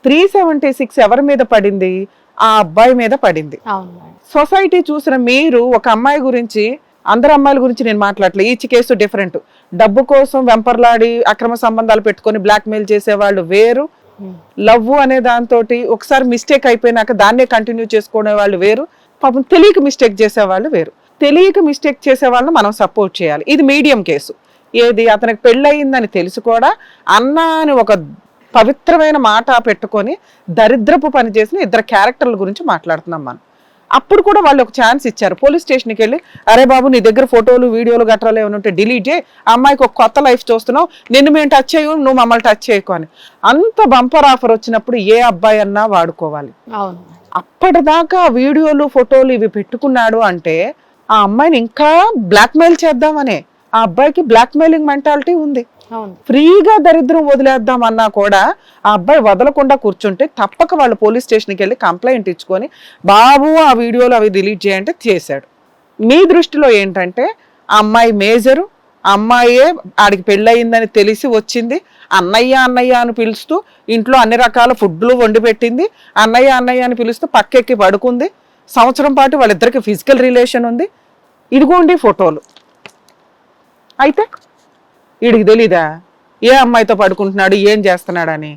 376 ఎవరి మీద పడింది, ఆ అబ్బాయి మీద పడింది. సొసైటీ చూసిన మీరు ఒక అమ్మాయి గురించి, అందరు అమ్మాయిల గురించి నేను మాట్లాడలేదు, ఈచ్ కేసు డిఫరెంట్. డబ్బు కోసం వెంపర్లాడి అక్రమ సంబంధాలు పెట్టుకొని బ్లాక్మెయిల్ చేసేవాళ్ళు వేరు, లవ్ అనే దాంతో ఒకసారి మిస్టేక్ అయిపోయినాక దాన్నే కంటిన్యూ చేసుకునే వాళ్ళు వేరు, పాపం తెలియక మిస్టేక్ చేసేవాళ్ళు వేరు. తెలియక మిస్టేక్ చేసే వాళ్ళని మనం సపోర్ట్ చేయాలి. ఇది మీడియం కేసు. ఏది, అతనికి పెళ్ళయిందని తెలిసి కూడా అన్నా అని ఒక పవిత్రమైన మాట పెట్టుకొని దరిద్రపు పని చేసిన 2 క్యారెక్టర్ల గురించి మాట్లాడుతున్నాం మనం. అప్పుడు కూడా వాళ్ళు ఒక ఛాన్స్ ఇచ్చారు. పోలీస్ స్టేషన్కి వెళ్ళి, అరే బాబు నీ దగ్గర ఫోటోలు వీడియోలు గట్రాలు ఏమైనా ఉంటే డిలీట్ చేయి, అమ్మాయికి ఒక కొత్త లైఫ్ చూస్తున్నావు, నిన్ను మేము టచ్ చేయు, నువ్వు మమ్మల్ని టచ్ చేయకు అని. అంత బంపర్ ఆఫర్ వచ్చినప్పుడు ఏ అబ్బాయి అన్నా వాడుకోవాలి. అప్పటిదాకా వీడియోలు ఫోటోలు ఇవి పెట్టుకున్నాడు అంటే ఆ అమ్మాయిని ఇంకా బ్లాక్మెయిల్ చేద్దామనే, ఆ అబ్బాయికి బ్లాక్మెయిలింగ్ మెంటాలిటీ ఉంది. ఫ్రీగా దరిద్రం వదిలేద్దాం అన్నా కూడా ఆ అబ్బాయి వదలకుండా కూర్చుంటే తప్పక వాళ్ళు పోలీస్ స్టేషన్కి వెళ్ళి కంప్లైంట్ ఇచ్చుకొని బాబు ఆ వీడియోలు అవి డిలీట్ చేయంటే చేశాడు. మీ దృష్టిలో ఏంటంటే ఆ అమ్మాయి మేజరు, అమ్మాయే ఆడికి పెళ్ళయిందని తెలిసి వచ్చింది, అన్నయ్య అన్నయ్య అని పిలుస్తూ ఇంట్లో అన్ని రకాల ఫుడ్లు వండి పెట్టింది, అన్నయ్య అన్నయ్య అని పిలుస్తూ పక్కెక్కి పడుకుంది, సంవత్సరం పాటు వాళ్ళిద్దరికి ఫిజికల్ రిలేషన్ ఉంది, ఇదిగోండి ఫోటోలు. అయితే వీడికి తెలీదా ఏ అమ్మాయితో పడుకుంటున్నాడు, ఏం చేస్తున్నాడని?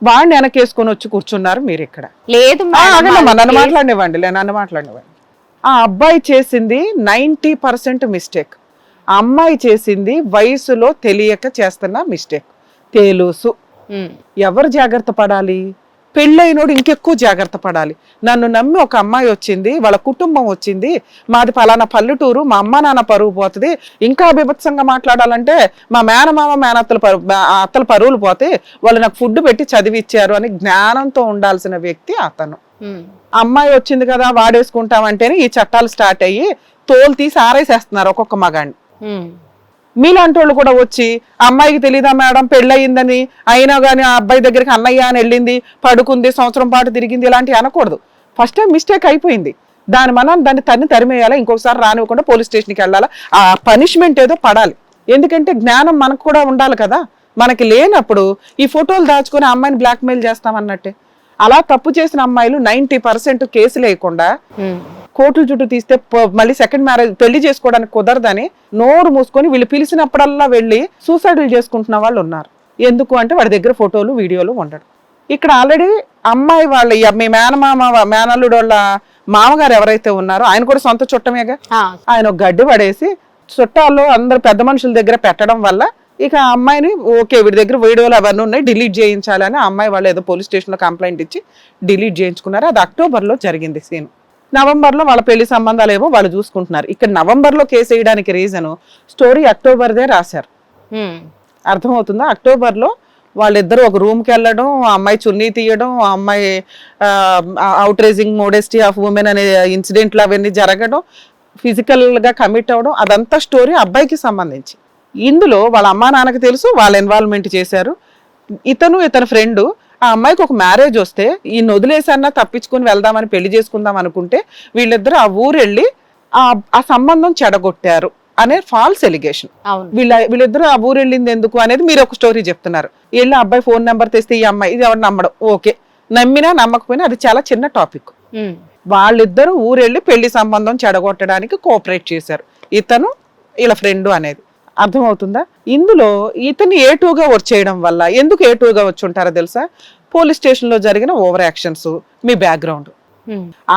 వాడిని వెనకేసుకొని వచ్చి కూర్చున్నారు మీరు ఇక్కడ. లేదు నన్ను మాట్లాడినివ్వండి. ఆ అబ్బాయి చేసింది 90% మిస్టేక్, ఆ అమ్మాయి చేసింది వయసులో తెలియక చేస్తున్న మిస్టేక్. తెలుసు. ఎవరు జాగ్రత్త పడాలి? పెళ్ళైనోడు ఇంకెక్కువ జాగ్రత్త పడాలి. నన్ను నమ్మి ఒక అమ్మాయి వచ్చింది, వాళ్ళ కుటుంబం వచ్చింది, మాది పలానా పల్లెటూరు, మా అమ్మ నాన్న పరువు పోతుంది, ఇంకా బీభత్సంగా మాట్లాడాలంటే మా మేనమామ అత్తల పరువులు పోతే వాళ్ళు నాకు ఫుడ్ పెట్టి చదివిచ్చారు అని జ్ఞానంతో ఉండాల్సిన వ్యక్తి అతను. అమ్మాయి వచ్చింది కదా వాడేసుకుంటామంటేనే ఈ చట్టాలు స్టార్ట్ అయ్యి తోలు తీసి ఆరేసేస్తున్నారు ఒక్కొక్క మగాడిని. మీలాంటి వాళ్ళు కూడా వచ్చి అమ్మాయికి తెలీదా మేడం పెళ్ళయిందని, అయినా కానీ ఆ అబ్బాయి దగ్గరికి అన్నయ్య అని వెళ్ళింది, పడుకుంది, సంవత్సరం పాటు తిరిగింది, ఇలాంటివి అనకూడదు. ఫస్ట్ టైం మిస్టేక్ అయిపోయింది, దాన్ని తరిమేయాలా, ఇంకొకసారి రానివ్వకుండా పోలీస్ స్టేషన్కి వెళ్ళాలా, ఆ పనిష్మెంట్ ఏదో పడాలి. ఎందుకంటే జ్ఞానం మనకు కూడా ఉండాలి కదా. మనకి లేనప్పుడు ఈ ఫోటోలు దాచుకొని ఆ అమ్మాయిని బ్లాక్మెయిల్ చేస్తామన్నట్టే. అలా తప్పు చేసిన అమ్మాయిలు 90% కేసు లేకుండా కోర్టుల చుట్టూ తీస్తే మళ్ళీ సెకండ్ మ్యారేజ్ పెళ్లి చేసుకోవడానికి కుదరదని నోరు మూసుకొని వీళ్ళు పిలిచినప్పుడల్లా వెళ్ళి సూసైడ్లు చేసుకుంటున్న వాళ్ళు ఉన్నారు. ఎందుకు అంటే వాడి దగ్గర ఫోటోలు వీడియోలు ఉండడం. ఇక్కడ ఆల్రెడీ అమ్మాయి వాళ్ళ మీ మేనల్లుడు వాళ్ళ మామగారు ఎవరైతే ఉన్నారో ఆయన కూడా సొంత చుట్టమేగా, ఆయన ఒక గడ్డి పడేసి చుట్టాల్లో అందరు పెద్ద మనుషుల దగ్గర పెట్టడం వల్ల ఇక ఆ అమ్మాయిని ఓకే వీడి దగ్గర వీడియోలు అవన్నీ ఉన్నాయి డిలీట్ చేయించాలని ఆ అమ్మాయి వాళ్ళు ఏదో పోలీస్ స్టేషన్లో కంప్లైంట్ ఇచ్చి డిలీట్ చేయించుకున్నారు. అది అక్టోబర్లో జరిగింది సీన్. నవంబర్లో వాళ్ళ పెళ్లి సంబంధాలు ఏమో వాళ్ళు చూసుకుంటున్నారు. ఇక్కడ నవంబర్లో కేసు వేయడానికి రీజను స్టోరీ అక్టోబర్దే రాశారు. అర్థమవుతుందా? అక్టోబర్లో వాళ్ళిద్దరూ ఒక రూమ్కి వెళ్ళడం, ఆ అమ్మాయి చున్నీ తీయడం, ఆ అమ్మాయి అవుట్రేజింగ్ మోడెస్టీ ఆఫ్ ఉమెన్ అనే ఇన్సిడెంట్లు అవన్నీ జరగడం, ఫిజికల్గా కమిట్ అవ్వడం, అదంతా స్టోరీ అబ్బాయికి సంబంధించి. ఇందులో వాళ్ళ అమ్మా నాన్నకి తెలుసు, వాళ్ళ ఇన్వాల్వ్మెంట్ చేశారు. ఇతని ఫ్రెండ్ ఆ అమ్మాయికి ఒక మ్యారేజ్ వస్తే ఈయన వదిలేసన్నా తప్పించుకుని వెళ్దామని పెళ్లి చేసుకుందాం అనుకుంటే వీళ్ళిద్దరు ఆ ఊరు వెళ్ళి ఆ సంబంధం చెడగొట్టారు అనే ఫాల్స్ ఎలిగేషన్. వీళ్ళిద్దరు ఆ ఊరు వెళ్ళింది ఎందుకు అనేది మీరు ఒక స్టోరీ చెప్తున్నారు. వెళ్ళి అబ్బాయి ఫోన్ నెంబర్ తెస్తే ఈ అమ్మాయి ఇది ఎవరు నమ్మడం, ఓకే నమ్మినా నమ్మకపోయినా అది చాలా చిన్న టాపిక్. వాళ్ళిద్దరూ ఊరెళ్ళి పెళ్లి సంబంధం చెడగొట్టడానికి కోఆపరేట్ చేశారు, ఇతను వీళ్ళ ఫ్రెండ్ అనేది. అర్థమవుతుందా? ఇందులో ఇతన్ని A2గా వచ్చేయడం వల్ల, ఎందుకు A2గా వచ్చి ఉంటారో తెలుసా? పోలీస్ స్టేషన్లో జరిగిన ఓవర్ యాక్షన్స్, మీ బ్యాక్గ్రౌండ్.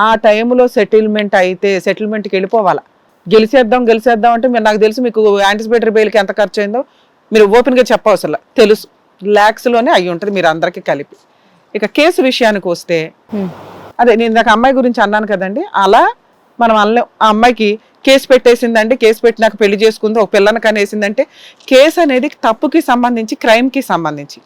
ఆ టైంలో సెటిల్మెంట్ అయితే సెటిల్మెంట్కి వెళ్ళిపోవాలా. గెలిచేద్దాం అంటే మీరు, నాకు తెలిసి మీకు యాంటిసిపేటరీ బెయిల్కి ఎంత ఖర్చు అయిందో మీరు ఓపెన్గా చెప్పవసరం తెలుసు, ల్యాక్స్లోనే అయ్యి ఉంటుంది మీరు అందరికీ కలిపి. ఇక కేసు విషయానికి వస్తే, అదే నేను నాకు అమ్మాయి గురించి అన్నాను కదండి, అలా మనం అల్ల ఆ అమ్మాయికి కేసు పెట్టేసిందండి, కేసు పెట్టినాక పెళ్లి చేసుకుంది, ఒక పిల్లని కనేసిందంటే కేసు అనేది తప్పుకి సంబంధించి, క్రైమ్కి సంబంధించి,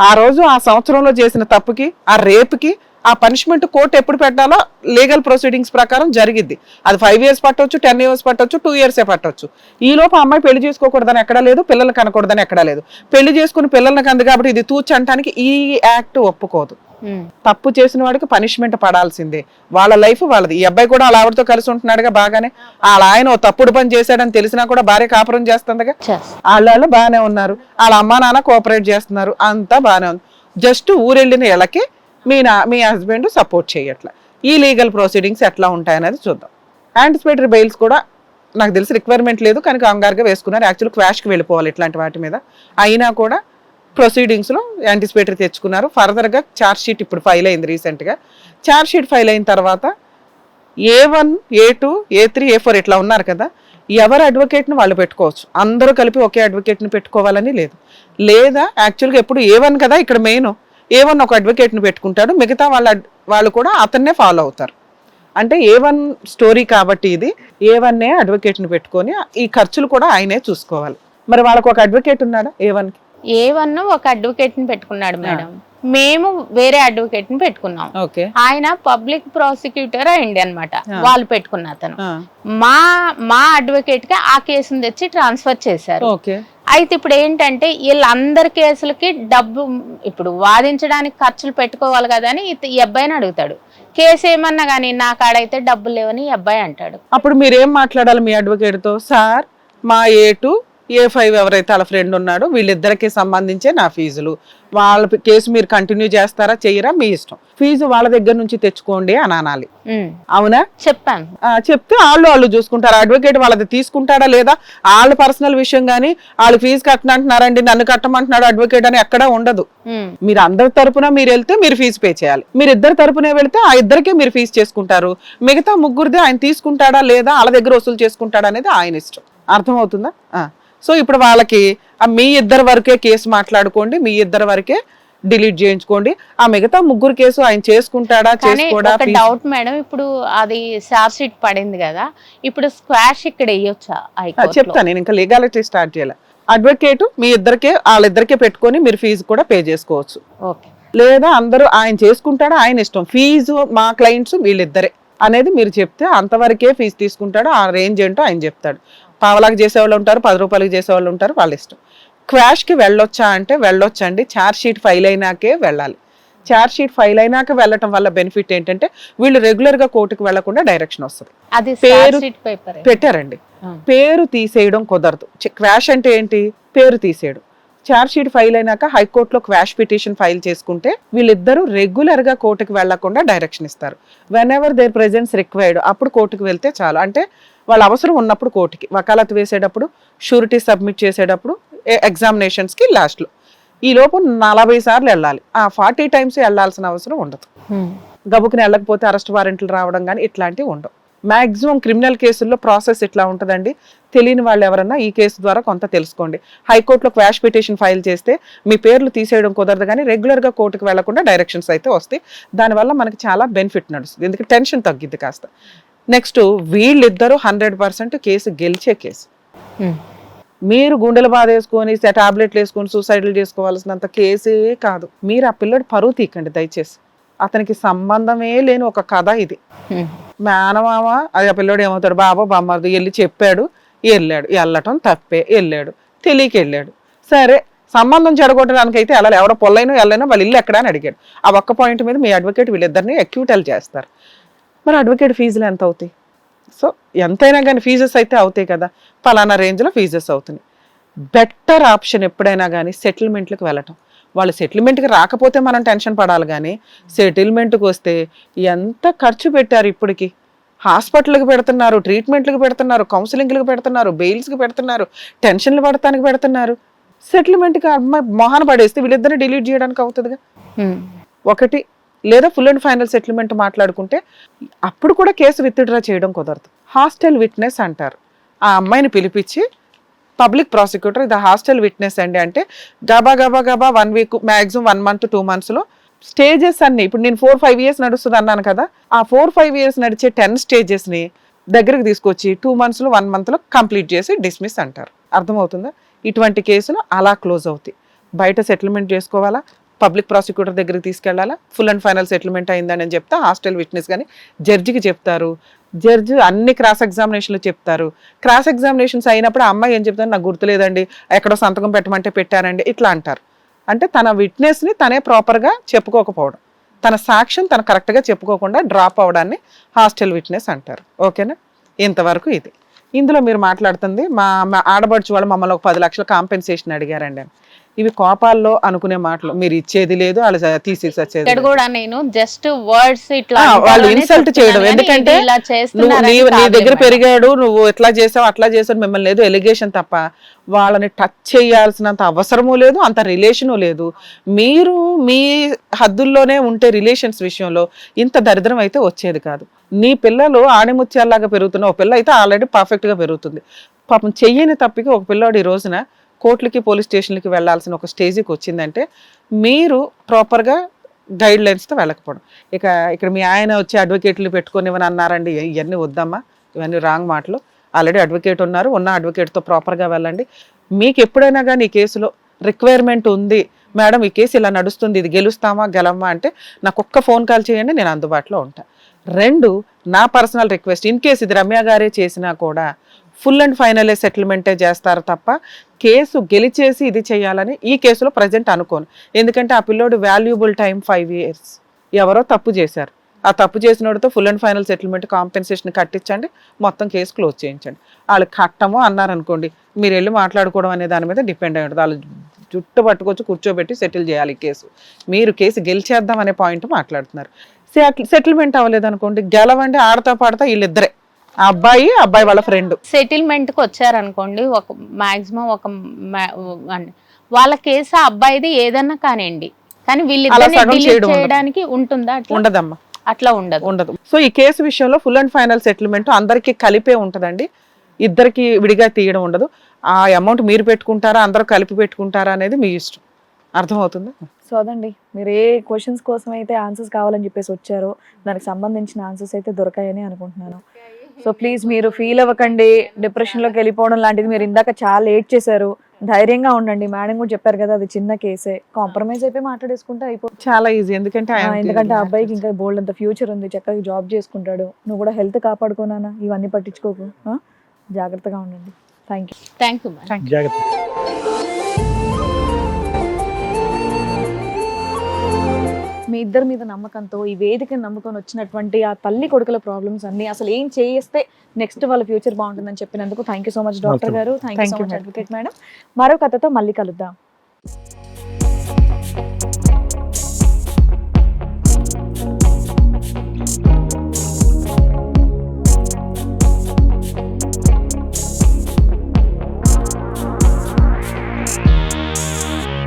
ఆ రోజు ఆ సంవత్సరంలో చేసిన తప్పుకి, ఆ రేపుకి ఆ పనిష్మెంట్ కోర్టు ఎప్పుడు పెట్టాలో లీగల్ ప్రొసీడింగ్స్ ప్రకారం జరిగిద్ది. అది 5 years పట్టవచ్చు, 10 years పట్టవచ్చు, 2 years పట్టవచ్చు. ఈ లోపు అమ్మాయి పెళ్లి చేసుకోకూడదని ఎక్కడా లేదు, పిల్లలు కనకూడదని ఎక్కడా లేదు. పెళ్లి చేసుకుని పిల్లల్ని కంది కాబట్టి ఇది తూచి అంటానికి ఈ యాక్ట్ ఒప్పుకోదు. తప్పు చేసిన వాడికి పనిష్మెంట్ పడాల్సిందే, వాళ్ళ లైఫ్ వాళ్ళది. ఈ అబ్బాయి కూడా వాళ్ళ ఆవిడతో కలిసి ఉంటున్నాడుగా బాగానే, వాళ్ళ ఆయన తప్పుడు పని చేశాడని తెలిసినా కూడా భార్య కాపురం చేస్తుందిగా, వాళ్ళు బాగానే ఉన్నారు, వాళ్ళ అమ్మా నాన్న కోఆపరేట్ చేస్తున్నారు, అంతా బాగానే ఉంది. జస్ట్ ఊరెళ్ళిన ఇళ్ళకి మీ హస్బెండ్ సపోర్ట్ చేయట్లా. ఈ లీగల్ ప్రొసీడింగ్స్ ఎట్లా ఉంటాయనేది చూద్దాం. యాంటిసిపేటరీ బెయిల్స్ కూడా నాకు తెలిసి రిక్వైర్మెంట్ లేదు, కానీ కంగారుగా వేసుకున్నారు. యాక్చువల్ క్వాష్కి వెళ్ళిపోవాలి ఇట్లాంటి వాటి మీద, అయినా కూడా ప్రొసీడింగ్స్లో యాంటిసిపేటరీ తెచ్చుకున్నారు. ఫర్దర్గా ఛార్జ్ షీట్ ఇప్పుడు ఫైల్ అయింది రీసెంట్గా. ఛార్జ్ షీట్ ఫైల్ అయిన తర్వాత A1, A2, A3, A4 ఇట్లా ఉన్నారు కదా, ఎవరు అడ్వకేట్ని వాళ్ళు పెట్టుకోవచ్చు. అందరూ కలిపి ఒకే అడ్వకేట్ని పెట్టుకోవాలని లేదు. లేదా యాక్చువల్గా ఎప్పుడు A1 కదా ఇక్కడ మెయిన్, A1 ఒక అడ్వకేట్ని పెట్టుకుంటాడు, మిగతా వాళ్ళు కూడా అతన్నే ఫాలో అవుతారు. అంటే A1 స్టోరీ కాబట్టి ఇది A1 అడ్వకేట్ని పెట్టుకొని ఈ ఖర్చులు కూడా ఆయనే చూసుకోవాలి. మరి వాళ్ళకు ఒక అడ్వకేట్ ఉన్నాడా A1కి? A1 ఒక అడ్వకేట్ ని పెట్టుకున్నాడు మేడం, మేము వేరే అడ్వకేట్ ని పెట్టుకున్నాం. ఆయన పబ్లిక్ ప్రాసిక్యూటర్ అయింది అనమాట, వాళ్ళు పెట్టుకున్న అతను. మా అడ్వకేట్ కి ఆ కేసును తెచ్చి ట్రాన్స్ఫర్ చేశారు. అయితే ఇప్పుడు ఏంటంటే వీళ్ళందరి కేసులకి డబ్బు ఇప్పుడు వాదించడానికి ఖర్చులు పెట్టుకోవాలి కదా అని ఈ అబ్బాయిని అడుగుతాడు. కేసు ఏమన్నా కానీ నా కాడైతే డబ్బులు లేవని ఈ అబ్బాయి అంటాడు. అప్పుడు మీరేం మాట్లాడాలి మీ అడ్వకేట్తో? సార్, మా A2, A5 ఎవరైతే వాళ్ళ ఫ్రెండ్ ఉన్నాడో వీళ్ళిద్దరికి సంబంధించే నా ఫీజులు, వాళ్ళ కేసు మీరు కంటిన్యూ చేస్తారా చెయ్యరా మీ ఇష్టం, ఫీజు వాళ్ళ దగ్గర నుంచి తెచ్చుకోండి అని అనాలి. అవునా? చెప్పాను. చెప్తే వాళ్ళు చూసుకుంటారు. అడ్వకేట్ వాళ్ళది తీసుకుంటాడా లేదా, వాళ్ళ పర్సనల్ విషయం కానీ వాళ్ళు ఫీజు కట్టనంటున్నారండి నన్ను కట్టమంటున్నాడు అడ్వకేట్ అని ఎక్కడా ఉండదు. మీరు అందరి తరపున మీరు వెళ్తే మీరు ఫీజు పే చేయాలి, మీరు ఇద్దరు తరపునే వెళ్తే ఆ ఇద్దరికే మీరు ఫీజు చేసుకుంటారు. మిగతా ముగ్గురిది ఆయన తీసుకుంటాడా లేదా, వాళ్ళ దగ్గర వసూలు చేసుకుంటాడా అనేది ఆయన ఇష్టం. అర్థమవుతుందా? సో ఇప్పుడు వాళ్ళకి మీ ఇద్దరు వరకే కేసు మాట్లాడుకోండి, మీ ఇద్దరు వరకే డిలీట్ చేయించుకోండి, ఆ మిగతా ముగ్గురు కేసు ఆయన చేసుకుంటాడా చేసుకోడా. డౌట్ మేడం, ఇప్పుడు అది ఛార్జ్ షీట్ పడింది కదా, ఇప్పుడు స్క్వాష్ ఇక్కడ వేయొచ్చా? చెప్తాను నేను, ఇంకా లీగాలిటీ స్టార్ట్ చేయాలి. అడ్వకేట్ మీ ఇద్దరికే వాళ్ళిద్దరికే పెట్టుకొని మీరు ఫీజు కూడా పే చేసుకోవచ్చు. లేదా అందరూ ఆయన చేసుకుంటాడా ఆయన ఇష్టం, ఫీజు మా క్లయింట్స్ వీళ్ళిద్దరే అనేది మీరు చెప్తే అంతవరకే ఫీజు తీసుకుంటాడు. ఆ రేంజ్ ఏంటో ఆయన చెప్తాడు. పావలాకి చేసేవాళ్ళు ఉంటారు, 10 రూపాయలకి చేసేవాళ్ళు ఉంటారు, వాళ్ళ ఇష్టం. క్వాష్కి వెళ్ళొచ్చా అంటే వెళ్ళొచ్చండి, ఛార్జ్ షీట్ ఫైల్ అయినాకే వెళ్ళాలి. ఛార్జ్ షీట్ ఫైల్ అయినాక వెళ్ళటం వల్ల బెనిఫిట్ ఏంటంటే వీళ్ళు రెగ్యులర్గా కోర్టుకు వెళ్లకుండా డైరెక్షన్ వస్తుంది. పేరు పెట్టారండి, పేరు తీసేయడం కుదరదు. క్వాష్ అంటే ఏంటి? పేరు తీసేయడం. ఛార్జ్ షీట్ ఫైల్ అయినాక హైకోర్టులో క్వాష్ పిటిషన్ ఫైల్ చేసుకుంటే వీళ్ళిద్దరూ రెగ్యులర్గా కోర్టుకు వెళ్లకుండా డైరెక్షన్ ఇస్తారు. Whenever their presence required అప్పుడు కోర్టుకు వెళ్తే చాలు. అంటే వాళ్ళ అవసరం ఉన్నప్పుడు కోర్టుకి, వకాలత్ వేసేటప్పుడు, షూరిటీ సబ్మిట్ చేసేటప్పుడు, ఎగ్జామినేషన్స్కి లాస్ట్లో, ఈ లోపు 40 సార్లు వెళ్ళాలి. ఆ 40 times వెళ్ళాల్సిన అవసరం ఉండదు. గబుకుని వెళ్ళకపోతే అరెస్ట్ వారెంట్లు రావడం కానీ ఇట్లాంటివి ఉండవు. మ్యాక్సిమం క్రిమినల్ కేసుల్లో ప్రాసెస్ ఇట్లా ఉంటుందండి. తెలియని వాళ్ళు ఎవరన్నా ఈ కేసు ద్వారా కొంత తెలుసుకోండి. హైకోర్టులో క్వాష్ పిటిషన్ ఫైల్ చేస్తే మీ పేర్లు తీసేయడం కుదరదు, కానీ రెగ్యులర్గా కోర్టుకు వెళ్లకుండా డైరెక్షన్స్ అయితే వస్తాయి. దానివల్ల మనకి చాలా బెనిఫిట్ నడుస్తుంది, ఎందుకంటే టెన్షన్ తగ్గిద్ది కాస్త. నెక్స్ట్, వీళ్ళిద్దరూ 100% కేసు గెలిచే కేసు. మీరు గుండెల బాధ వేసుకొని టాబ్లెట్లు వేసుకొని సూసైడ్లు చేసుకోవాల్సినంత కేసే కాదు. మీరు ఆ పిల్లడు పరువు తీకండి దయచేసి. అతనికి సంబంధమే లేని ఒక కథ ఇది. మేనమామ అది ఆ పిల్లడు ఏమవుతాడు, బాబా బామ్మది వెళ్ళి చెప్పాడు, వెళ్ళటం తప్పే, వెళ్ళాడు, తెలియక వెళ్ళాడు. సరే, సంబంధం చెడగొట్టడానికి అయితే వెళ్ళాలి. ఎవడో పొల్లైనా వెళ్ళైనా వాళ్ళ ఇల్లు ఎక్కడా అని అడిగాడు. ఆ ఒక్క పాయింట్ మీద మీ అడ్వకేట్ వీళ్ళిద్దరిని అక్యూటల్ చేస్తారు. మరి అడ్వకేట్ ఫీజులు ఎంత అవుతాయి? సో ఎంతైనా కానీ ఫీజెస్ అయితే అవుతాయి కదా, పలానా రేంజ్లో ఫీజెస్ అవుతున్నాయి. బెటర్ ఆప్షన్ ఎప్పుడైనా కానీ సెటిల్మెంట్లకు వెళ్ళటం. వాళ్ళు సెటిల్మెంట్కి రాకపోతే మనం టెన్షన్ పడాలి, కానీ సెటిల్మెంట్కి వస్తే ఎంత ఖర్చు పెట్టారు ఇప్పటికి, హాస్పిటల్కి పెడుతున్నారు, ట్రీట్మెంట్లకు పెడుతున్నారు, కౌన్సిలింగ్లకు పెడుతున్నారు, బెయిల్స్కి పెడుతున్నారు, టెన్షన్లు పడటానికి పెడుతున్నారు. సెటిల్మెంట్కి అమ్మాయి మొహాన పడేస్తే వీళ్ళిద్దరిని డిలీట్ చేయడానికి అవుతుందిగా. ఒకటి, లేదా ఫుల్ అండ్ ఫైనల్ సెటిల్మెంట్ మాట్లాడుకుంటే అప్పుడు కూడా కేసు విత్డ్రా చేయడం కుదరదు. హాస్టల్ విట్నెస్ అంటారు. ఆ అమ్మాయిని పిలిపించి పబ్లిక్ ప్రాసిక్యూటర్ ఇది హాస్టల్ విట్నెస్ అండి అంటే గబా 1 వీక్ మ్యాక్సిమం 1 month 2 monthsలో స్టేజెస్ అన్ని, ఇప్పుడు నేను 4-5 years నడుస్తుంది అన్నాను కదా, ఆ 4-5 years నడిచే 10 స్టేజెస్ని దగ్గరికి తీసుకొచ్చి 2 monthsలో 1 monthలో కంప్లీట్ చేసి డిస్మిస్ అంటారు. అర్థమవుతుందా? ఇటువంటి కేసులు అలా క్లోజ్ అవుతాయి. బయట సెటిల్మెంట్ చేసుకోవాలా, పబ్లిక్ ప్రాసిక్యూటర్ దగ్గరికి తీసుకెళ్లాలా, ఫుల్ అండ్ ఫైనల్ సెటిల్మెంట్ అయిందని చెప్తా హాస్టల్ విట్నెస్ కానీ జడ్జికి చెప్తారు. జడ్జి అన్ని క్రాస్ ఎగ్జామినేషన్లు చెప్తారు. క్రాస్ ఎగ్జామినేషన్స్ అయినప్పుడు ఆ అమ్మాయి ఏం చెప్తారు, నాకు గుర్తులేదండి, ఎక్కడో సంతకం పెట్టమంటే పెట్టానండి, ఇట్లా అంటారు. అంటే తన విట్నెస్ని తనే ప్రాపర్గా చెప్పుకోకపోవడం, తన సాక్ష్యం తను కరెక్ట్గా చెప్పుకోకుండా డ్రాప్ అవడాన్ని హాస్టల్ విట్నెస్ అంటారు. ఓకేనా? ఇంతవరకు ఇది. ఇందులో మీరు మాట్లాడుతుంది మా ఆడబడుచు వాళ్ళు మమ్మల్ని ఒక 10 లక్షల కాంపెన్సేషన్ అడిగారండి అని. ఇవి కోపాల్లో అనుకునే మాటలు. మీరు ఇచ్చేది లేదు, వాళ్ళు తీసేసేది. ఇక్కడ కూడా నేను జస్ట్ వర్డ్స్ ఇట్లా వాళ్ళు ఇన్సల్ట్ చేయడం. ఎందుకంటే నీ దగ్గర పెరిగాడు, నువ్వు ఎట్లా చేసావు అట్లా చేసావు, మిమ్మల్ని లేదు ఎలిగేషన్ తప్ప వాళ్ళని టచ్ చేయాల్సినంత అవసరము లేదు, అంత రిలేషను లేదు. మీరు మీ హద్దుల్లోనే ఉంటే రిలేషన్స్ విషయంలో ఇంత దరిద్రం అయితే వచ్చేది కాదు. నీ పిల్లలు ఆణిముత్యాల్లాగా పెరుగుతున్న ఒక పిల్ల అయితే ఆల్రెడీ పర్ఫెక్ట్ గా పెరుగుతుంది. పాపం చెయ్యని తప్పికి ఒక పిల్లాడు ఈ రోజున కోర్టులకి పోలీస్ స్టేషన్లకి వెళ్లాల్సిన ఒక స్టేజ్కి వచ్చిందంటే మీరు ప్రాపర్గా గైడ్ లైన్స్తో వెళ్ళకపోవడం. ఇక్కడ మీ ఆయన వచ్చి అడ్వకేట్లు పెట్టుకొని ఇవన్నీ అన్నారండి, ఇవన్నీ వద్దమ్మా, ఇవన్నీ రాంగ్ మాటలు. ఆల్రెడీ అడ్వకేట్ ఉన్నారు, ఉన్న అడ్వకేట్తో ప్రాపర్గా వెళ్ళండి. మీకు ఎప్పుడైనా కానీ ఈ కేసులో రిక్వైర్మెంట్ ఉంది మేడం, ఈ కేసు ఇలా నడుస్తుంది, ఇది గెలుస్తామా గెలమ్మా అంటే నాకు ఒక్క ఫోన్ కాల్ చేయండి, నేను అందుబాటులో ఉంటాను. 2, నా పర్సనల్ రిక్వెస్ట్, ఇన్ కేసు ఇది రమ్య గారే చేసినా కూడా ఫుల్ అండ్ ఫైనల్ సెటిల్మెంటే చేస్తారు తప్ప కేసు గెలిచేసి ఇది చేయాలని ఈ కేసులో ప్రజెంట్ అనుకోను. ఎందుకంటే ఆ పిల్లోడు వాల్యుబుల్ టైం 5 years. ఎవరో తప్పు చేశారు, ఆ తప్పు చేసినోడితో full and final settlement compensation కట్టించండి, మొత్తం కేసు క్లోజ్ చేయించండి. వాళ్ళు కట్టము అన్నారనుకోండి, మీరు వెళ్ళి మాట్లాడుకోవడం అనే దాని మీద డిపెండ్ అయ్యి ఉంటుంది. వాళ్ళు జుట్టు పట్టుకొచ్చి కూర్చోబెట్టి సెటిల్ చేయాలి కేసు. మీరు కేసు గెలిచేద్దాం అనే పాయింట్ మాట్లాడుతున్నారు. సెటిల్మెంట్ అవ్వలేదు అనుకోండి, గెలవండి, ఆడతా పాడతా వీళ్ళిద్దరే, ఆ అబ్బాయి వాళ్ళ ఫ్రెండ్ సెటిల్మెంట్ కి వచ్చారనుకోండి, ఒక మాక్సిమం వాళ్ళ కేసు ఆ అబ్బాయిది ఏదన్నా కానివ్వండి, కానీ వీళ్ళిద్దరిని చేయడానికి ఉంటుందా? ఉండదమ్మా, అట్లా ఉండదు. సో ఈ కేసు విషయంలో ఫుల్ అండ్ ఫైనల్ సెటిల్మెంట్ అందరికీ కలిపే ఉంటదండి, ఇద్దరికి విడిగా తీయడం ఉండదు. ఆ అమౌంట్ మీరు పెట్టుకుంటారా అందరూ కలిపి పెట్టుకుంటారా అనేది మీ ఇష్టం. అర్థమవుతుందా? సో అదండి, మీరు ఏ క్వశ్చన్స్ కోసం అయితే ఆన్సర్స్ కావాలని చెప్పేసి వచ్చారో దానికి సంబంధించిన ఆన్సర్స్ అయితే దొరకాయని అనుకుంటున్నాను. సో ప్లీజ్ మీరు ఫీల్ అవ్వకండి, డిప్రెషన్లోకి వెళ్ళిపోవడం లాంటిది. మీరు ఇందాక చాలా లేట్ చేశారు, ధైర్యంగా ఉండండి. మేడం కూడా చెప్పారు కదా, అది చిన్న కేసే, కాంప్రమైజ్ అయిపోయి మాట్లాడేసుకుంటే అయిపోతుంది, చాలా ఈజీ. ఎందుకంటే ఆ అబ్బాయికి ఇంకా బోల్డ్ అంత ఫ్యూచర్ ఉంది, చక్కగా జాబ్ చేసుకుంటాడు. నువ్వు కూడా హెల్త్ కాపాడుకోనా, ఇవన్నీ పట్టించుకోకు, జాగ్రత్తగా ఉండండి. Thank you. జాగ్రత్త. మీ ఇద్దరి మీద నమ్మకంతో ఈ వేదికని నమ్ముకొని వచ్చినటువంటి ఆ తల్లి కొడుకుల ప్రాబ్లమ్స్ అన్ని అసలు ఏం చేస్తే నెక్స్ట్ వాళ్ళ ఫ్యూచర్ బాగుంటుందని చెప్పినందుకు thank you so much doctor గారు. Thank you so much advocate madam. మరో కథతో మళ్ళీ కలుద్దాం.